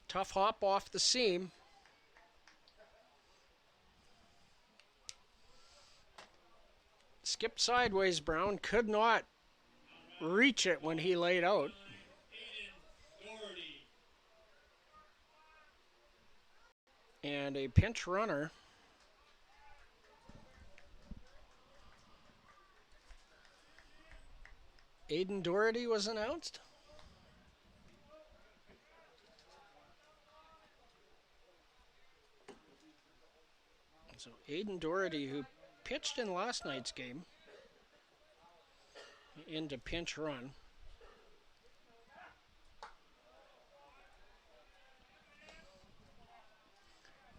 Tough hop off the seam. Skipped sideways. Brown could not reach it when he laid out. And a pinch runner. Aiden Doherty was announced. So Aiden Doherty, who pitched in last night's game, into pinch run.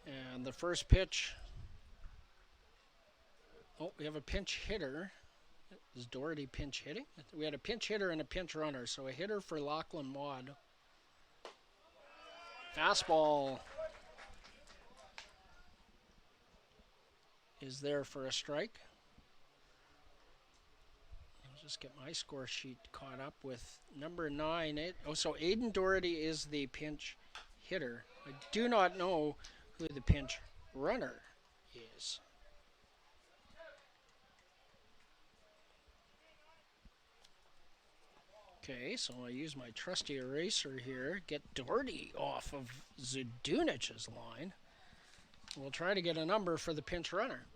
And the first pitch. Oh, we have a pinch hitter. Is Doherty pinch hitting? We had a pinch hitter and a pinch runner, so a hitter for Lachlan Maud. Fastball is there for a strike. I'll just get my score sheet caught up with number 9. So Aiden Doherty is the pinch hitter. I do not know who the pinch runner is. Okay, so I use my trusty eraser here, get Doherty off of Zdunich's line. We'll try to get a number for the pinch runner.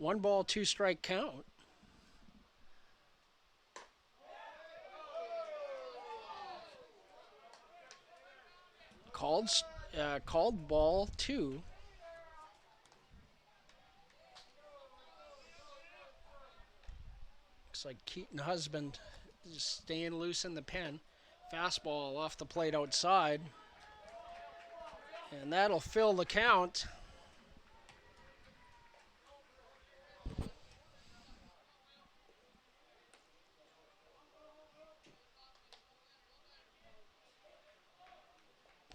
1-ball, 2-strike count. Called ball 2. Looks like Keaton Husband just staying loose in the pen. Fastball off the plate outside. And that'll fill the count.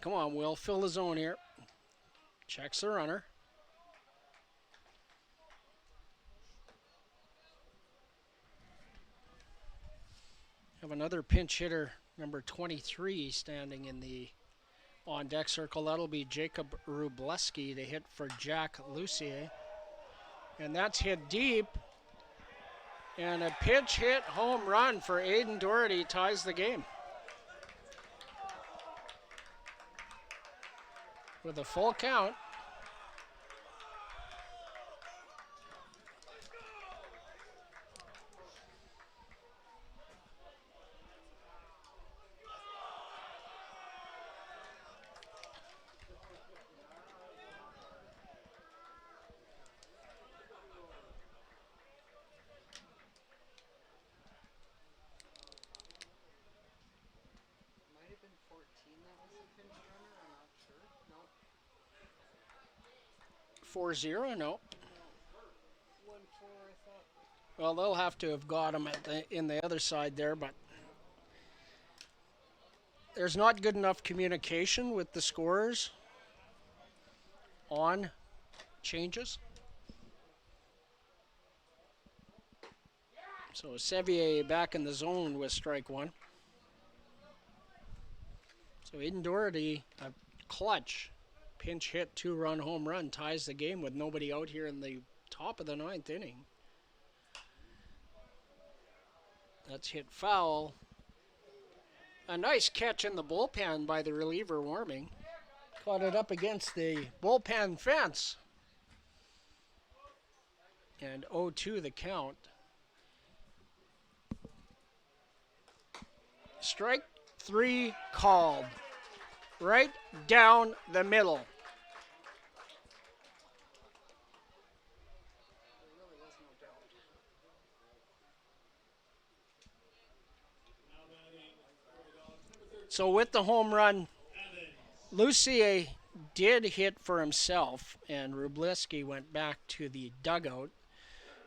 Come on, Will, fill the zone here. Checks the runner. Have another pinch hitter, number 23, standing in the on-deck circle. That'll be Jacob Rubleski to hit for Jack Lucier. And that's hit deep. And a pinch hit home run for Aiden Doherty ties the game. With a full count. Might have been 14 that was the pinch runner, I'm not sure. No. 4-0, no. 1-4, I thought. Well, they'll have to have got him in the other side there, but there's not good enough communication with the scorers on changes. So Sevier back in the zone with strike 1. So Aiden Doherty, a clutch pinch hit 2-run home run, ties the game with nobody out here in the top of the 9th inning. That's hit foul. A nice catch in the bullpen by the reliever Warming. Caught it up against the bullpen fence. And 0-2 the count. Strike 3 called. right down the middle. So with the home run, Lucier did hit for himself, and Wrubleski went back to the dugout.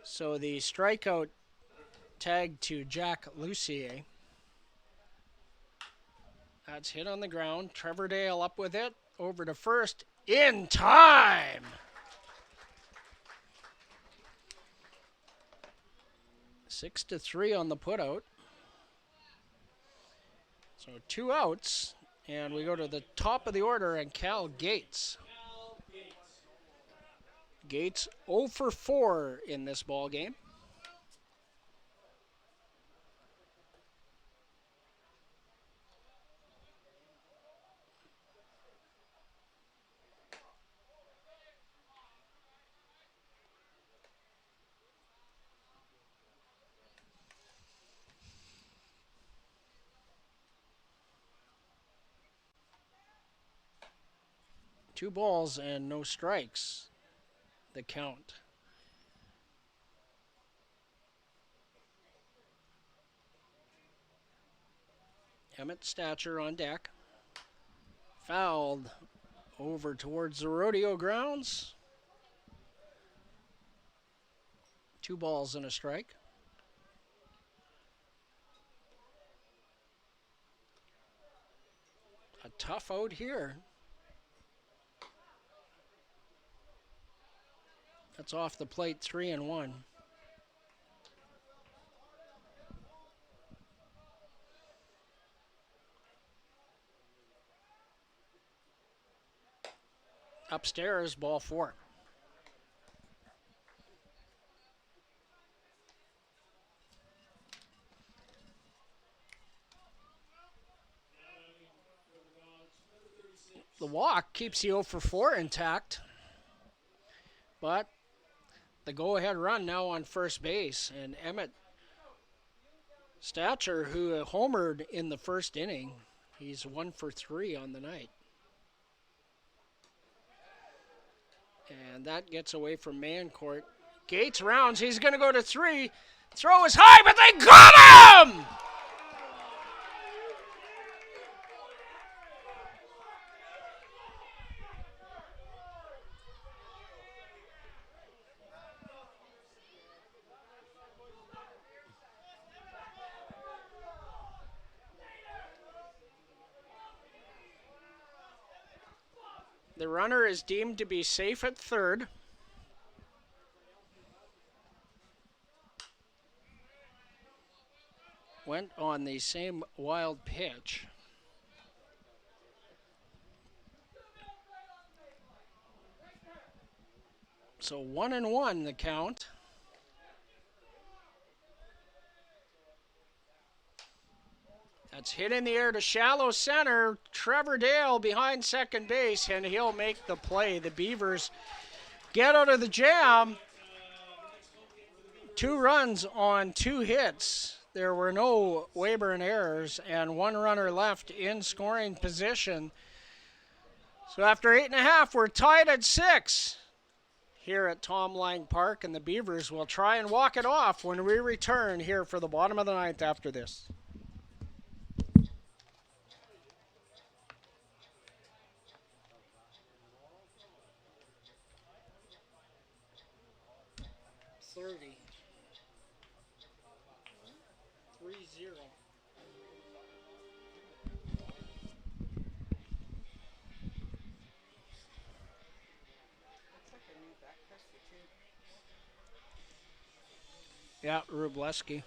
So the strikeout tag to Jack Lucier. That's hit on the ground. Trevor Dale up with it. Over to first. In time! 6-3 on the putout. So 2 outs. And we go to the top of the order and Cal Gates. Gates 0 for 4 in this ball game. Two balls and no strikes. The count. Emmett Stature on deck. Fouled over towards the rodeo grounds. 2 balls and a strike. A tough out here. That's off the plate, 3-1. Upstairs, ball 4. The walk keeps the 0 for 4 intact, but the go-ahead run now on first base, and Emmett Stature, who homered in the first inning, he's 1 for 3 on the night. And that gets away from Mancourt. Gates rounds, he's going to go to 3. Throw is high, but they got him! The runner is deemed to be safe at third. Went on the same wild pitch. So 1-1 the count. That's hit in the air to shallow center. Trevor Dale behind second base, and he'll make the play. The Beavers get out of the jam. 2 runs on 2 hits. There were no Weyburn errors, and 1 runner left in scoring position. So after 8.5, we're tied at 6 here at Tom Lang Park, and the Beavers will try and walk it off when we return here for the bottom of the 9th after this. Yeah, Wrubleski.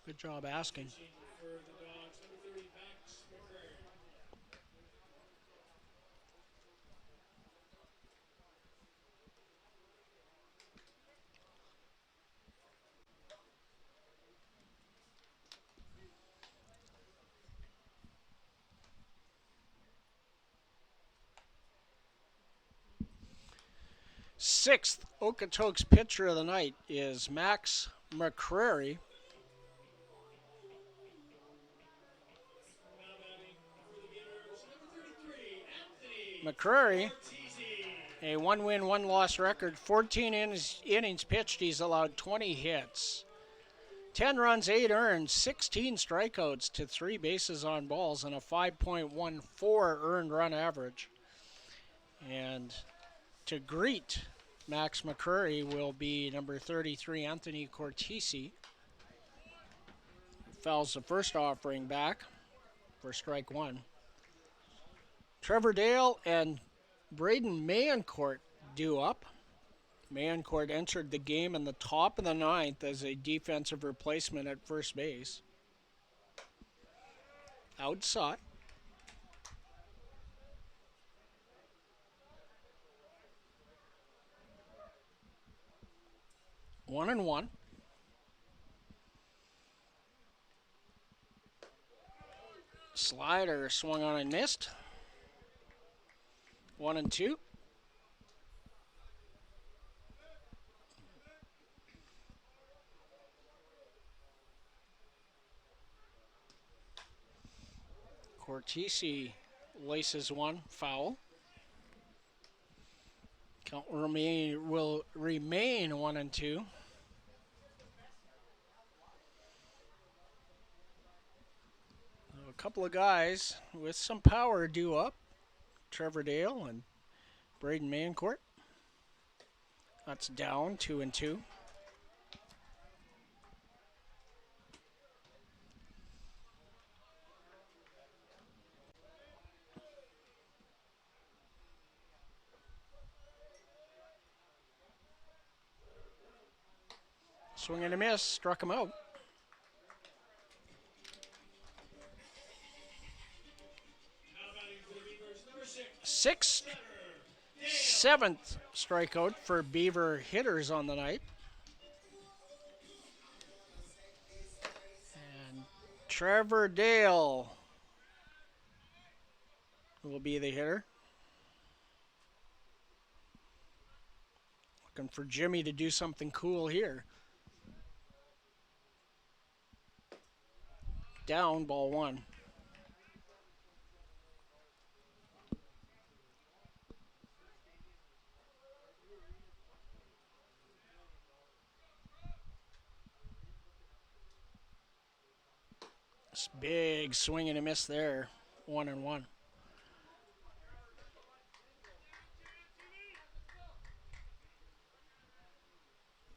Good job asking. For the Dawgs, number 30, Max McCurry. Sixth Okotoks pitcher of the night is Max McCrary. Now batting for the Beavers, number 33, Anthony McCrary, Ortiz. a 1-win, 1-loss record, 14 innings pitched. He's allowed 20 hits, 10 runs, 8 earned, 16 strikeouts to 3 bases on balls, and a 5.14 earned run average. And to greet Max McCurry will be number 33, Anthony Cortese. Fouls the first offering back for strike one. Trevor Dale and Braden Mayencourt due up. Mayencourt entered the game in the top of the ninth as a defensive replacement at first base. Outside. One and one. Slider swung on and missed. 1 and 2. Cortese laces one, foul. Count will remain 1 and 2. A couple of guys with some power due up. Trevor Dale and Braden Mayencourt. That's down 2 and 2. Swing and a miss, struck him out. Seventh strikeout for Beaver hitters on the night. And Trevor Dale will be the hitter. Looking for Jimmy to do something cool here. Down, ball one. Big swing and a miss there. 1 and 1.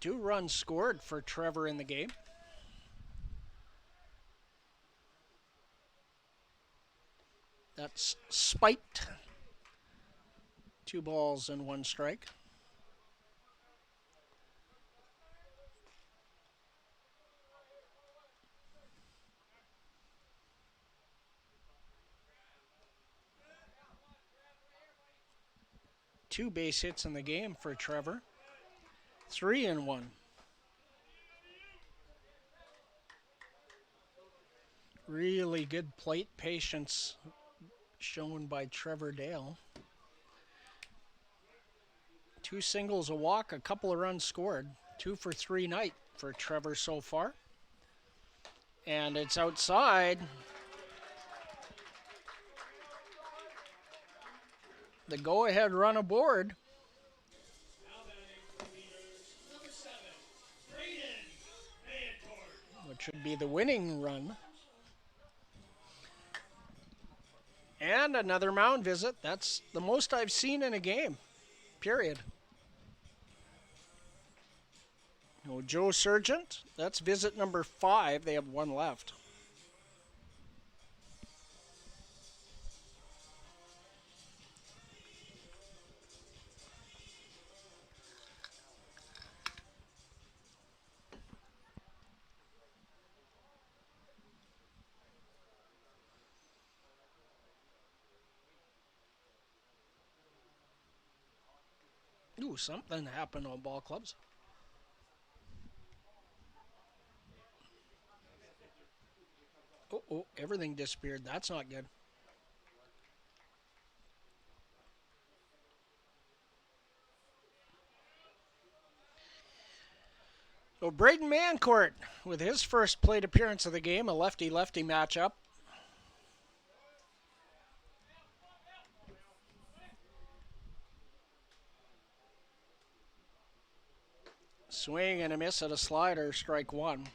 Two runs scored for Trevor in the game. That's spiked. 2 balls and 1 strike. Two base hits in the game for Trevor. 3 and 1. Really good plate patience shown by Trevor Dale. 2 singles, a walk, a couple of runs scored. 2 for 3 night for Trevor so far. And it's outside. The go-ahead run aboard. Which would be the winning run. And another mound visit. That's the most I've seen in a game, period. No, Joe Sargent, that's visit number 5. They have 1 left. Ooh, something happened on ball clubs. Oh, everything disappeared. That's not good. So Braden Mancourt with his first plate appearance of the game, a lefty-lefty matchup. Swing and a miss at a slider, strike one.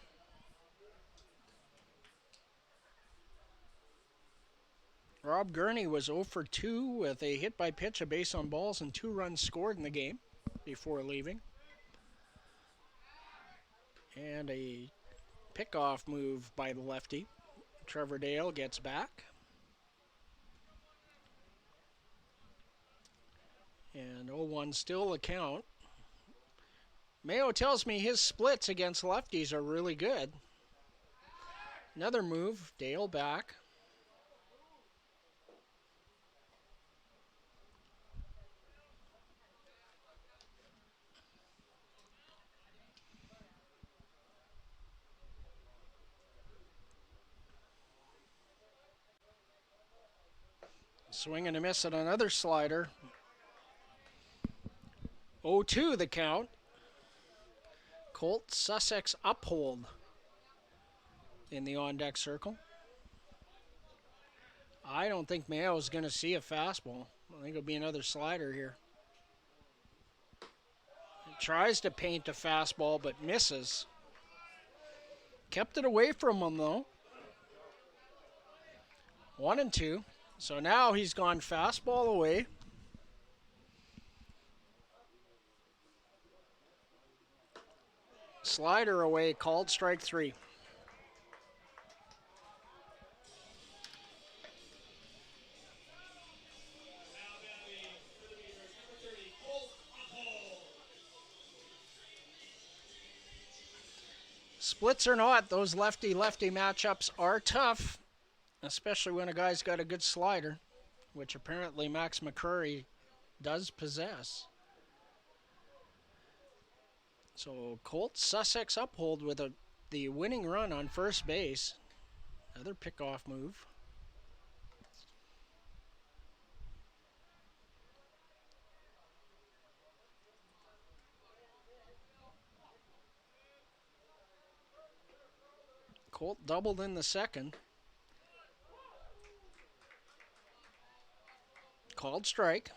Rob Gurney was 0 for 2 with a hit by pitch, a base on balls, and 2 runs scored in the game before leaving. And a pickoff move by the lefty. Trevor Dale gets back. And 0-1 still the count. Mayo tells me his splits against lefties are really good. Another move, Dale back. Swing and a miss at another slider. 0-2 the count. Colt Sussex Uphold in the on-deck circle. I don't think Mayo's going to see a fastball. I think it'll be another slider here. Tries to paint a fastball but misses. Kept it away from him though. 1-2. So now he's gone fastball away. Slider away, called strike 3. Splits or not, those lefty-lefty matchups are tough, especially when a guy's got a good slider, which apparently Max McCurry does possess. So Colt Sussex Uphold with the winning run on first base. Another pickoff move. Colt doubled in the second. Called strike.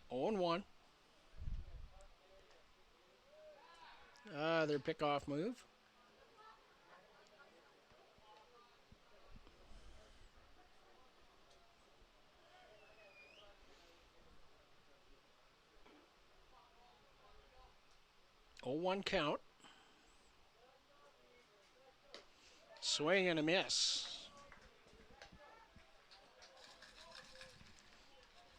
On 1. Their pickoff move. Oh, 1 count. Swing and a miss.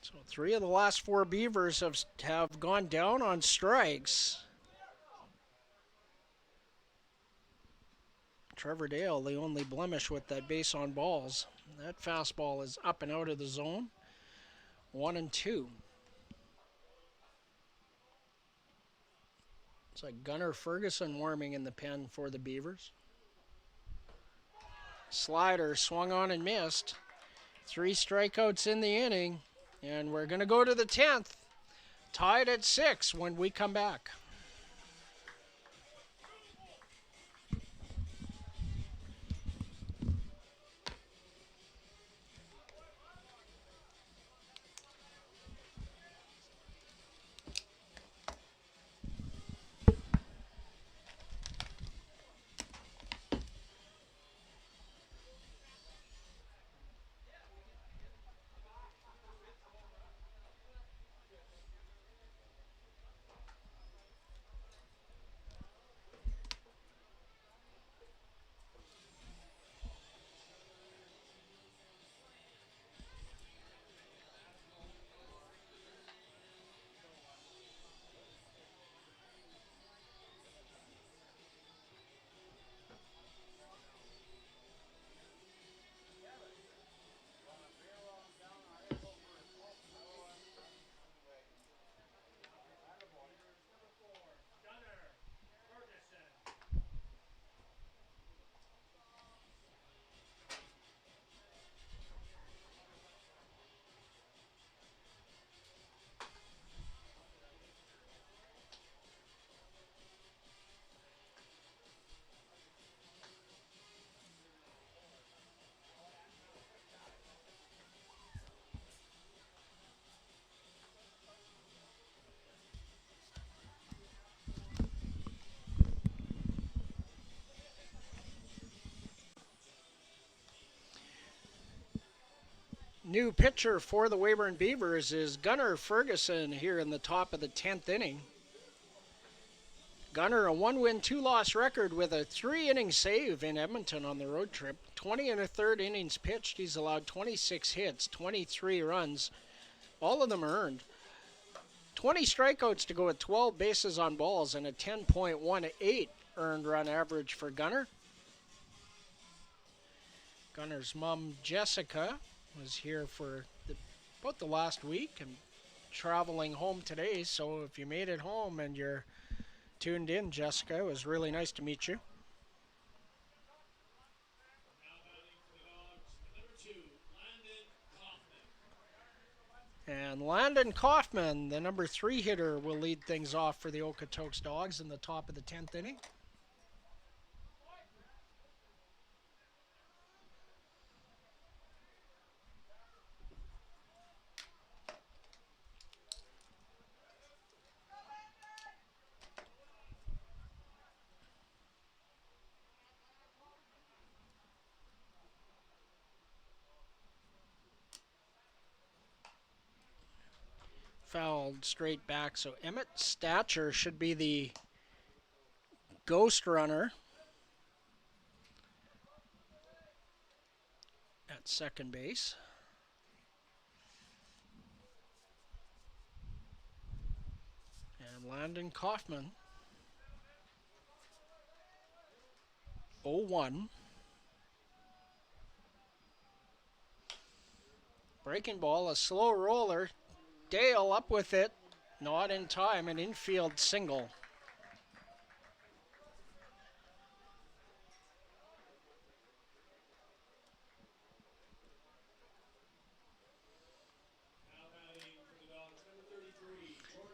So 3 of the last 4 Beavers have gone down on strikes. Trevor Dale, the only blemish with that base on balls. That fastball is up and out of the zone. 1-2. It's like Gunnar Ferguson warming in the pen for the Beavers. Slider swung on and missed. 3 strikeouts in the inning. And we're going to go to the 10th. Tied at 6 when we come back. new pitcher for the Weyburn Beavers is Gunnar Ferguson here in the top of the 10th inning. Gunnar, a 1-win, 2-loss record with a 3-inning save in Edmonton on the road trip. 20 and a third innings pitched. He's allowed 26 hits, 23 runs. All of them earned. 20 strikeouts to go with 12 bases on balls and a 10.18 earned run average for Gunnar. Gunnar's mom, Jessica, was here for about the last week and traveling home today. So if you made it home and you're tuned in, Jessica, it was really nice to meet you. And Landon Kaufman, the number 3 hitter, will lead things off for the Okotoks Dawgs in the top of the 10th inning. Fouled straight back, so Emmett Stature should be the ghost runner at second base. And Landon Kaufman, 0-1. Breaking ball, a slow roller. Dale up with it, not in time, an infield single.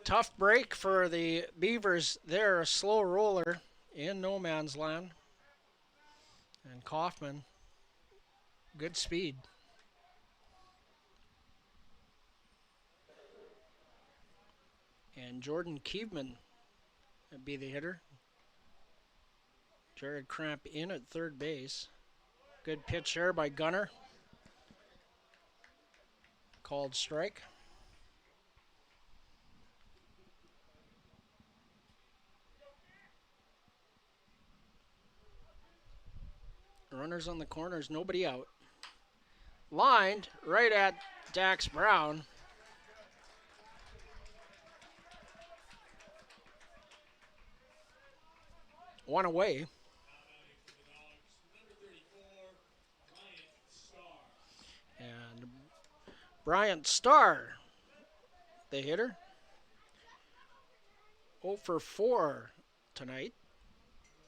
Tough break for the Beavers there, a slow roller in no man's land. And Kaufman, good speed. And Jordan Kievman would be the hitter. Jared Cramp in at third base. Good pitch there by Gunnar. Called strike. Runners on the corners, nobody out. Lined right at Dax Brown. One away. And Bryant Starr, the hitter. 0 for 4 tonight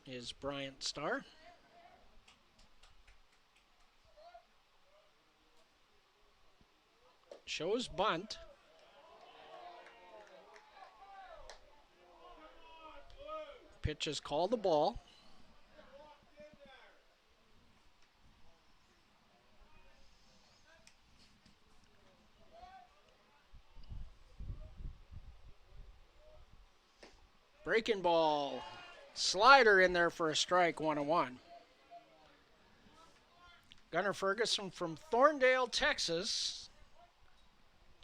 is Bryant Starr. Shows bunt. Pitch is called the ball. Breaking ball. Slider in there for a strike, 1-1. Gunnar Ferguson from Thorndale, Texas.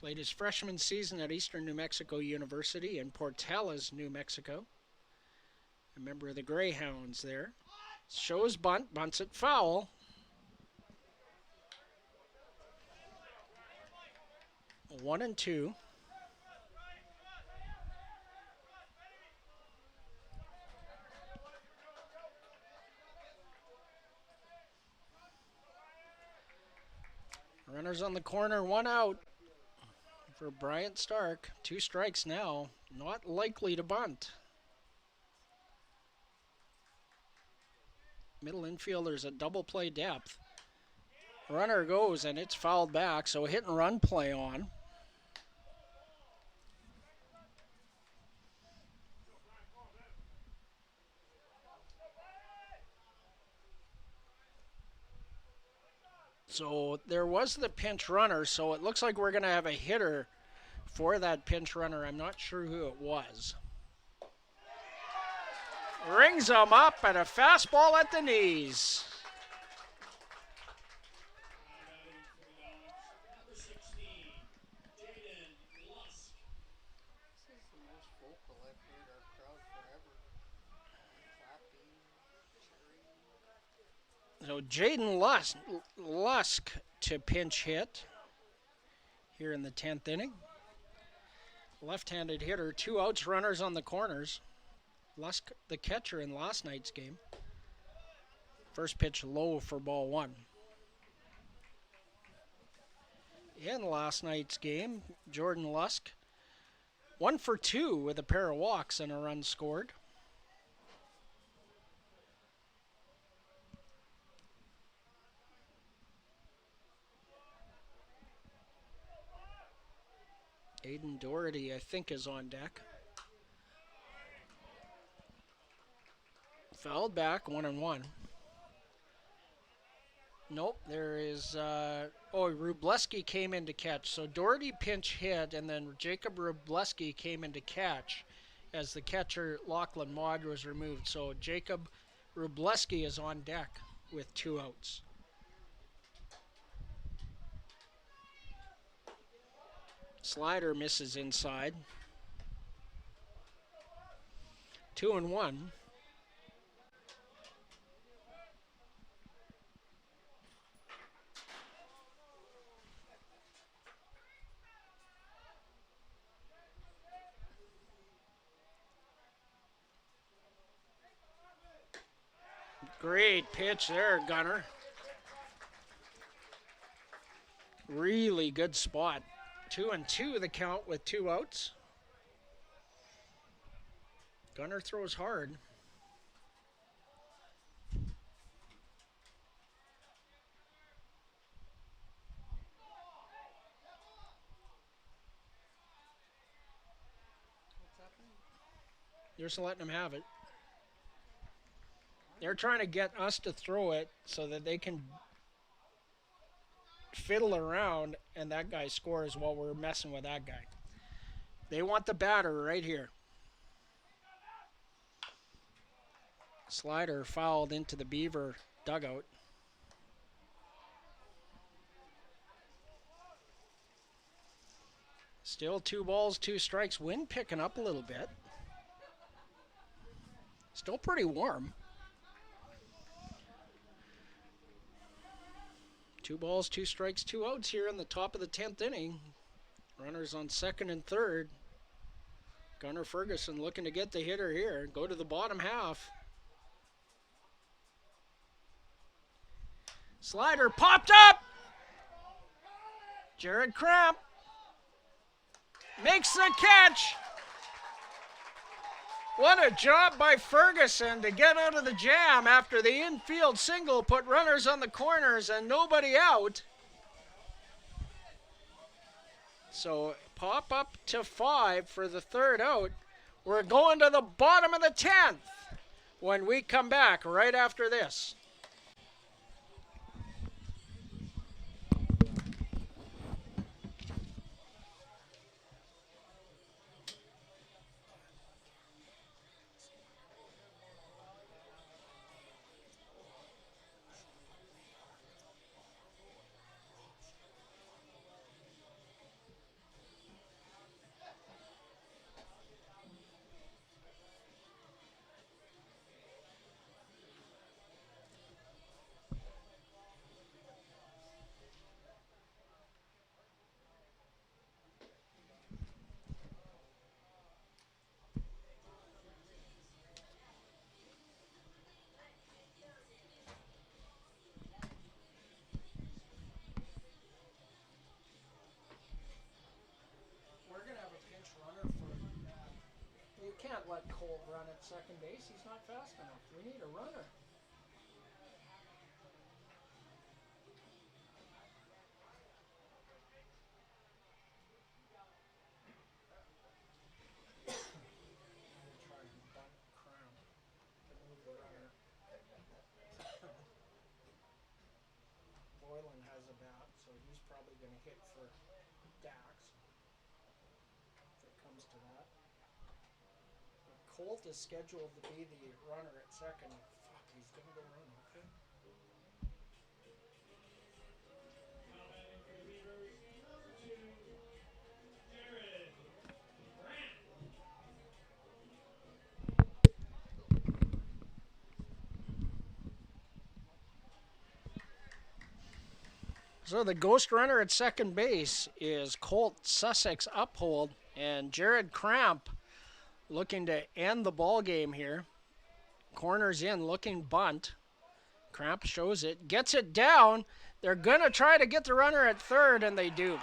Played his freshman season at Eastern New Mexico University in Portales, New Mexico. A member of the Greyhounds there. Shows bunt, bunts it foul. One and two. Runners on the corner, one out for Bryant Stark. 2 strikes now. Not likely to bunt. Middle infielders at double play depth. Runner goes and it's fouled back, so a hit and run play on. So there was the pinch runner, so it looks like we're going to have a hitter for that pinch runner. I'm not sure who it was. Rings him up and a fastball at the knees. I've heard our crowd forever. Clapping, cheering. So Jaden Lusk to pinch hit here in the 10th inning. Left-handed hitter, 2 outs, runners on the corners. Lusk, the catcher in last night's game. First pitch low for ball 1. In last night's game, Jordan Lusk, 1 for 2 with a pair of walks and a run scored. Aiden Doherty, I think, is on deck. Fouled back, 1-1. Nope, there is, Rubleski came in to catch. So Doherty pinch hit, and then Jacob Rubleski came in to catch as the catcher, Lachlan Maud, was removed. So Jacob Rubleski is on deck with 2 outs. Slider misses inside. 2-1. Great pitch there, Gunner. Really good spot. 2-2 the count with 2 outs. Gunner throws hard. They're just letting him have it. They're trying to get us to throw it so that they can fiddle around and that guy scores while we're messing with that guy. They want the batter right here. Slider fouled into the Beaver dugout. Still 2 balls, 2 strikes. Wind picking up a little bit. Still pretty warm. 2 balls, 2 strikes, 2 outs here in the top of the 10th inning. Runners on 2nd and 3rd. Gunnar Ferguson looking to get the hitter here. Go to the bottom half. Slider popped up. Jared Cramp makes the catch. What a job by Ferguson to get out of the jam after the infield single, put runners on the corners and nobody out. So pop up to 5 for the 3rd out. We're going to the bottom of the 10th when we come back right after this. Can't let Cole run at second base. He's not fast enough. We need a runner. Boylan has a bat, so he's probably going to hit for Dawgs if it comes to that. Colt is scheduled to be the runner at second. Fuck, he's gonna go run, okay? So the ghost runner at second base is Colt Sussex Uphold, and Jared Cramp looking to end the ball game here. Corners in, looking bunt. Cramp shows it, gets it down. They're going to try to get the runner at third, and they do.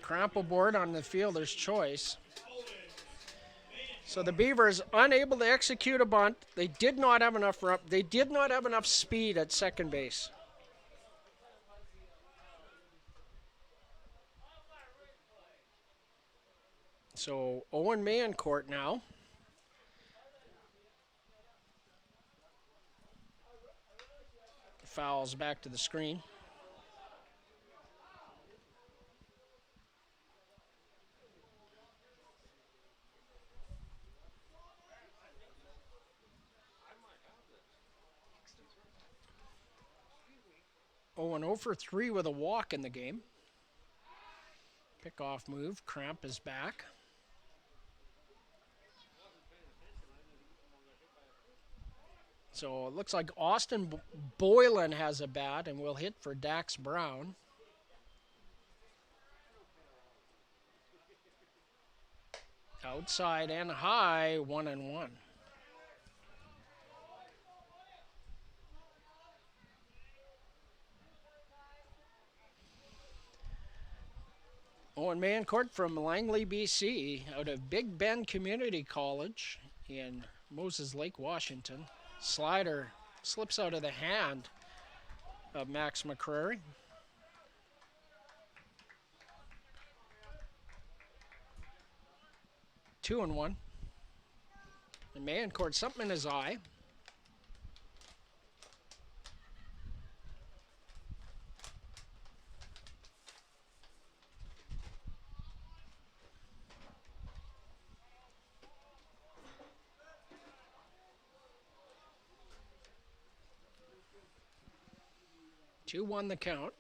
Cramp aboard on the fielder's choice. So the Beavers unable to execute a bunt. They did not have enough speed at second base. So Owen Mayencourt now. Fouls back to the screen. Owen 0 for 3 with a walk in the game. Pickoff move. Cramp is back. So it looks like Austin Boylan has a bat and will hit for Dax Brown. Outside and high, 1-1. Owen Mayencourt from Langley, BC, out of Big Bend Community College in Moses Lake, Washington. Slider slips out of the hand of Max McCrary. Two and one. And Mayencourt, something in his eye. Two won the count.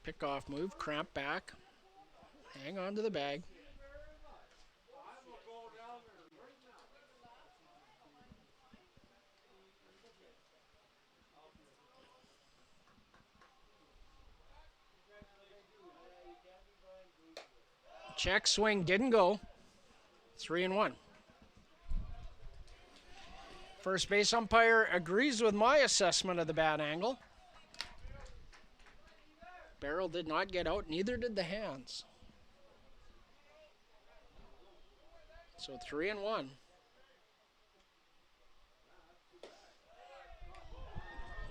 Pickoff move, Cramp back. Hang on to the bag. Check swing didn't go. 3-1. First base umpire agrees with my assessment of the bat angle. Barrel did not get out, neither did the hands. So 3-1.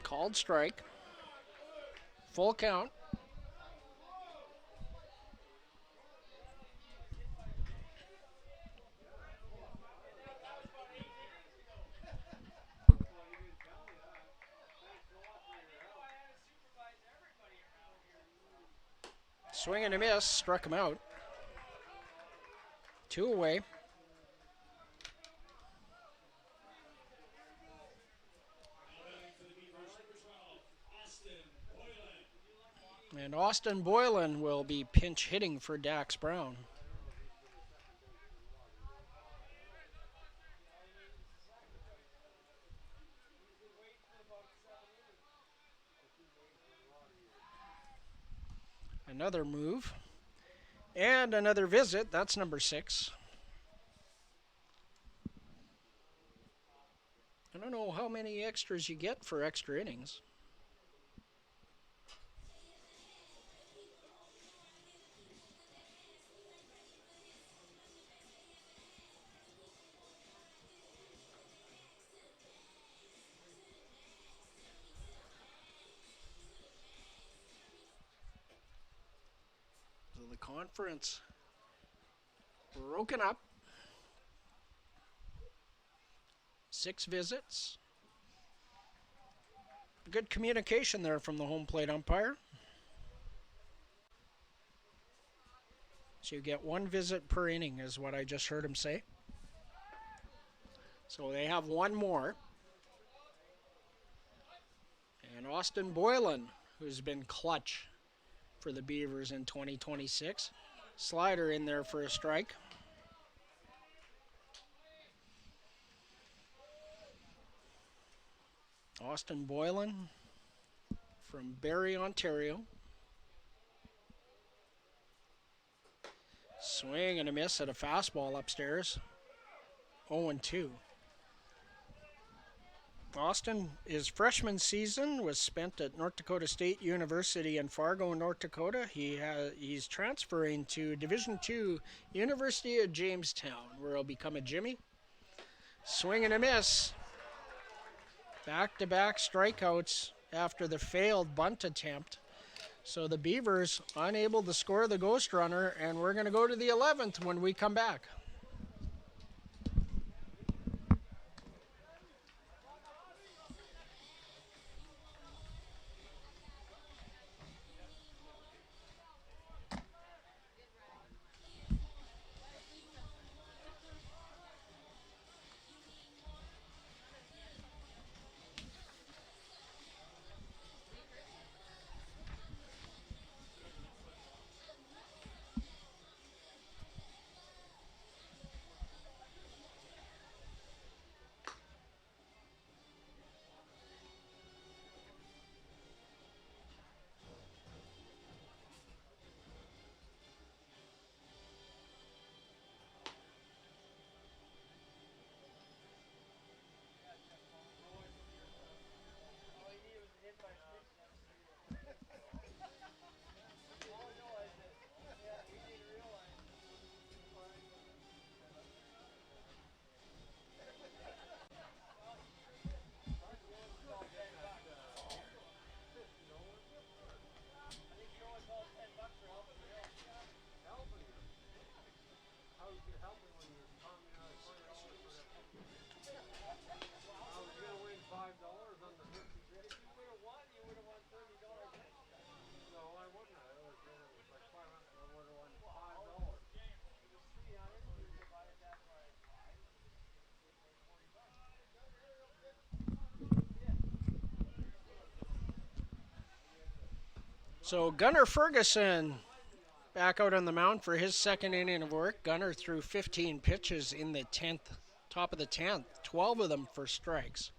Called strike. Full count. Swing and a miss, struck him out. Two away. And Austin Boylan will be pinch hitting for Dax Brown. Another move. And another visit. That's number 6. I don't know how many extras you get for extra innings. The conference broken up. 6 visits. Good communication there from the home plate umpire. So you get 1 visit per inning is what I just heard him say. So they have 1 more. And Austin Boylan, who's been clutch for the Beavers in 2026. Slider in there for a strike. Austin Boylan from Barrie, Ontario. Swing and a miss at a fastball upstairs. 0-2. Austin, his freshman season was spent at North Dakota State University in Fargo, North Dakota. He's transferring to Division II University of Jamestown, where he'll become a Jimmy. Swing and a miss. Back-to-back strikeouts after the failed bunt attempt. So the Beavers unable to score the ghost runner, and we're going to go to the 11th when we come back. So Gunnar Ferguson back out on the mound for his second inning of work. Gunnar threw 15 pitches in the 10th, top of the 10th, 12 of them for strikes.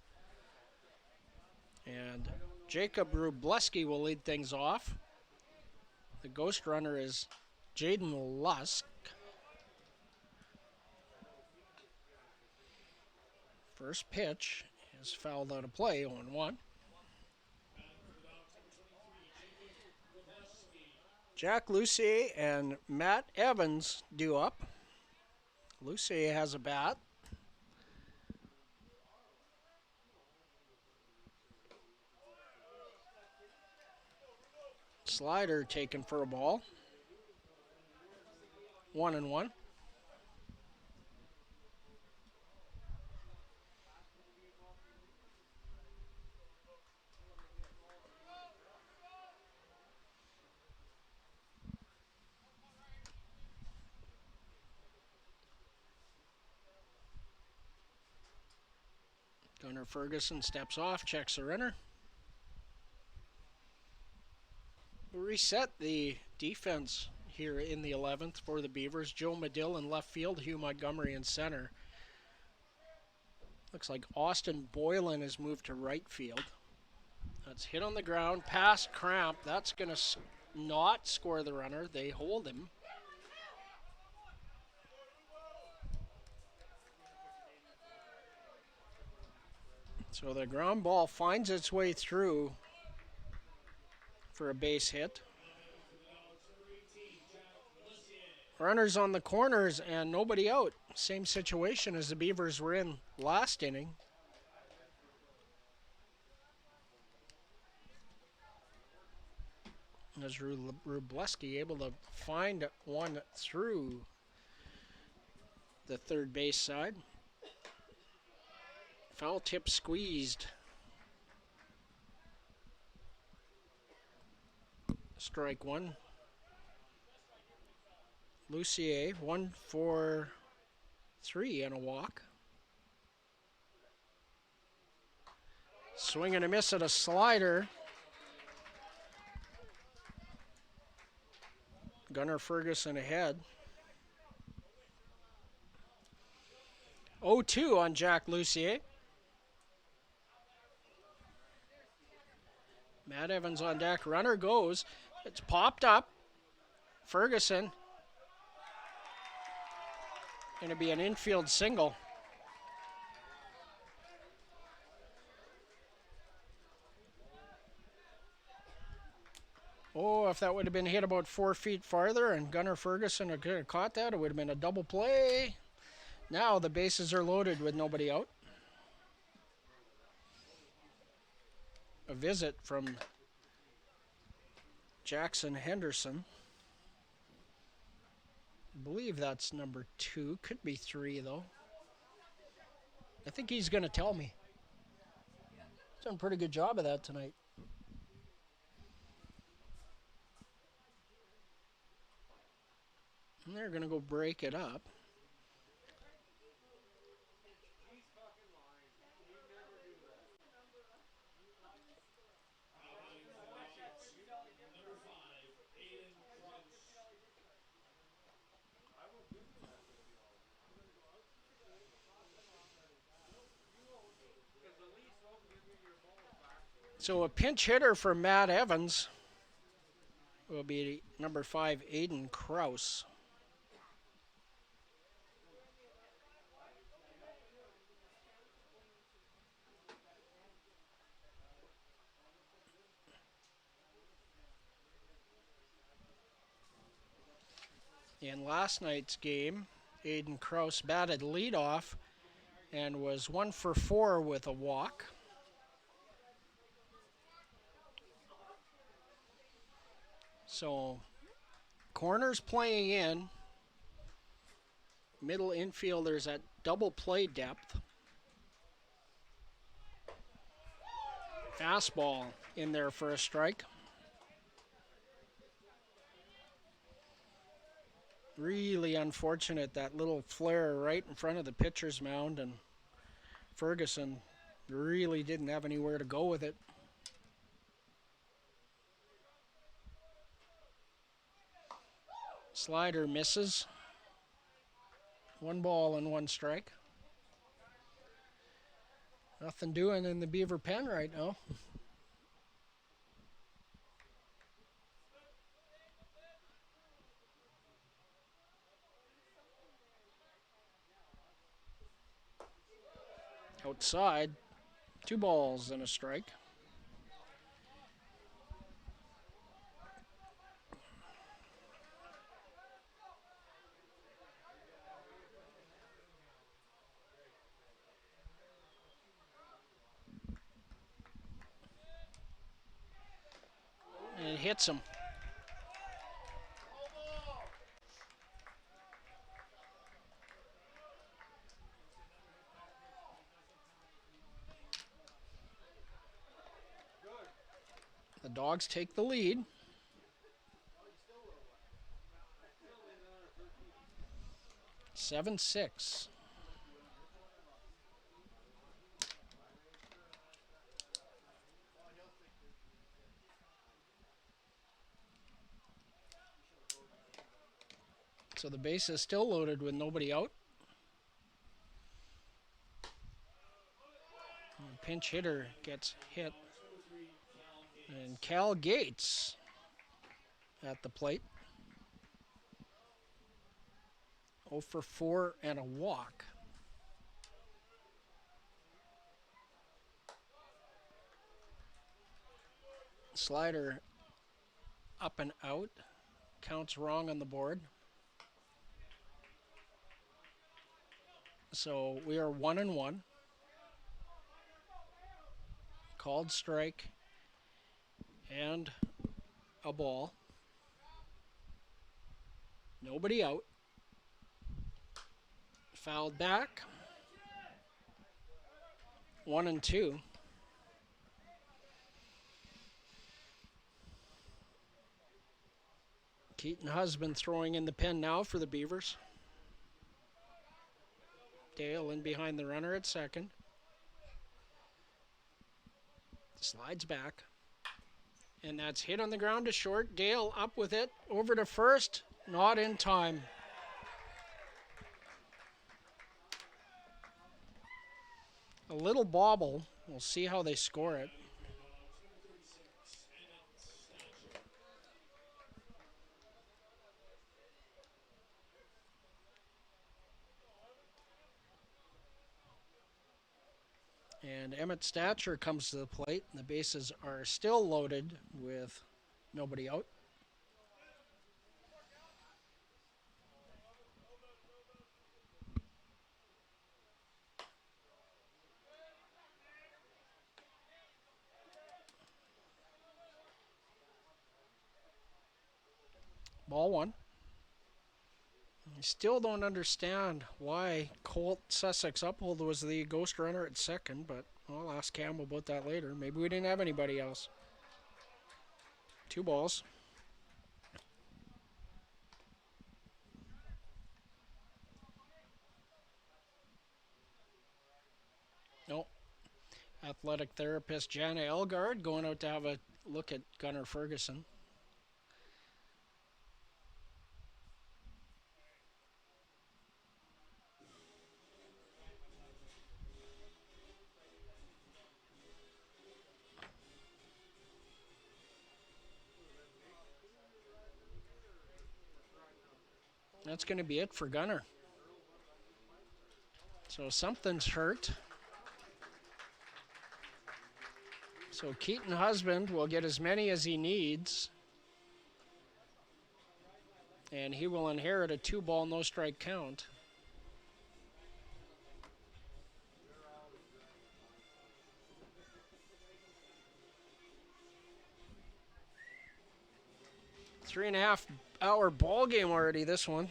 And Jacob Rubleski will lead things off. The ghost runner is Jaden Lusk. First pitch is fouled out of play, 0-1. Jack Lucier and Matt Evans due up. Lucier has a bat. Slider taken for a ball. 1-1. Gunnar Ferguson steps off, checks the runner. We'll reset the defense here in the 11th for the Beavers. Joe Medill in left field, Hugh Montgomery in center. Looks like Austin Boylan has moved to right field. That's hit on the ground, past Cramp. That's going to not score the runner. They hold him. So the ground ball finds its way through for a base hit. Runners on the corners and nobody out. Same situation as the Beavers were in last inning. As Rubleski able to find one through the third base side. Foul tip squeezed. Strike one. Lucier, 1 for 3 and a walk. Swing and a miss at a slider. Gunnar Ferguson ahead. 0-2 on Jack Lucier. Matt Evans on deck. Runner goes. It's popped up. Ferguson. Going to be an infield single. Oh, if that would have been hit about 4 feet farther and Gunnar Ferguson could have caught that, it would have been a double play. Now the bases are loaded with nobody out. A visit from Jackson Henderson. I believe that's number 2. Could be 3, though. I think he's going to tell me. He's done a pretty good job of that tonight. And they're going to go break it up. So a pinch hitter for Matt Evans will be number 5, Aiden Kraus. In last night's game, Aiden Kraus batted leadoff and was 1 for 4 with a walk. So, corners playing in, middle infielders at double play depth. Fastball in there for a strike. Really unfortunate, that little flare right in front of the pitcher's mound, and Ferguson really didn't have anywhere to go with it. Slider misses. 1 ball and 1 strike. Nothing doing in the Beaver pen right now. Outside, 2 balls and a strike. And it hits him. The Dawgs take the lead. Seven, 6. So the base is still loaded with nobody out. And pinch hitter gets hit. And Cal Gates at the plate. 0 for 4 and a walk. Slider up and out. Counts wrong on the board. So we are 1-1. Called strike and a ball. Nobody out. Fouled back. 1-2. Keaton Husband throwing in the pen now for the Beavers. Dale in behind the runner at second. Slides back. And that's hit on the ground to short. Dale up with it. Over to first. Not in time. A little bobble. We'll see how they score it. And Emmett Stature comes to the plate. And the bases are still loaded with nobody out. Ball one. I still don't understand why Colt Sussex Uphold was the ghost runner at second, but I'll ask Cam about that later. Maybe we didn't have anybody else. 2 balls. Nope. Athletic therapist Jana Elgard going out to have a look at Gunnar Ferguson. That's going to be it for Gunnar. So something's hurt. So Keaton Husband will get as many as he needs. And he will inherit a 2-ball, no-strike count. Three-and-a-half-hour ball game already, this one.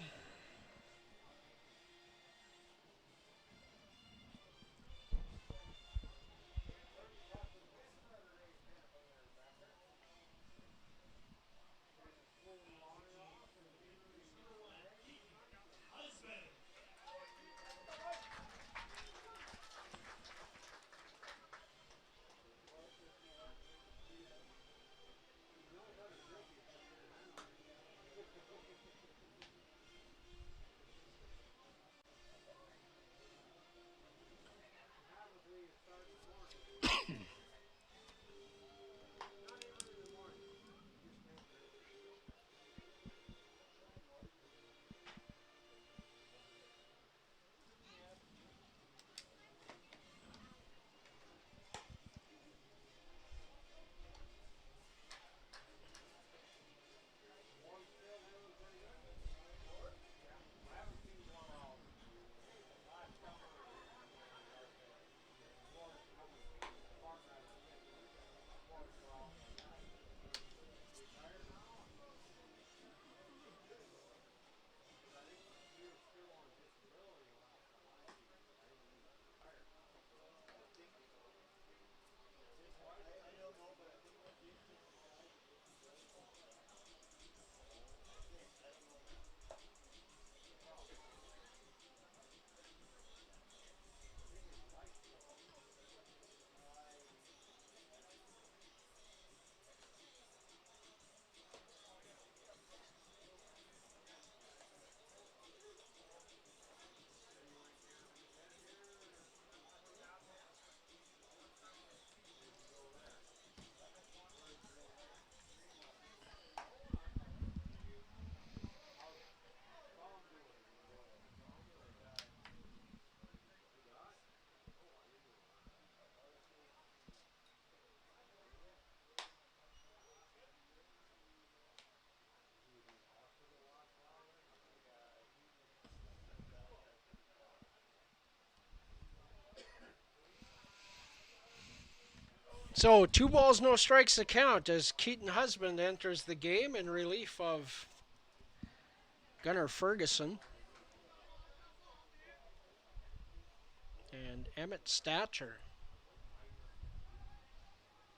So 2 balls, no strikes to count as Keaton Husband enters the game in relief of Gunnar Ferguson. And Emmett Stature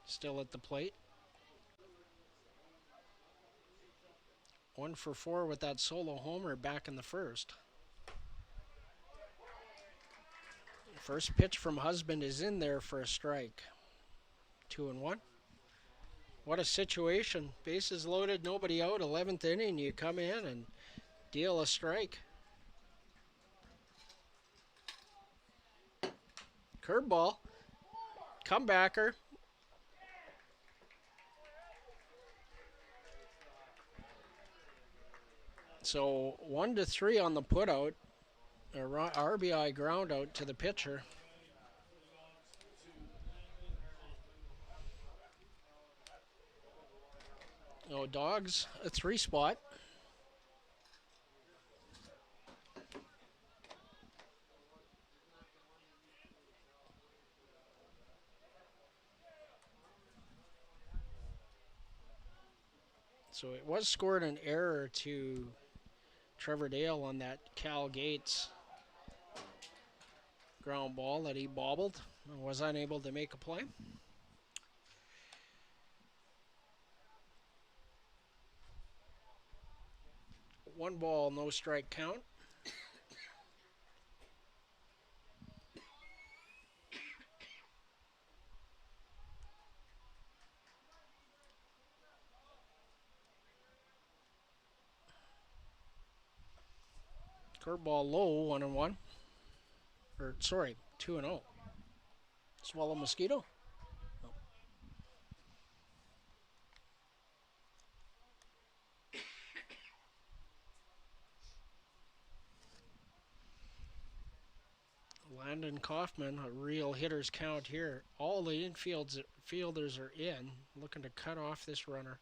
still at the plate. 1 for 4 with that solo homer back in the first. First pitch from Husband is in there for a strike. 2-1. What a situation. Bases loaded, nobody out, 11th inning. You come in and deal a strike. Curveball. Comebacker. So 1-3 on the putout. A RBI ground out to the pitcher. Oh, Dawgs, a 3 spot. So it was scored an error to Trevor Dale on that Cal Gates ground ball that he bobbled and was unable to make a play. One ball, no strike count. Curveball low, 1-1. Or, sorry, 2-0. Swallow mosquito? No. Landon Kaufman, a real hitter's count here. All the infielders are in, looking to cut off this runner.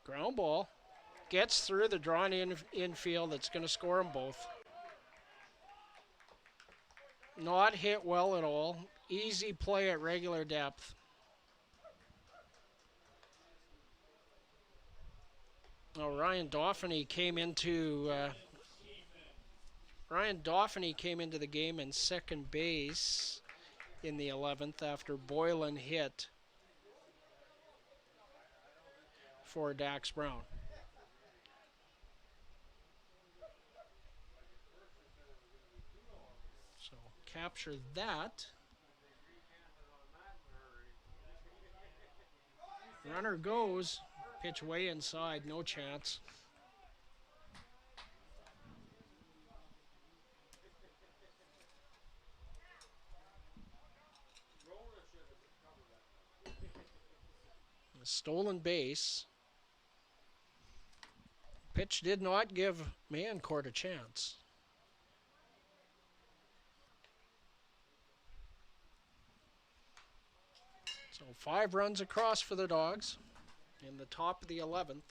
Ground ball. Gets through the drawn infield. It's going to score them both. Not hit well at all. Easy play at regular depth. Now Ryan Dauphiny came into the game in second base in the 11th after Boylan hit for Dax Brown. So capture that. Runner goes. Pitch way inside, no chance. A stolen base. Pitch did not give Mancourt a chance. So 5 runs across for the Dawgs in the top of the 11th.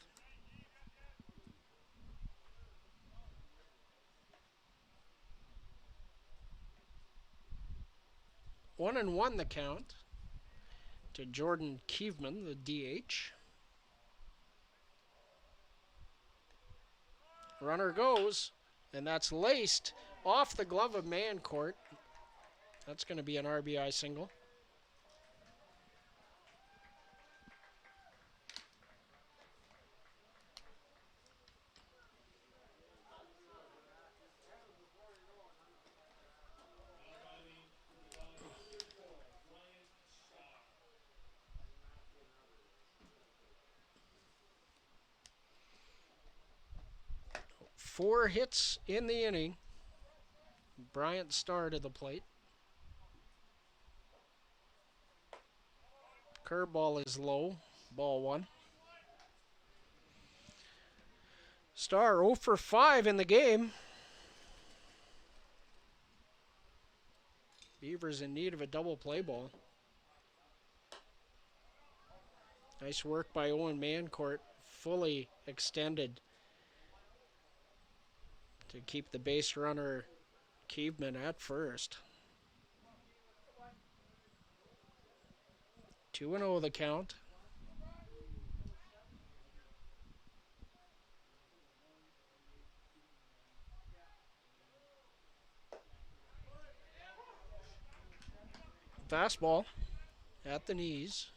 One and one the count to Jordan Kievman, the DH. Runner goes, and that's laced off the glove of Mancourt. That's going to be an RBI single. Four hits in the inning. Bryant Starr to the plate. Curveball is low. Ball 1. Starr 0 for 5 in the game. Beavers in need of a double play ball. Nice work by Owen Mancourt. Fully extended to keep the base runner Kievman at first. 2-0 the count. Fastball at the knees.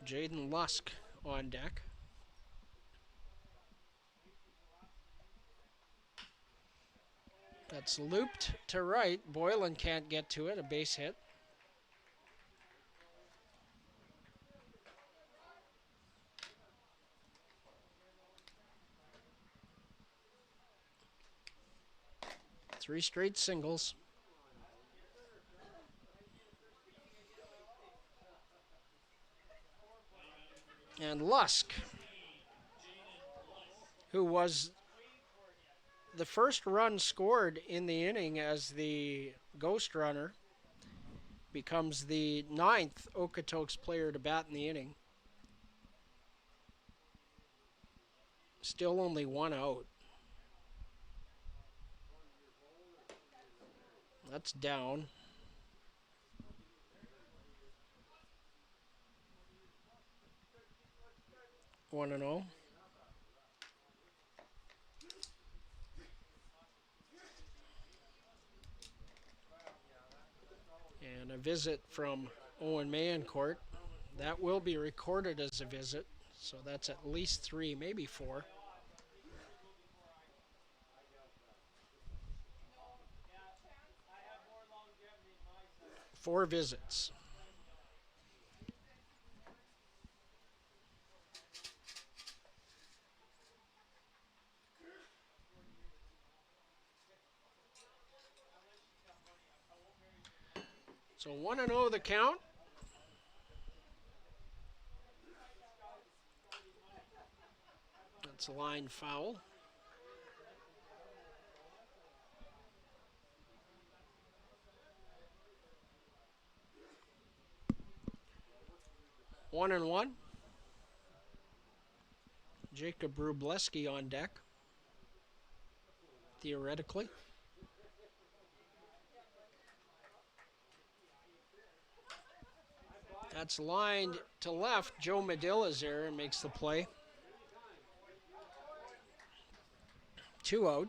Jaden Lusk on deck. That's looped to right. Boylan can't get to it. A base hit. Three straight singles. And Lusk, who was the first run scored in the inning as the ghost runner, becomes the 9th Okotoks player to bat in the inning. Still only one out. That's down. One and oh. And a visit from Owen Mayencourt. That will be recorded as a visit, so that's at least 3, maybe 4. Four visits. So 1-0 the count. That's a line foul. One and one. Jacob Rubleski on deck. Theoretically. That's lined to left. Joe Medilla's there and makes the play. 2 out.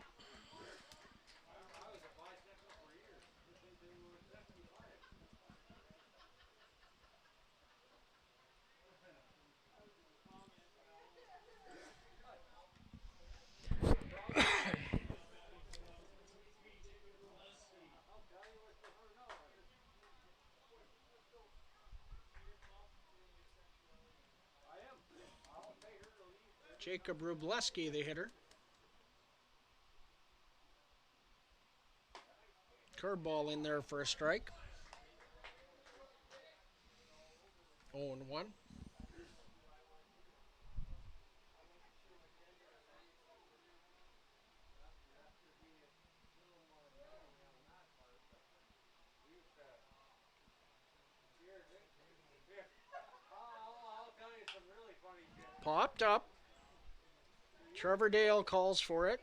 Jacob Rubleski, the hitter. Curveball in there for a strike. 0-1. Popped up. Trevor Dale calls for it.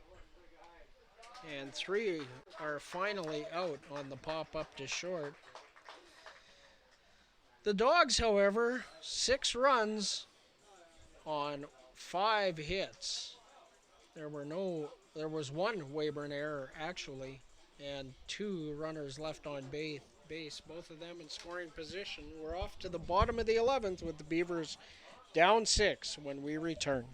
And 3 are finally out on the pop up to short. The Dawgs, however, 6 runs on 5 hits. There was 1 Weyburn error actually, and 2 runners left on base, both of them in scoring position. We're off to the bottom of the 11th with the Beavers down 6 when we return.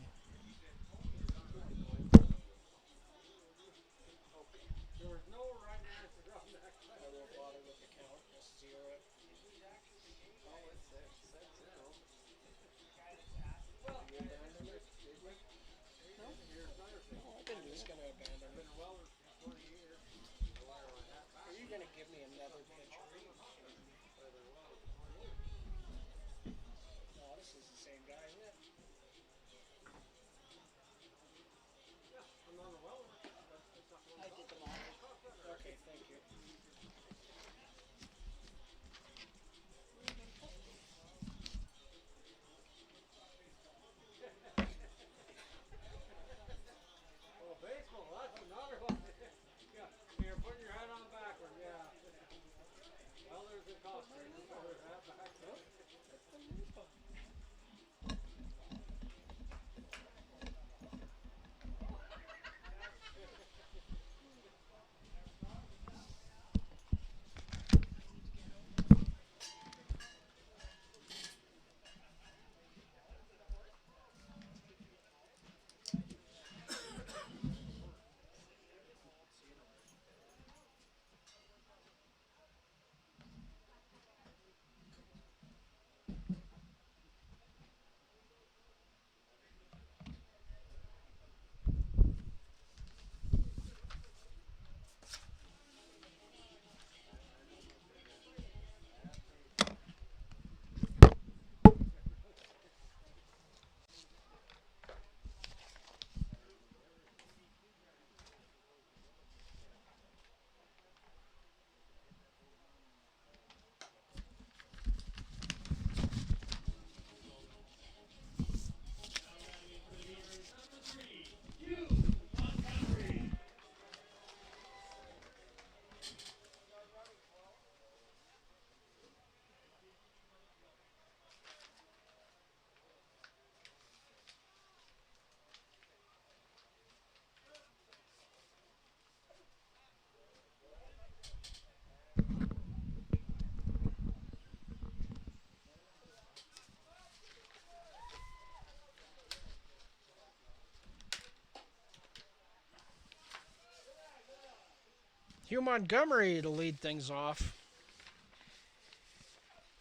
Hugh Montgomery to lead things off.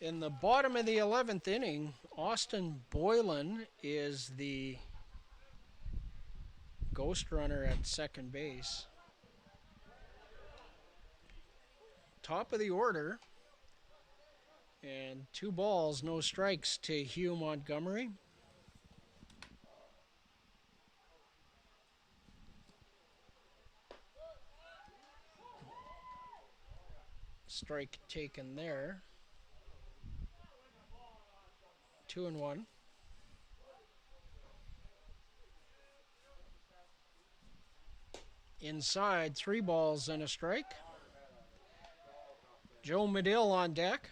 In the bottom of the 11th inning, Austin Boylan is the ghost runner at second base. Top of the order. And 2 balls, no strikes to Hugh Montgomery. Strike taken there. 2-1. Inside, 3 balls and a strike. Joe Medill on deck.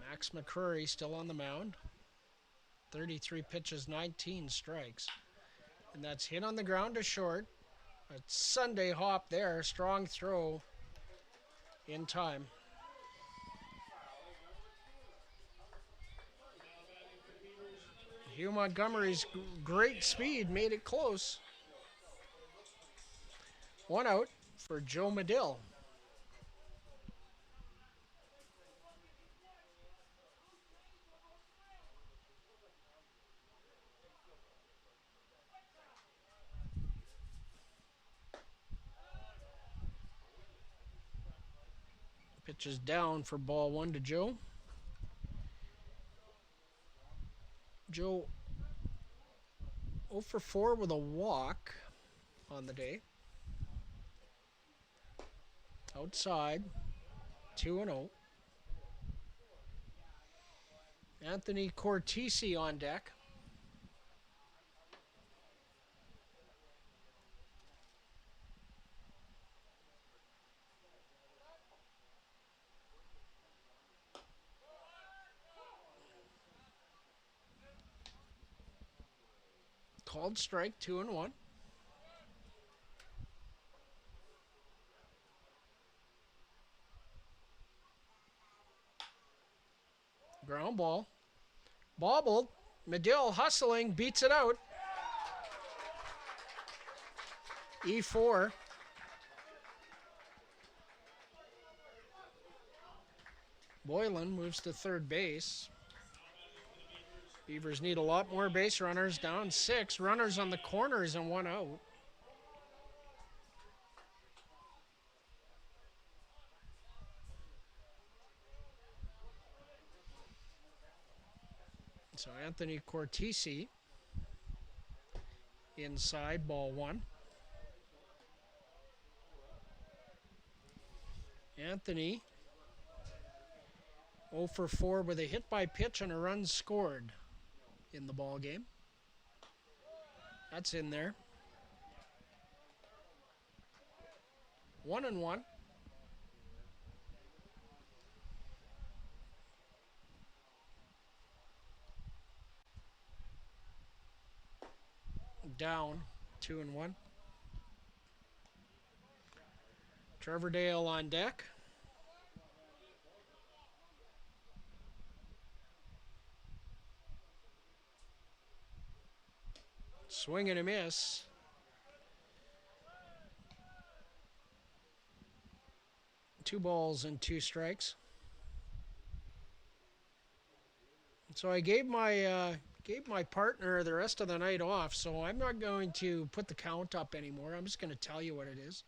Max McCrory still on the mound. 33 pitches, 19 strikes. And that's hit on the ground to short. A Sunday hop there. Strong throw in time. Hugh Montgomery's great speed made it close. 1 out for Joe Medill. Pitch is down for ball 1 to Joe. Joe 0 for 4 with a walk on the day. Outside, 2-0. Anthony Cortese on deck. Called strike, 2-1. Ground ball. Bobbled. Medill hustling, beats it out. E4. Boylan moves to third base. Beavers need a lot more base runners. Down 6. Runners on the corners and 1 out. So Anthony Cortese inside, ball 1. Anthony 0 for 4 with a hit by pitch and a run scored in the ball game. That's in there. 1-1. Down 2-1. Trevor Dale on deck. Swing and a miss. Two balls and 2 strikes. So I gave my partner the rest of the night off, so I'm not going to put the count up anymore. I'm just going to tell you what it is.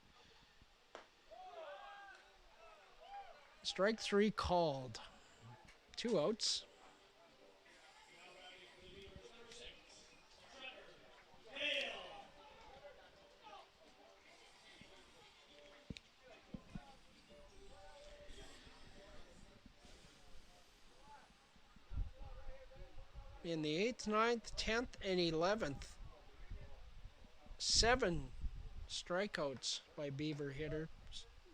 Strike 3 called. 2 outs. In the 8th, 9th, 10th, and 11th, 7 strikeouts by Beaver hitter.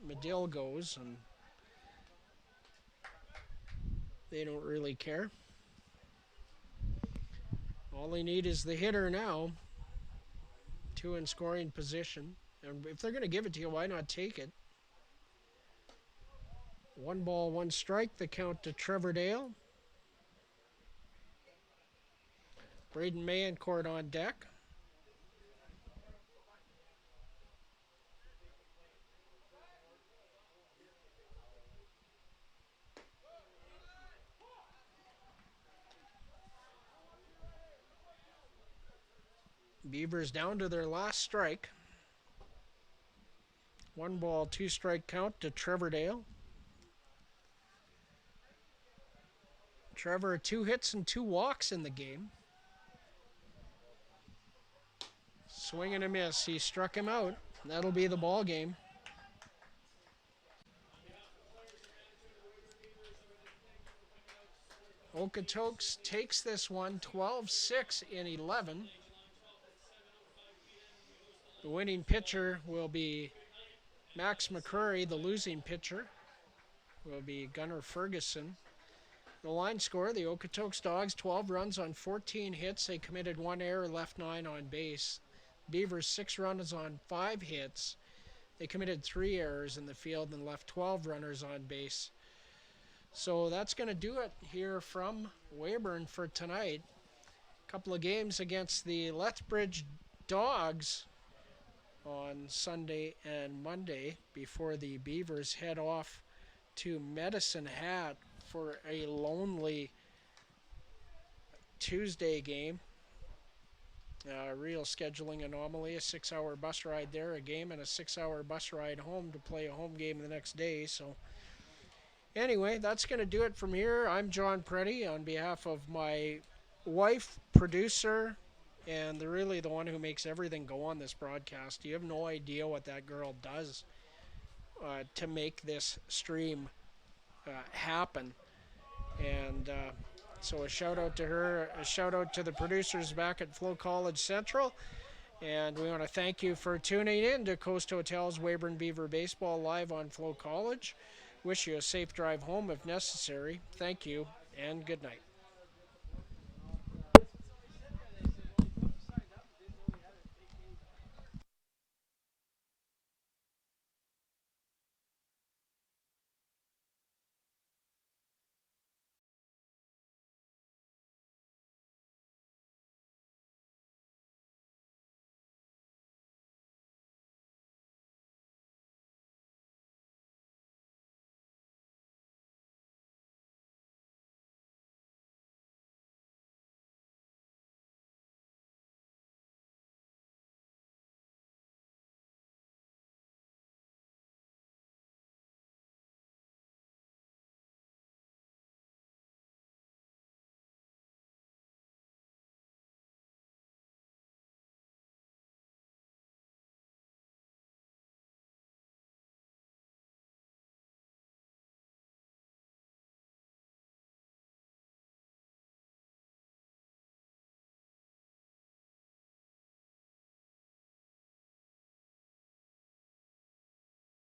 Medill goes, and they don't really care. All they need is the hitter now. 2 in scoring position. And if they're going to give it to you, why not take it? 1 ball, 1 strike, the count to Trevor Dale. Braden Mayencourt on deck. Beavers down to their last strike. 1 ball, 2 strike count to Trevor Dale. Trevor, 2 hits and 2 walks in the game. Swing and a miss. He struck him out. That'll be the ball game. Okotoks takes this one 12-6 in 11. The winning pitcher will be Max McCurry. The losing pitcher will be Gunnar Ferguson. The line score, the Okotoks Dawgs, 12 runs on 14 hits. They committed 1 error, left 9 on base. Beavers, 6 runs on 5 hits. They committed 3 errors in the field and left 12 runners on base. So that's going to do it here from Weyburn for tonight. A couple of games against the Lethbridge Dawgs on Sunday and Monday before the Beavers head off to Medicine Hat for a lonely Tuesday game. Real scheduling anomaly, a 6-hour bus ride there, a game, and a 6-hour bus ride home to play a home game the next day. So anyway, that's going to do it from here. I'm John Preddy on behalf of my wife, producer, and really the one who makes everything go on this broadcast. You have no idea what that girl does to make this stream happen. And so a shout out to her, a shout out to the producers back at FloCollege Central. And we want to thank you for tuning in to Coast Hotel's Weyburn Beaver Baseball live on FloCollege. Wish you a safe drive home if necessary. Thank you and good night.